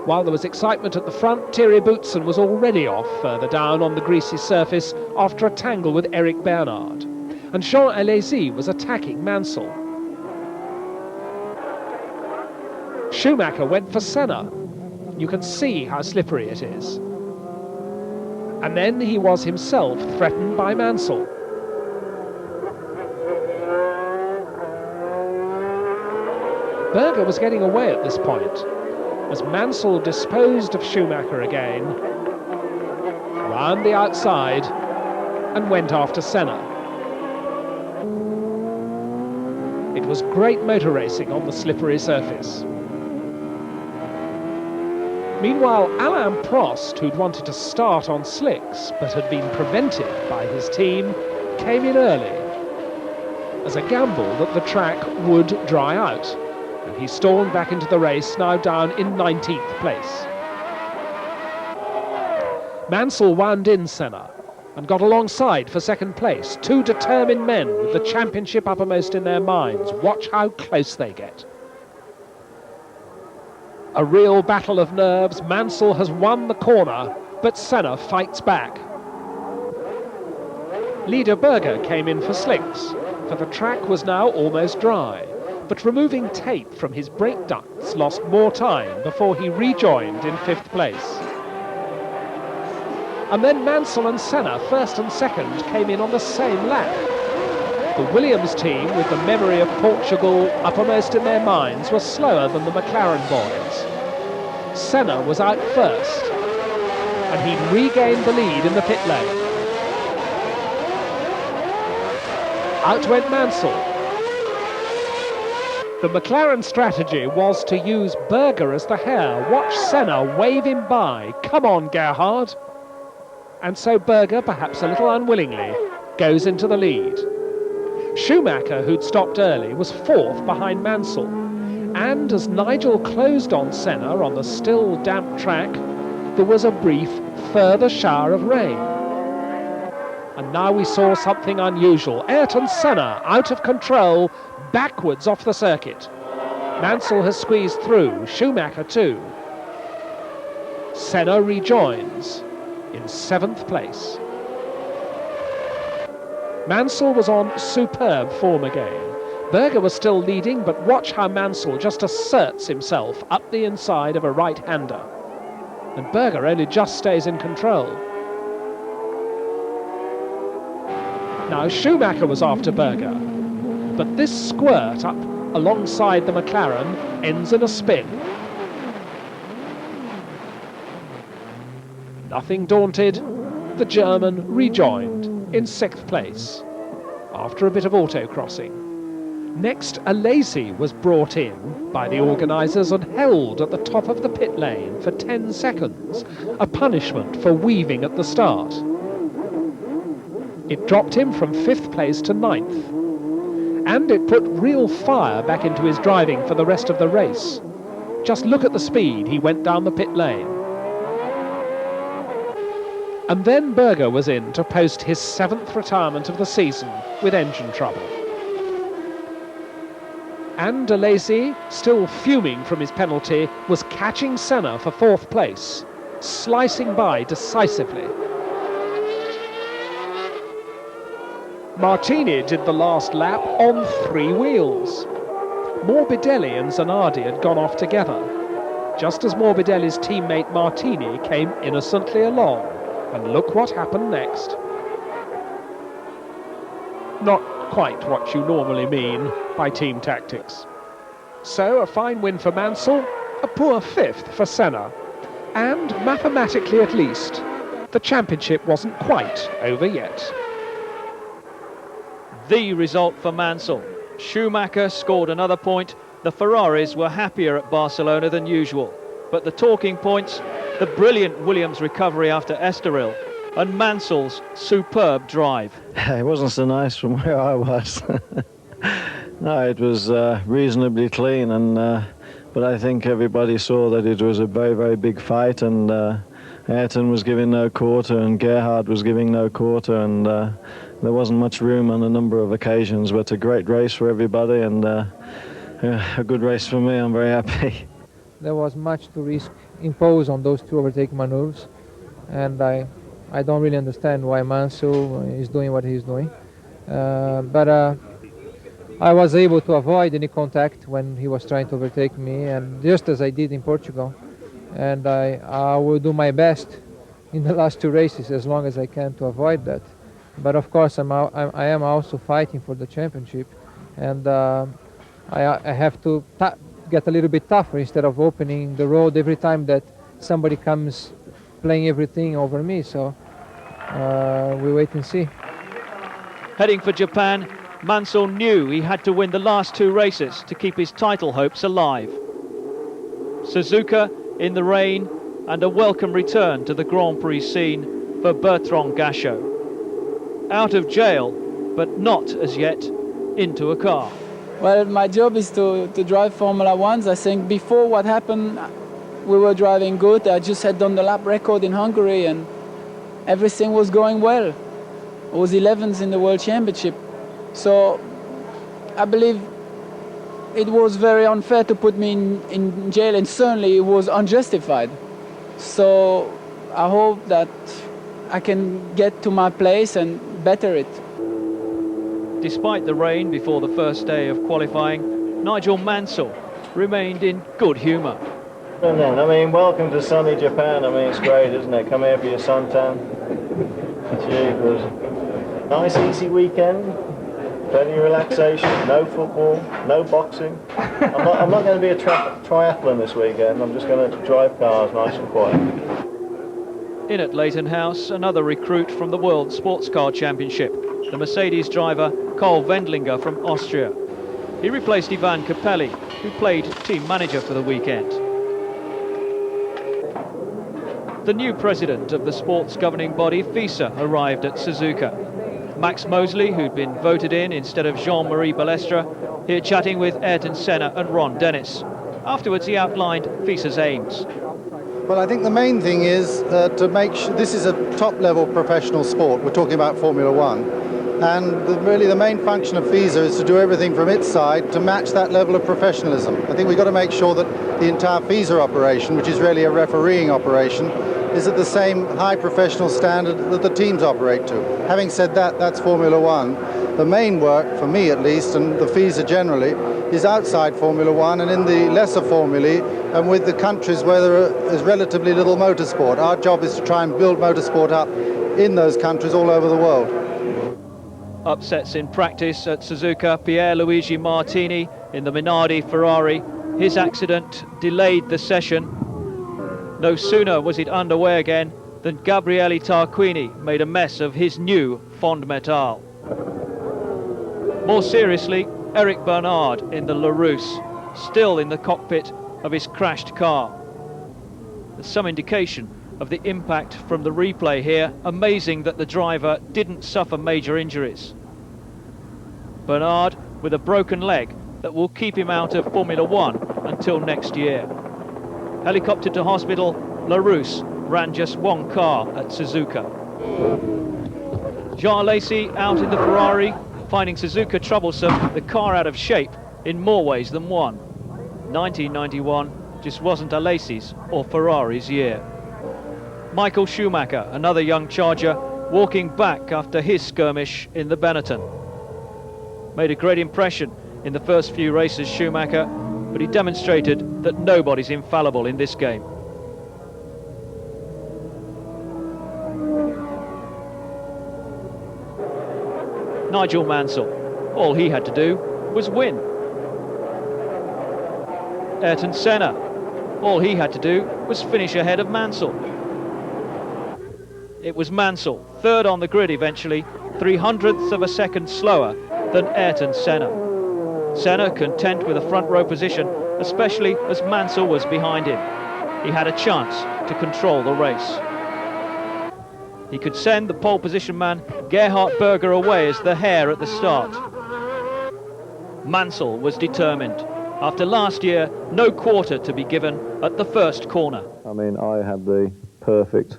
While there was excitement at the front, Thierry Boutsen was already off further down on the greasy surface after a tangle with Eric Bernard, and Jean Alesi was attacking Mansell. Schumacher went for Senna. You can see how slippery it is. And then he was himself threatened by Mansell. Berger was getting away at this point, as Mansell disposed of Schumacher again, round the outside, and went after Senna. It was great motor racing on the slippery surface. Meanwhile, Alain Prost, who'd wanted to start on slicks but had been prevented by his team, came in early as a gamble that the track would dry out, and he stormed back into the race, now down in 19th place. Mansell wound in Senna and got alongside for second place. Two determined men with the championship uppermost in their minds. Watch how close they get. A real battle of nerves. Mansell has won the corner, but Senna fights back. Leader Berger came in for slicks, for the track was now almost dry, but removing tape from his brake ducts lost more time before he rejoined in fifth place. And then Mansell and Senna, first and second, came in on the same lap. The Williams team, with the memory of Portugal uppermost in their minds, were slower than the McLaren boys. Senna was out first, and he'd regained the lead in the pit lane. Out went Mansell. The McLaren strategy was to use Berger as the hare. Watch Senna wave him by. Come on, Gerhard. And so Berger, perhaps a little unwillingly, goes into the lead. Schumacher, who'd stopped early, was fourth behind Mansell. And as Nigel closed on Senna on the still damp track, there was a brief further shower of rain. And now we saw something unusual. Ayrton Senna, out of control, backwards off the circuit. Mansell has squeezed through, Schumacher too. Senna rejoins in seventh place. Mansell was on superb form again. Berger was still leading, but watch how Mansell just asserts himself up the inside of a right-hander. And Berger only just stays in control. Now Schumacher was after Berger, but this squirt up alongside the McLaren ends in a spin. Nothing daunted, the German rejoined in sixth place after a bit of autocrossing. Next, Alesi was brought in by the organisers and held at the top of the pit lane for 10 seconds, a punishment for weaving at the start. It dropped him from fifth place to ninth, and it put real fire back into his driving for the rest of the race. Just look at the speed he went down the pit lane. And then Berger was in to post his 7th retirement of the season with engine trouble. And Alesi, still fuming from his penalty, was catching Senna for 4th place, slicing by decisively. Martini did the last lap on 3 wheels. Morbidelli and Zanardi had gone off together. just as Morbidelli's teammate Martini came innocently along. And look what happened next. Not quite what you normally mean by team tactics. So a fine win for Mansell, a poor fifth for Senna. And mathematically at least, the championship wasn't quite over yet. The result for Mansell. Schumacher scored another point. The Ferraris were happier at Barcelona than usual. But the talking points, the brilliant Williams recovery after Estoril, and Mansell's superb drive. It wasn't so nice from where I was. No, it was reasonably clean, and but I think everybody saw that it was a very, very big fight, and Ayrton was giving no quarter, and Gerhard was giving no quarter, and there wasn't much room on a number of occasions, but a great race for everybody, and a good race for me. I'm very happy. There was much to impose on those two overtaking maneuvers, and I don't really understand why Mansell is doing what he's doing. But I was able to avoid any contact when he was trying to overtake me, and just as I did in Portugal. And I will do my best in the last two races as long as I can to avoid that. But of course, I am also fighting for the championship, and I have to get a little bit tougher instead of opening the road every time that somebody comes playing everything over me. So we wait and see. Heading for Japan, Mansell knew he had to win the last two races to keep his title hopes alive. Suzuka in the rain, and a welcome return to the Grand Prix scene for Bertrand Gachot. Out of jail, but not as yet into a car. Well, my job is to drive Formula Ones. I think before what happened, we were driving good. I just had done the lap record in Hungary and everything was going well. I was 11th in the World Championship. So I believe it was very unfair to put me in jail, and certainly it was unjustified. So I hope that I can get to my place and better it. Despite the rain before the first day of qualifying, Nigel Mansell remained in good humour. And then, I mean, welcome to sunny Japan. I mean, it's great, isn't it? Come here for your suntan. Gee, it was a nice, easy weekend. Plenty of relaxation, no football, no boxing. I'm not going to be a triathlon this weekend. I'm just going to drive cars nice and quiet. In at Leighton House, another recruit from the World Sports Car Championship, the Mercedes driver Karl Wendlinger from Austria. He replaced Ivan Capelli, who played team manager for the weekend. The new president of the sports governing body, FISA, arrived at Suzuka. Max Mosley, who'd been voted in instead of Jean-Marie Balestre, here chatting with Ayrton Senna and Ron Dennis. Afterwards, he outlined FISA's aims. Well, I think the main thing is to make sure this is a top-level professional sport. We're talking about Formula One. And really the main function of FISA is to do everything from its side to match that level of professionalism. I think we've got to make sure that the entire FISA operation, which is really a refereeing operation, is at the same high professional standard that the teams operate to. Having said that, that's Formula One. The main work, for me at least, and the FISA generally, is outside Formula One and in the lesser formulae and with the countries where there is relatively little motorsport. Our job is to try and build motorsport up in those countries all over the world. Upsets in practice at Suzuka. Pierluigi Martini in the Minardi Ferrari. His accident delayed the session. No sooner was it underway again than Gabriele Tarquini made a mess of his new Fond Metal. More seriously, Eric Bernard in the Larousse, still in the cockpit of his crashed car. There's some indication of the impact from the replay here. Amazing that the driver didn't suffer major injuries. Bernard with a broken leg that will keep him out of Formula One until next year. Helicoptered to hospital, Larousse ran just one car at Suzuka. Jean Alesi out in the Ferrari, finding Suzuka troublesome, the car out of shape in more ways than one. 1991 just wasn't Alesi's or Ferrari's year. Michael Schumacher, another young charger, walking back after his skirmish in the Benetton. Made a great impression in the first few races, Schumacher, but he demonstrated that nobody's infallible in this game. Nigel Mansell, all he had to do was win. Ayrton Senna, all he had to do was finish ahead of Mansell. It was Mansell, third on the grid eventually, 0.03 of a second slower than Ayrton Senna. Senna content with a front row position, especially as Mansell was behind him. He had a chance to control the race. He could send the pole position man Gerhard Berger away as the hare at the start. Mansell was determined. After last year, no quarter to be given at the first corner. I mean, I had the perfect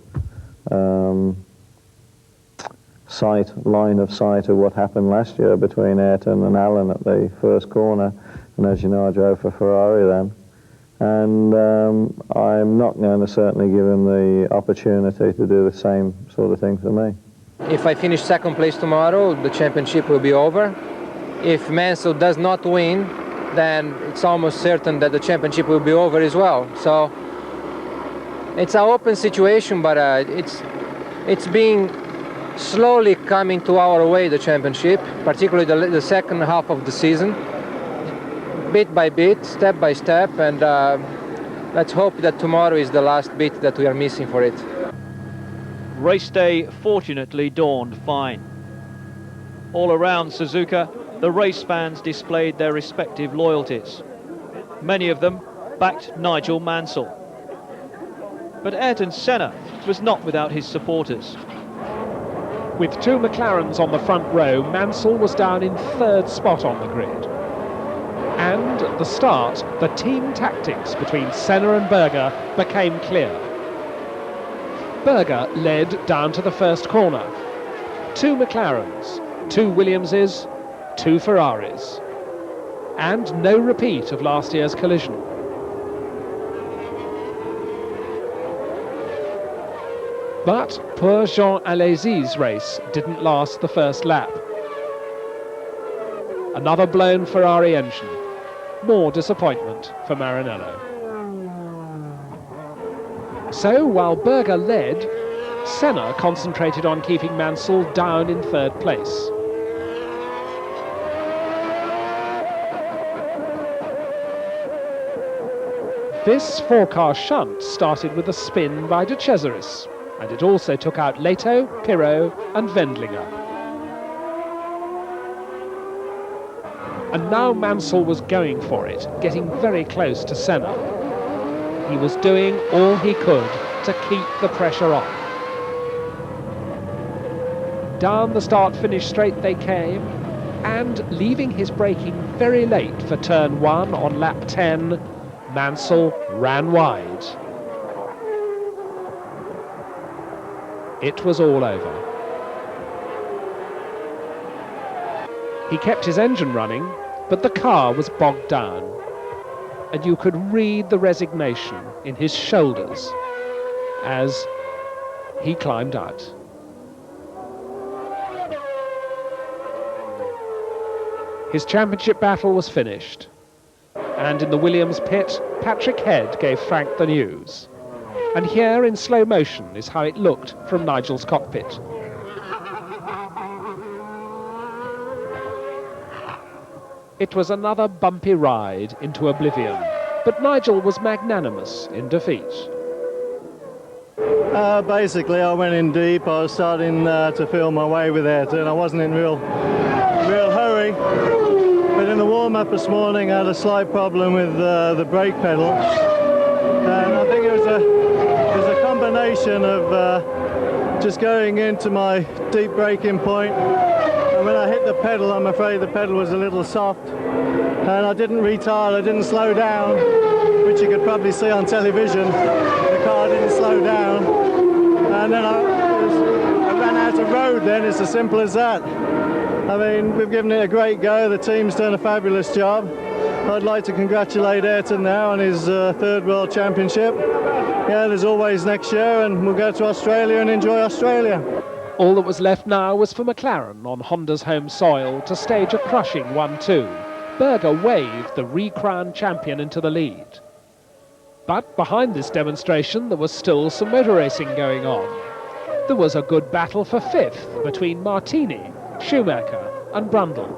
line of sight of what happened last year between Ayrton and Allen at the first corner, and as you know, I drove for Ferrari then. And I'm not going to certainly give him the opportunity to do the same sort of thing for me. If I finish second place tomorrow, the championship will be over. If Mansell does not win, then it's almost certain that the championship will be over as well. So it's an open situation, but it's being slowly coming to our way, the championship, particularly the second half of the season. Bit by bit, step by step, and let's hope that tomorrow is the last bit that we are missing for it. Race day fortunately dawned fine. All around Suzuka, the race fans displayed their respective loyalties. Many of them backed Nigel Mansell. But Ayrton Senna was not without his supporters. With two McLarens on the front row, Mansell was down in third spot on the grid. And at the start, the team tactics between Senna and Berger became clear. Berger led down to the first corner. Two McLarens, two Williamses, two Ferraris. And no repeat of last year's collision. But poor Jean Alesi's race didn't last the first lap. Another blown Ferrari engine. More disappointment for Maranello. So while Berger led, Senna concentrated on keeping Mansell down in third place. This four-car shunt started with a spin by De Cesaris, and it also took out Leto, Pirot and Wendlinger. And now Mansell was going for it, getting very close to Senna. He was doing all he could to keep the pressure on. Down the start-finish straight they came, and leaving his braking very late for turn 1 on lap 10, Mansell ran wide. It was all over. He kept his engine running, but the car was bogged down, and you could read the resignation in his shoulders as he climbed out. His championship battle was finished, and in the Williams pit, Patrick Head gave Frank the news. And here in slow motion is how it looked from Nigel's cockpit. It was another bumpy ride into oblivion, but Nigel was magnanimous in defeat. Basically, I went in deep. I was starting to feel my way with Ayrton. I wasn't in real hurry. But in the warm-up this morning, I had a slight problem with the brake pedal. And I think it was a combination of just going into my deep braking point. And when I hit the pedal, I'm afraid the pedal was a little soft. And I didn't retard, I didn't slow down, which you could probably see on television. The car didn't slow down. And then I ran out of road then, it's as simple as that. I mean, we've given it a great go. The team's done a fabulous job. I'd like to congratulate Ayrton now on his third World Championship. Yeah, there's always next year, and we'll go to Australia and enjoy Australia. All that was left now was for McLaren on Honda's home soil to stage a crushing 1-2 Berger waved the recrowned champion into the lead. But behind this demonstration, there was still some motor racing going on. There was a good battle for fifth between Martini, Schumacher and Brundle.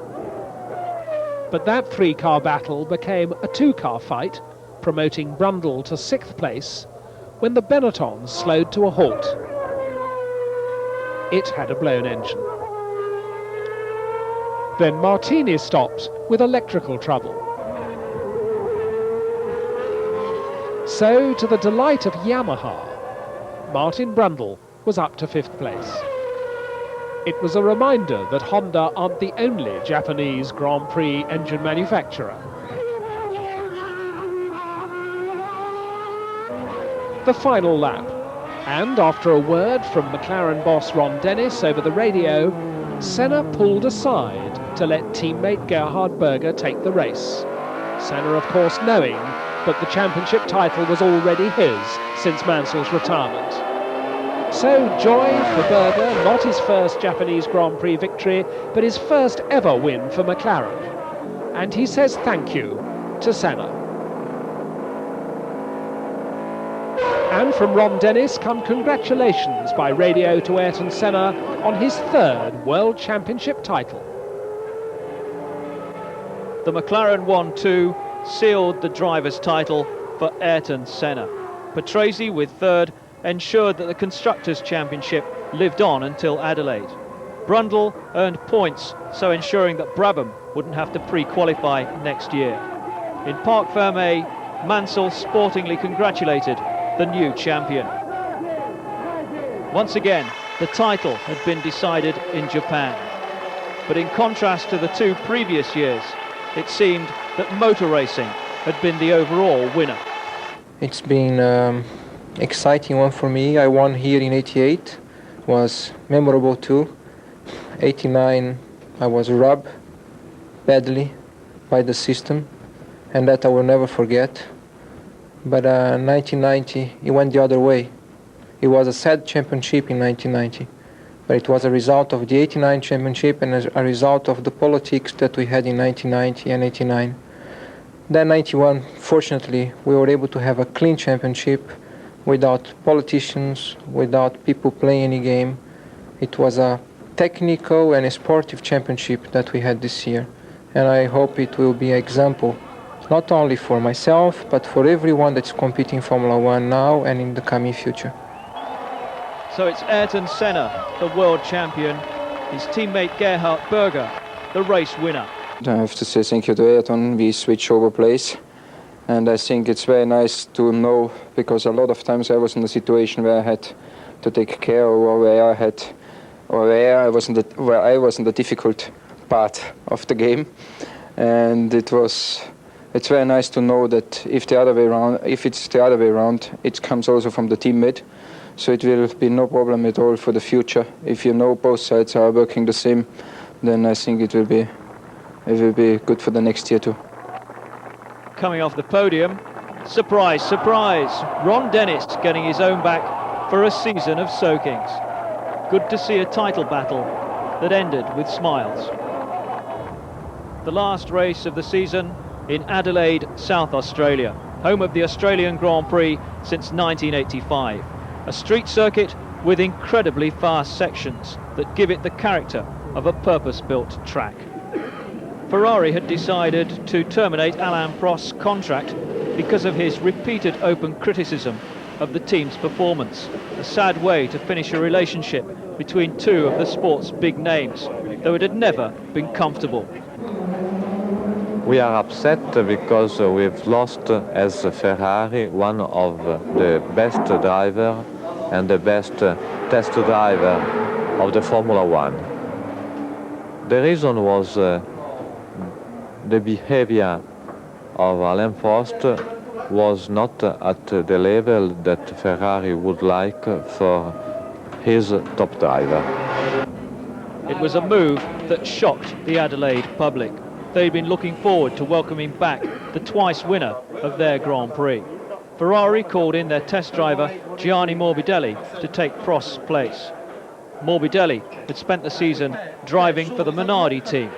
But that three-car battle became a two-car fight, promoting Brundle to sixth place, when the Benetton slowed to a halt. It had a blown engine. Then Martini stopped with electrical trouble. So, to the delight of Yamaha, Martin Brundle was up to fifth place. It was a reminder that Honda aren't the only Japanese Grand Prix engine manufacturer. The final lap, and after a word from McLaren boss Ron Dennis over the radio, Senna pulled aside to let teammate Gerhard Berger take the race. Senna, of course, knowing that the championship title was already his since Mansell's retirement. So joy for Berger, not his first Japanese Grand Prix victory, but his first ever win for McLaren. And he says thank you to Senna. And from Ron Dennis come congratulations by radio to Ayrton Senna on his third World Championship title. The McLaren 1-2 sealed the driver's title for Ayrton Senna. Patrese, with third, ensured that the Constructors' Championship lived on until Adelaide. Brundle earned points, so ensuring that Brabham wouldn't have to pre-qualify next year. In Parc Fermé, Mansell sportingly congratulated the new champion. Once again, the title had been decided in Japan. But in contrast to the two previous years, it seemed that motor racing had been the overall winner. It's been exciting one for me. I won here in '88, was memorable too. '89 I was robbed badly by the system, and that I will never forget. But 1990 it went the other way. It was a sad championship in 1990, but it was a result of the '89 championship and a result of the politics that we had in 1990 and '89. Then '91, fortunately, we were able to have a clean championship without politicians, without people playing any game. It was a technical and a sportive championship that we had this year, and I hope it will be an example not only for myself but for everyone that's competing in Formula One now and in the coming future. So it's Ayrton Senna, the world champion, his teammate Gerhard Berger, the race winner. I have to say thank you to Ayrton. We switched over place, and I think it's very nice to know, because a lot of times I was in a situation where I had to take care, or where I was in the difficult part of the game, and it's very nice to know that if it's the other way around, it comes also from the teammate. So it will be no problem at all for the future. If you know both sides are working the same, then I think it will be good for the next year too. Coming off the podium, surprise, surprise, Ron Dennis getting his own back for a season of soakings. Good to see a title battle that ended with smiles. The last race of the season in Adelaide, South Australia, home of the Australian Grand Prix since 1985. A street circuit with incredibly fast sections that give it the character of a purpose-built track. Ferrari had decided to terminate Alain Prost's contract because of his repeated open criticism of the team's performance. A sad way to finish a relationship between two of the sport's big names, though it had never been comfortable. We are upset because we've lost as Ferrari one of the best driver and the best test driver of the Formula One. The reason was the behavior of Alain Prost was not at the level that Ferrari would like for his top driver. It was a move that shocked the Adelaide public. They'd been looking forward to welcoming back the twice winner of their Grand Prix. Ferrari called in their test driver Gianni Morbidelli to take Prost's place. Morbidelli had spent the season driving for the Minardi team.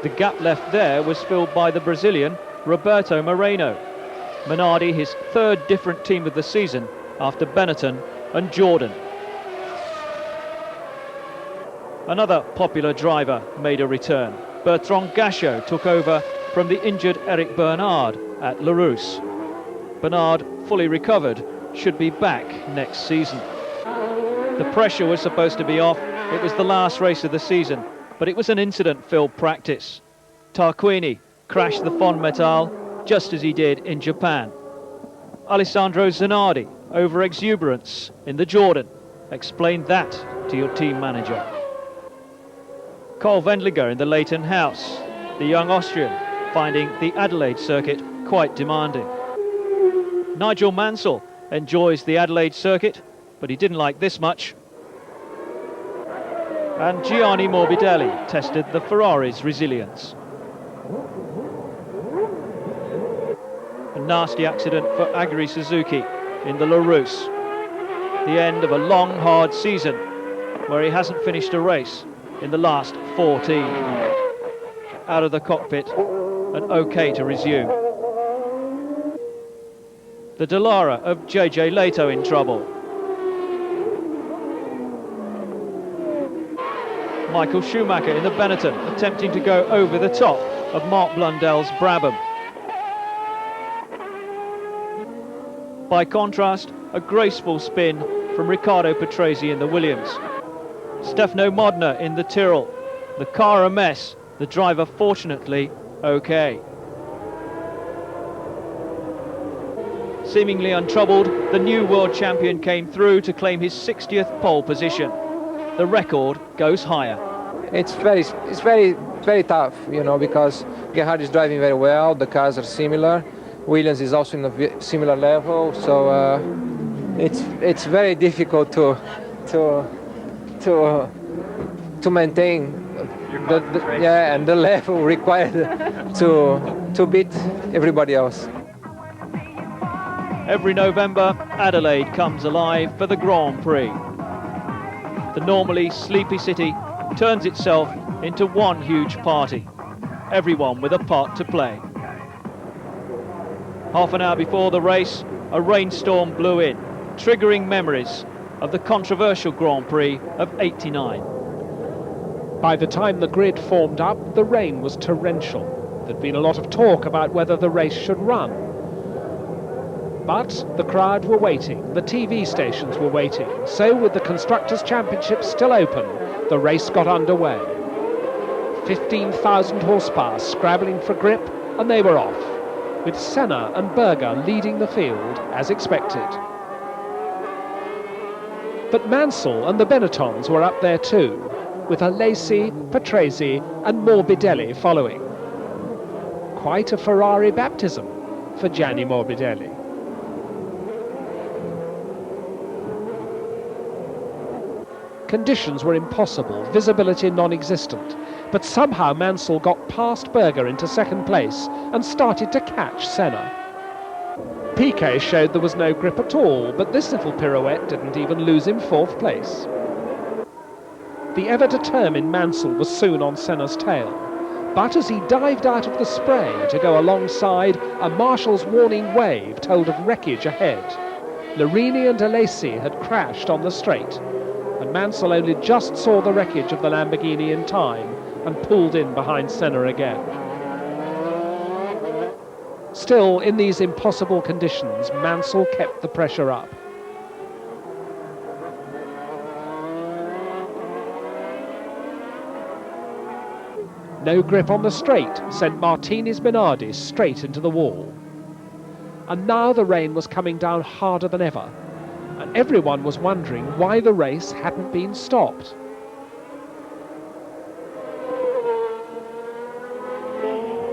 The gap left there was filled by the Brazilian Roberto Moreno. Minardi his third different team of the season after Benetton and Jordan. Another popular driver made a return. Bertrand Gachot took over from the injured Eric Bernard at Larousse. Bernard, fully recovered, should be back next season. The pressure was supposed to be off. It was the last race of the season, but it was an incident-filled practice. Tarquini crashed the Fonmetal just as he did in Japan. Alessandro Zanardi, over exuberance in the Jordan. Explain that to your team manager. Carl Wendlinger in the Leighton House, the young Austrian, finding the Adelaide circuit quite demanding. Nigel Mansell enjoys the Adelaide circuit, but he didn't like this much. And Gianni Morbidelli tested the Ferrari's resilience. A nasty accident for Aguri Suzuki in the Larousse. The end of a long, hard season where he hasn't finished a race in the last 14. Out of the cockpit and okay to resume. The Dallara of JJ Leto in trouble. Michael Schumacher in the Benetton attempting to go over the top of Mark Blundell's Brabham. By contrast, a graceful spin from Riccardo Patrese in the Williams. Stefano Modena in the Tyrrell. The car a mess, the driver fortunately okay. Seemingly untroubled, the new world champion came through to claim his 60th pole position. The record goes higher. It's very tough, you know, because Gerhard is driving very well. The cars are similar. Williams is also in a similar level, so it's very difficult to maintain the level required to beat everybody else. Every November, Adelaide comes alive for the Grand Prix. The normally sleepy city turns itself into one huge party, everyone with a part to play. Half an hour before the race, a rainstorm blew in, triggering memories of the controversial Grand Prix of '89. By the time the grid formed up, the rain was torrential. There'd been a lot of talk about whether the race should run. But the crowd were waiting, the TV stations were waiting, so with the Constructors' Championship still open, the race got underway. 15,000 horsepower scrabbling for grip, and they were off, with Senna and Berger leading the field as expected. But Mansell and the Benettons were up there too, with Alesi, Patrese and Morbidelli following. Quite a Ferrari baptism for Gianni Morbidelli. Conditions were impossible, visibility non-existent, but somehow Mansell got past Berger into second place and started to catch Senna. Piquet showed there was no grip at all, but this little pirouette didn't even lose him fourth place. The ever-determined Mansell was soon on Senna's tail, but as he dived out of the spray to go alongside, a marshal's warning wave told of wreckage ahead. Larini and Alesi had crashed on the straight, and Mansell only just saw the wreckage of the Lamborghini in time and pulled in behind Senna again. Still, in these impossible conditions, Mansell kept the pressure up. No grip on the straight sent Martinez Minardi straight into the wall. And now the rain was coming down harder than ever, and everyone was wondering why the race hadn't been stopped.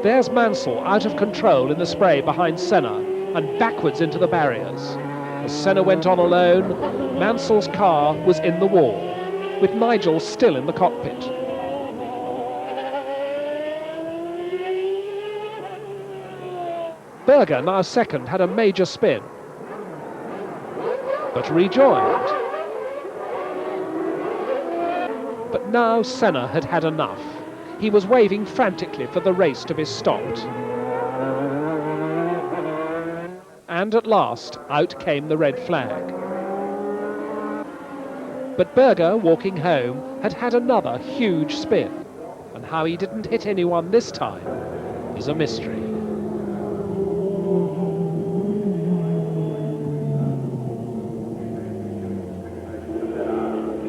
There's Mansell out of control in the spray behind Senna and backwards into the barriers. As Senna went on alone, Mansell's car was in the wall, with Nigel still in the cockpit. Berger, now second, had a major spin, but rejoined. But now Senna had had enough. he was waving frantically for the race to be stopped. And at last, out came the red flag. But Berger, walking home, had had another huge spin, and how he didn't hit anyone this time is a mystery.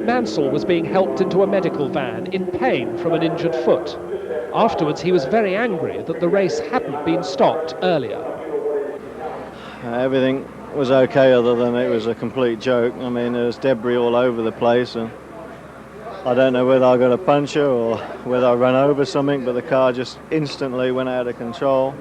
Mansell was being helped into a medical van in pain from an injured foot. Afterwards, he was very angry that the race hadn't been stopped earlier. Everything was okay other than it was a complete joke. I mean, there was debris all over the place, and I don't know whether I got a puncture or whether I ran over something, but the car just instantly went out of control.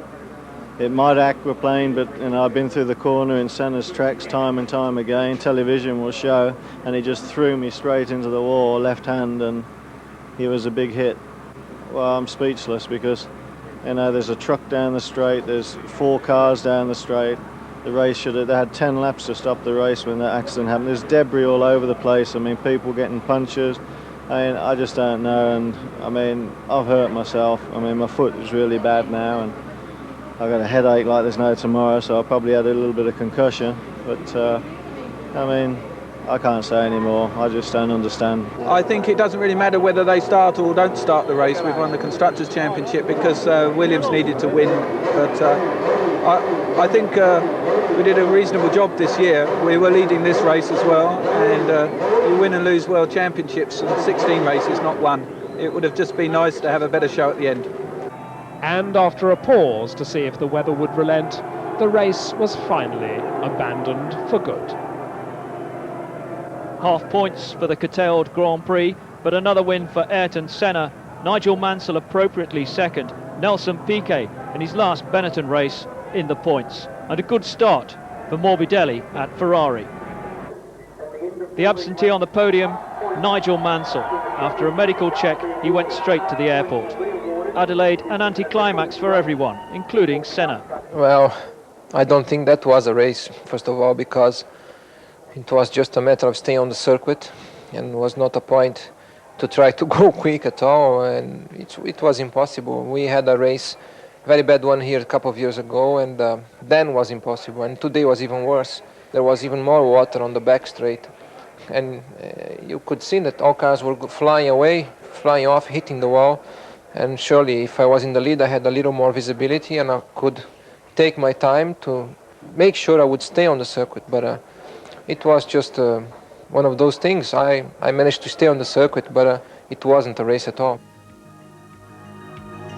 It might aquaplane, but you know, I've been through the corner in Senna's tracks time and time again. Television will show, and he just threw me straight into the wall, left hand, and he was a big hit. Well, I'm speechless because, you know, there's a truck down the straight, there's 4 cars down the straight. The race should have, they had 10 laps to stop the race when that accident happened. There's debris all over the place. I mean, people getting punctures. I mean, I just don't know, and I mean, I've hurt myself. I mean, my foot is really bad now, and I've got a headache like there's no tomorrow, so I probably had a little bit of concussion. But, I mean, I can't say anymore. I just don't understand. I think it doesn't really matter whether they start or don't start the race. We've won the Constructors' Championship because Williams needed to win. But I think we did a reasonable job this year. We were leading this race as well. And you win and lose World Championships in 16 races, not one. It would have just been nice to have a better show at the end. And after a pause to see if the weather would relent, the race was finally abandoned for good. Half points for the curtailed Grand Prix, but another win for Ayrton Senna. Nigel Mansell appropriately second, Nelson Piquet in his last Benetton race in the points. And a good start for Morbidelli at Ferrari. The absentee on the podium, Nigel Mansell. After a medical check, he went straight to the airport. Adelaide, an anticlimax for everyone, including Senna. Well, I don't think that was a race, first of all, because it was just a matter of staying on the circuit, and was not a point to try to go quick at all, and it was impossible. We had a race, very bad one here a couple of years ago, and then was impossible, and today was even worse. There was even more water on the back straight, and you could see that all cars were flying away, flying off, hitting the wall. And surely if I was in the lead, I had a little more visibility and I could take my time to make sure I would stay on the circuit. But it was just one of those things. I managed to stay on the circuit, but it wasn't a race at all.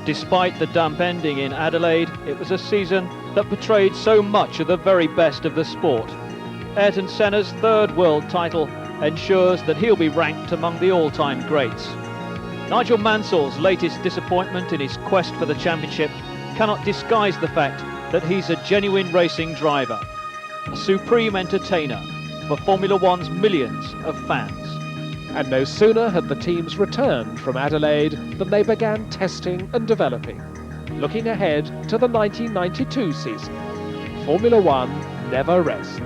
Despite the damp ending in Adelaide, it was a season that portrayed so much of the very best of the sport. Ayrton Senna's 3rd world title ensures that he'll be ranked among the all-time greats. Nigel Mansell's latest disappointment in his quest for the championship cannot disguise the fact that he's a genuine racing driver, a supreme entertainer for Formula One's millions of fans. And no sooner had the teams returned from Adelaide than they began testing and developing, looking ahead to the 1992 season. Formula One never rests.